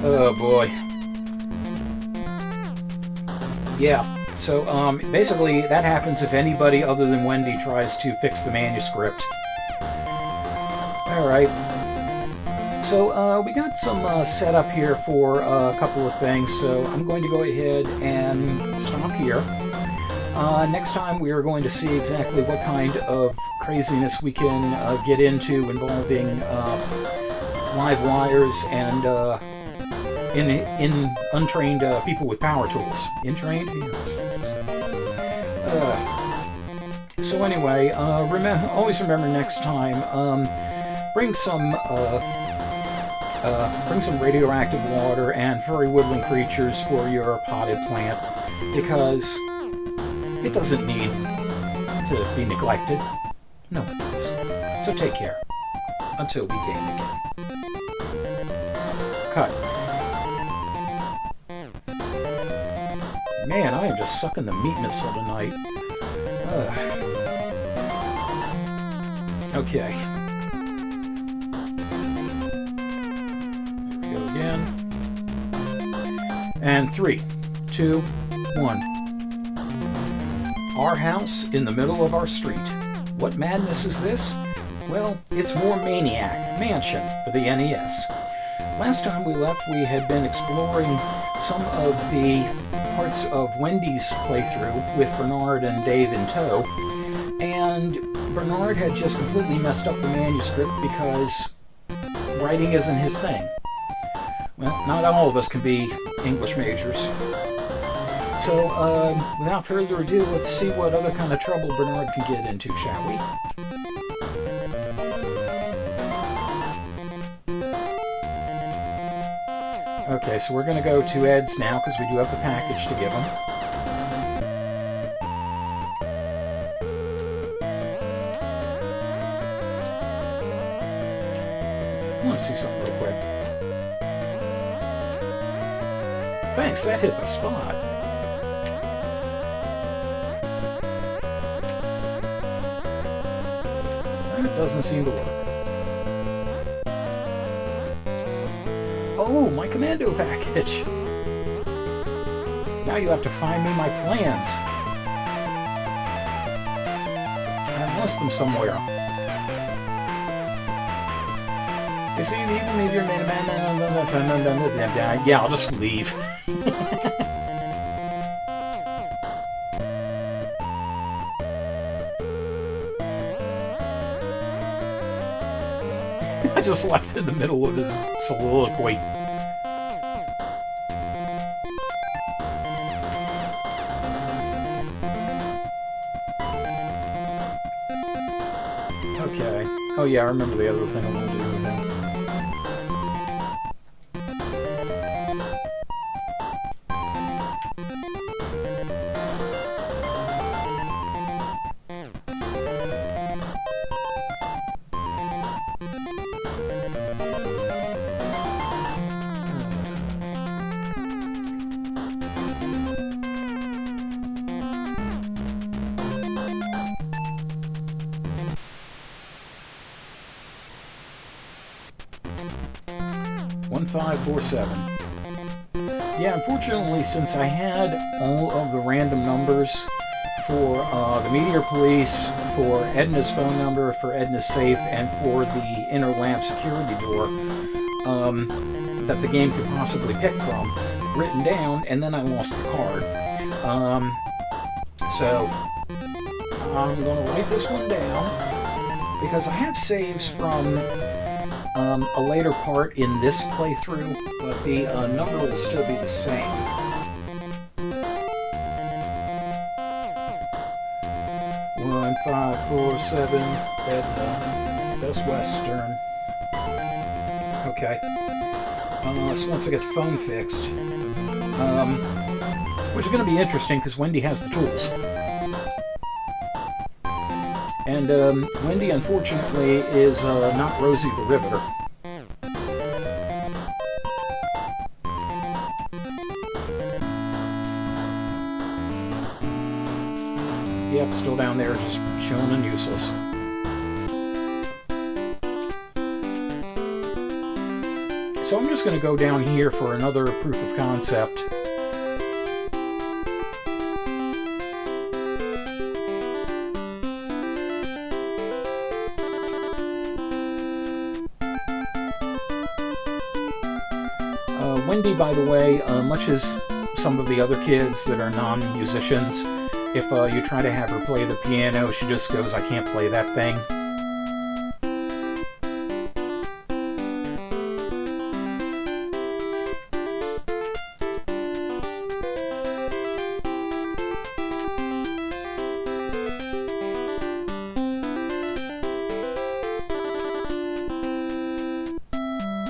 Oh boy. Yeah, so basically that happens if anybody other than Wendy tries to fix the manuscript. Alright. So we got some setup here for a couple of things, so I'm going to go ahead and stop here. Next time we are going to see exactly what kind of craziness we can get into involving live wires and in untrained people with power tools. Intrained? Jesus. So anyway, always remember next time, bring some radioactive water and furry woodland creatures for your potted plant, because it doesn't need to be neglected. No one does. So take care. Until we game again. Cut. Man, I am just sucking the meat missile tonight. Okay. There we go again. And 3, 2, 1. Our house in the middle of our street. What madness is this? Well, it's more Maniac Mansion for the NES. Last time we left, we had been exploring some of the parts of Wendy's playthrough with Bernard and Dave in tow, and Bernard had just completely messed up the manuscript because writing isn't his thing. Well, not all of us can be English majors. So, without further ado, let's see what other kind of trouble Bernard can get into, shall we? Okay, so we're going to go to Ed's now, because we do have the package to give him. want to see something real quick. Thanks, that hit the spot. That doesn't seem to work. Oh, my commando package! Now you have to find me my plans. I lost them somewhere. You see, even if you're... Yeah, I'll just leave. I just left in the middle of his soliloquy. Okay. Oh yeah, I remember the other thing I wanted to do with him. Yeah, unfortunately, since I had all of the random numbers for the Meteor Police, for Edna's phone number, for Edna's safe, and for the inner lamp security door that the game could possibly pick from, written down, and then I lost the card. So I'm going to write this one down because I have saves from a later part in this playthrough, but the number will still be the same. One, 5, 4, 7, Edna, Best Western. Okay. So once I get the phone fixed, which is going to be interesting because Wendy has the tools. And Wendy, unfortunately, is not Rosie the Riveter. Yep, still down there, just chilling and useless. So I'm just going to go down here for another proof of concept. Wendy, by the way, much as some of the other kids that are non-musicians, if you try to have her play the piano, she just goes, "I can't play that thing."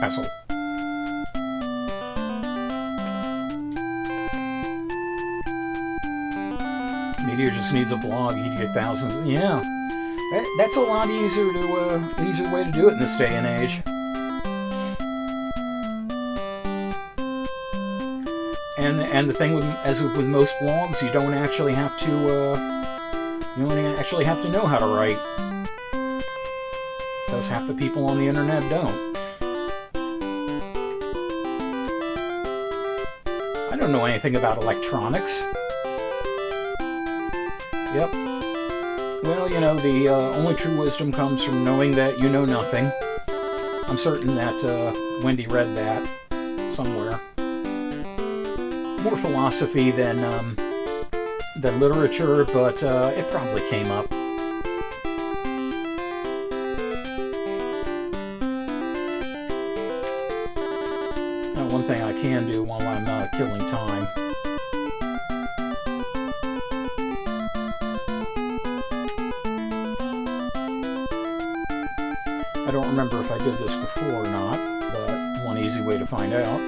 Asshole. Meteor just needs a blog. He'd get thousands. Yeah, that's a lot easier way to do it in this day and age. And the thing with, as with most blogs, you don't actually have to know how to write, because half the people on the internet don't. I don't know anything about electronics. Yep. Well, you know, the only true wisdom comes from knowing that you know nothing. I'm certain that Wendy read that somewhere. More philosophy than literature, but it probably came up. One thing I can do while I'm killing time. I don't remember if I did this before or not, but one easy way to find out.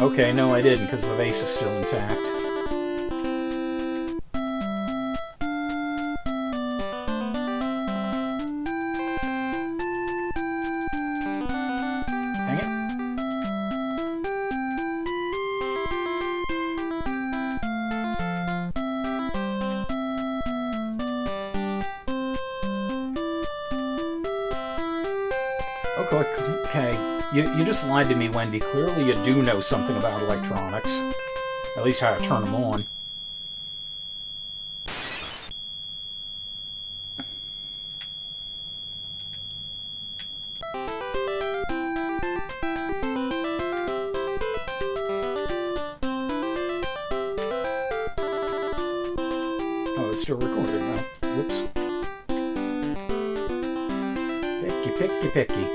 Okay, no I didn't, because the vase is still intact. Dang it. Okay, you just lied to me, Wendy. Clearly you do know something about electronics. At least how to turn them on. Oh, it's still recording now. Whoops. Picky.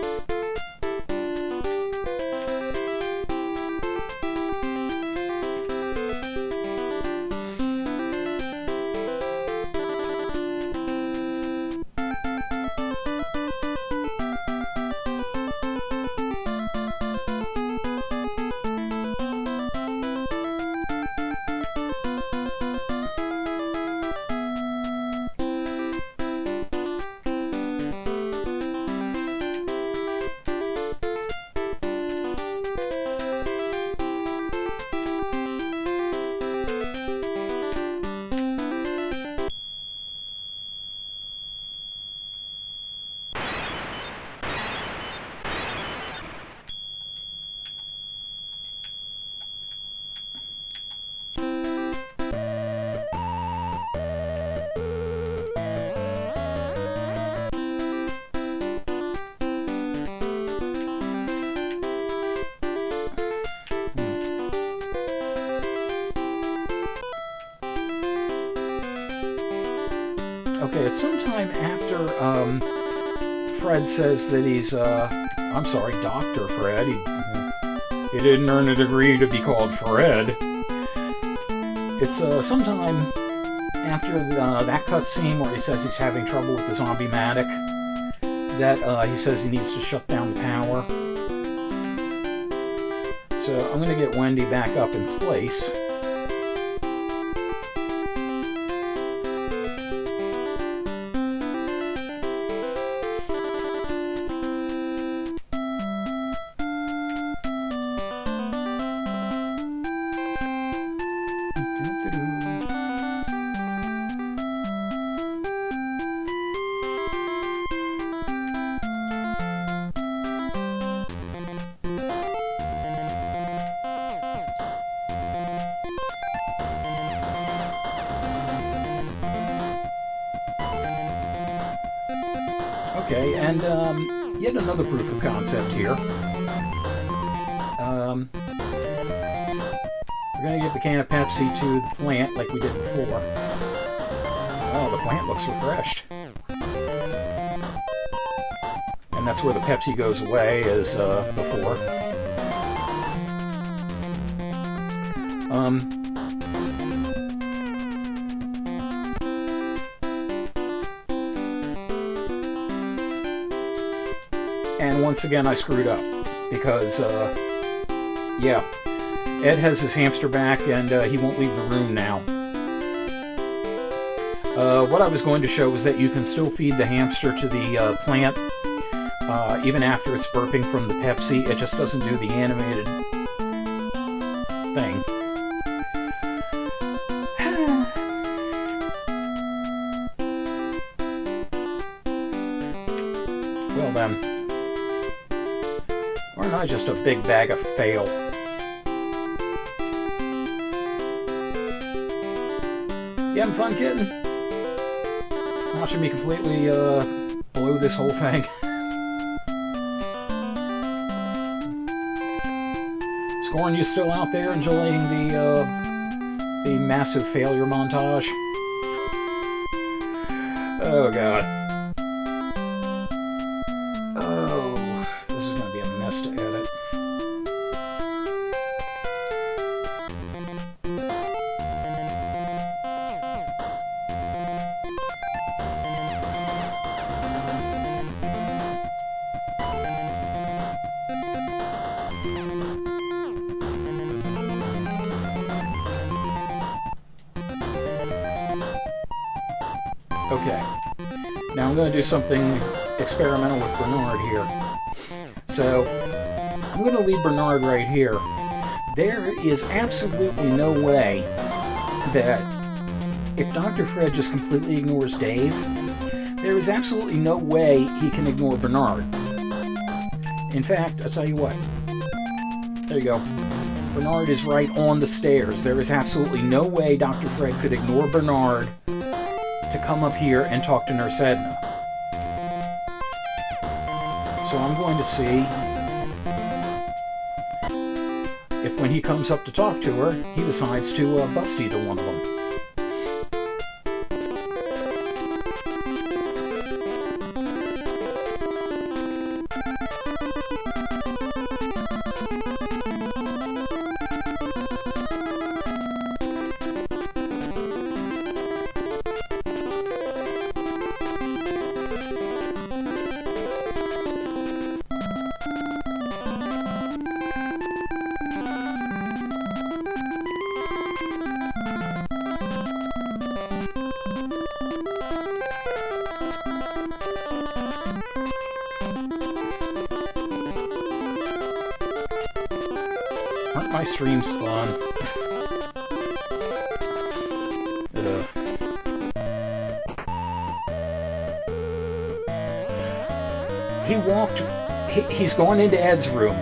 Okay, it's sometime after Fred says that he's, I'm sorry, Dr. Fred. He didn't earn a degree to be called Fred. It's sometime after that cutscene where he says he's having trouble with the zombie Maniac that he says he needs to shut down the power. So I'm going to get Wendy back up in place. Okay, and yet another proof of concept here. We're going to give the can of Pepsi to the plant like we did before. Oh, the plant looks refreshed. And that's where the Pepsi goes away, as before. And once again, I screwed up. Because, yeah. Ed has his hamster back, and he won't leave the room now. What I was going to show was that you can still feed the hamster to the plant, even after it's burping from the Pepsi. It just doesn't do the animated thing. Well then. Or not just a big bag of fail. You having fun, kitten? Watching me completely blow this whole thing. Scorn, you still out there enjoying the massive failure montage? Oh god. Oh, this is gonna be a mess to edit. Okay. Now I'm going to do something experimental with Bernard here. So, I'm going to leave Bernard right here. There is absolutely no way that if Dr. Fred just completely ignores Dave, there is absolutely no way he can ignore Bernard. In fact, I'll tell you what. There you go. Bernard is right on the stairs. There is absolutely no way Dr. Fred could ignore Bernard to come up here and talk to Nurse Edna. So I'm going to see if when he comes up to talk to her, he decides to bust either one of them. Aren't my streams fun? Ugh. He walked... He's going into Ed's room.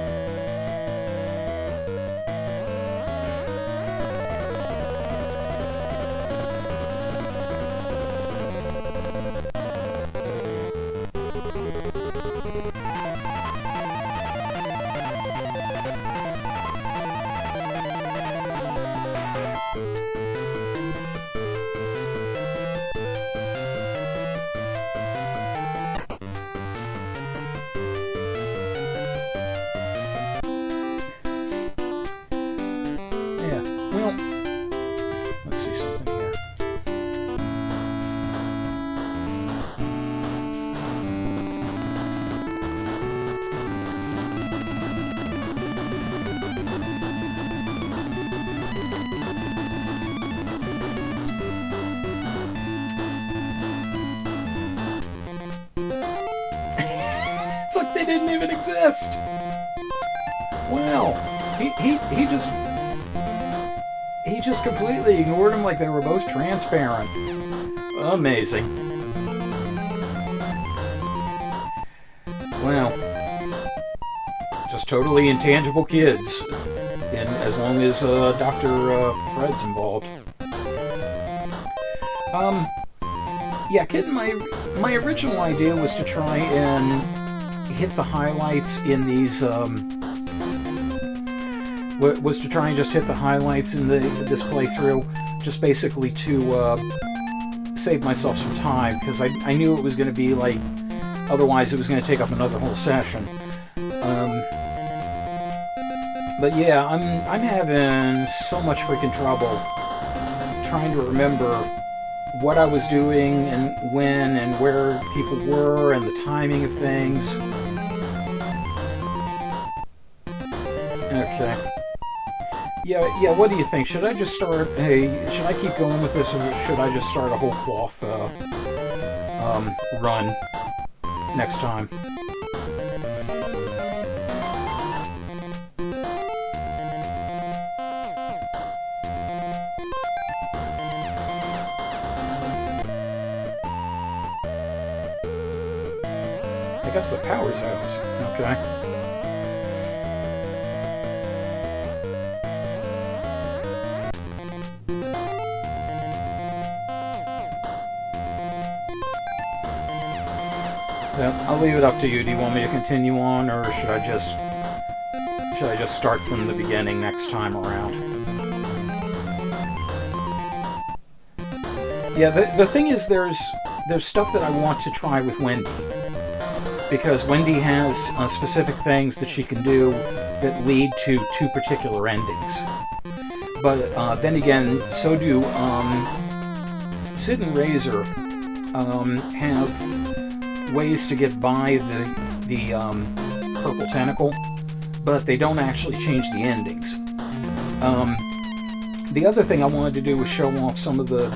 Let's see something here. It's like they didn't even exist. Wow. He just completely ignored them like they were both transparent. Amazing. Wow. Just totally intangible kids. And as long as Dr. Fred's involved. Yeah, kid, my original idea was to try and hit the highlights in these, was to try and just hit the highlights in this playthrough, just basically to save myself some time, because I knew it was going to be like, otherwise it was going to take up another whole session. But yeah, I'm having so much freaking trouble trying to remember what I was doing and when and where people were and the timing of things. Okay. Yeah, what do you think? Should I just start, should I keep going with this, or should I just start a whole cloth run next time? I guess the power's out. Okay. Yeah, I'll leave it up to you. Do you want me to continue on, or should I just start from the beginning next time around? Yeah, the thing is, there's stuff that I want to try with Wendy, because Wendy has specific things that she can do that lead to two particular endings. But then again, so do Sid and Razor have ways to get by the purple tentacle, but they don't actually change the endings. The other thing I wanted to do was show off some of the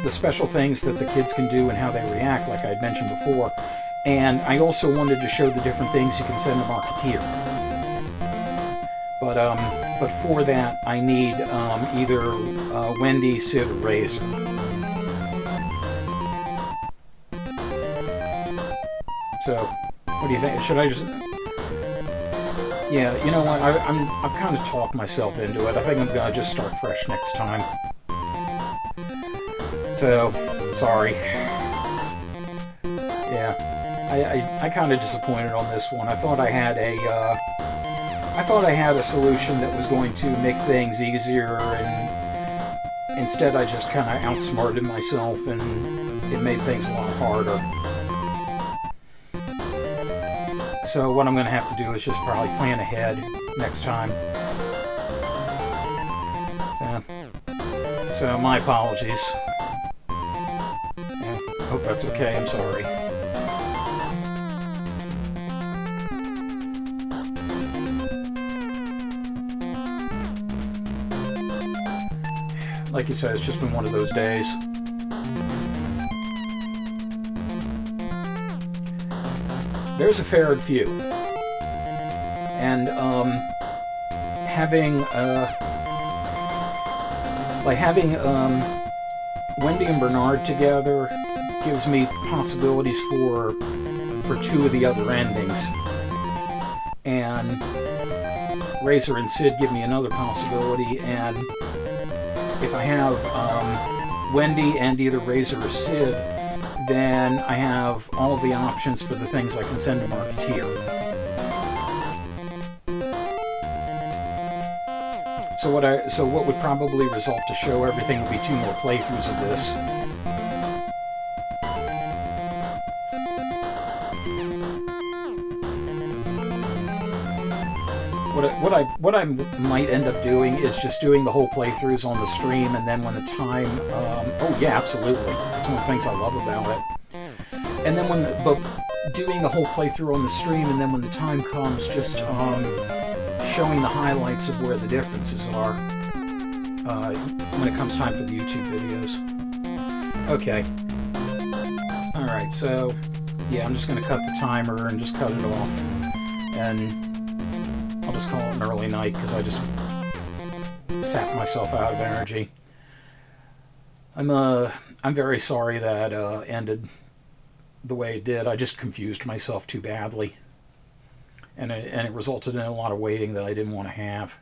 the special things that the kids can do and how they react, like I had mentioned before. And I also wanted to show the different things you can send to Marketeer. But for that, I need either Wendy, Sid, or Razor. So, what do you think? Should I just... Yeah, you know what? I've kind of talked myself into it. I think I'm gonna just start fresh next time. So, sorry. Yeah, I kind of disappointed on this one. I thought I had a solution that was going to make things easier, and instead I just kind of outsmarted myself, and it made things a lot harder. So what I'm going to have to do is just probably plan ahead next time. So my apologies. Yeah, hope that's okay. I'm sorry. Like you said, it's just been one of those days. There's a fair few, and having Wendy and Bernard together gives me possibilities for two of the other endings, and Razor and Sid give me another possibility. And if I have Wendy and either Razor or Sid, then I have all of the options for the things I can send to Marketeer. So what would probably result to show everything would be 2 more playthroughs of this. What I might end up doing is just doing the whole playthroughs on the stream, and then when the time... oh yeah, absolutely. That's one of the things I love about it. And then but doing the whole playthrough on the stream, and then when the time comes, just showing the highlights of where the differences are when it comes time for the YouTube videos. Okay. Alright, so yeah, I'm just going to cut the timer and just cut it off. And I'll just call it an early night because I just sapped myself out of energy. I'm very sorry that ended the way it did. I just confused myself too badly, and it resulted in a lot of waiting that I didn't want to have.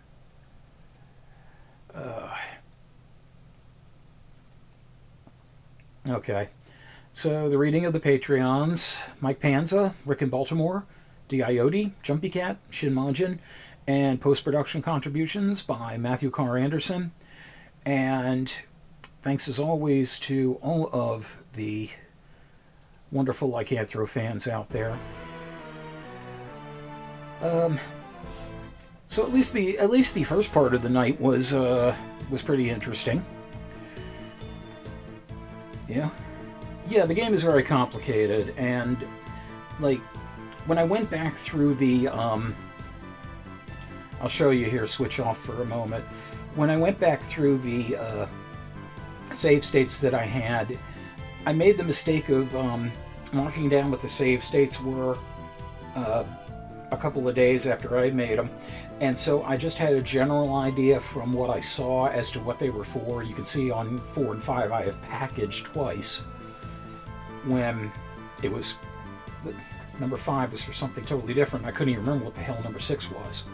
Okay, so the reading of the Patreons: Mike Panza, Rick in Baltimore, Diode, Jumpy Cat, Shinmajin, and post-production contributions by Matthew Carr Anderson. And thanks as always to all of the wonderful Lycanthro fans out there. So at least the first part of the night was pretty interesting. Yeah, the game is very complicated, and like when I went back through the I'll show you here, switch off for a moment. When I went back through the save states that I had, I made the mistake of marking down what the save states were a couple of days after I made them, and so I just had a general idea from what I saw as to what they were for. You can see on 4 and 5 I have packaged twice, when it was number 5 was for something totally different. I couldn't even remember what the hell number 6 was.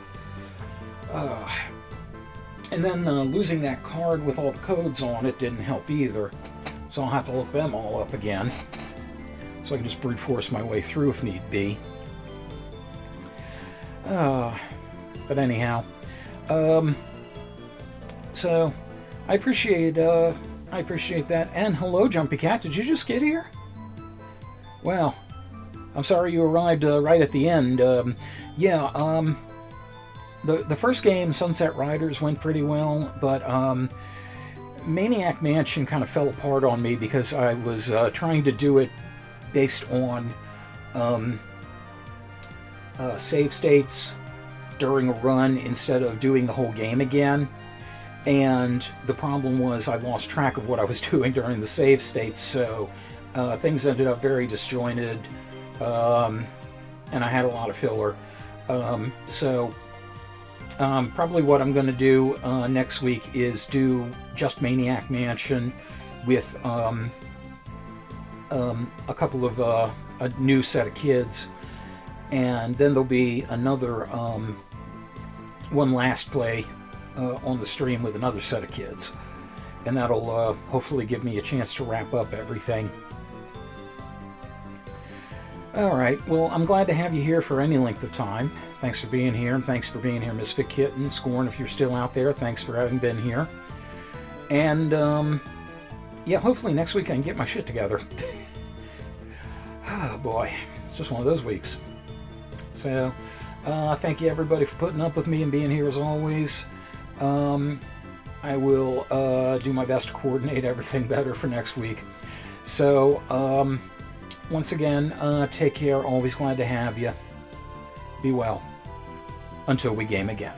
And then losing that card with all the codes on it didn't help either, so I'll have to look them all up again, so I can just brute force my way through if need be. But anyhow, so I appreciate that. And hello, Jumpy Cat. Did you just get here? Well, I'm sorry you arrived right at the end. The first game, Sunset Riders, went pretty well, but Maniac Mansion kind of fell apart on me because I was trying to do it based on save states during a run instead of doing the whole game again. And the problem was I lost track of what I was doing during the save states, so things ended up very disjointed, and I had a lot of filler. Probably what I'm going to do next week is do just Maniac Mansion with a couple of a new set of kids, and then there'll be another one last play on the stream with another set of kids, and that'll hopefully give me a chance to wrap up everything. Alright, well, I'm glad to have you here for any length of time. Thanks for being here, and thanks for being here, Misfit Kitten. Scorn, if you're still out there, thanks for having been here. And, yeah, hopefully next week I can get my shit together. Oh, boy. It's just one of those weeks. So, thank you, everybody, for putting up with me and being here as always. I will do my best to coordinate everything better for next week. So, once again, take care. Always glad to have you. Be well. Until we game again.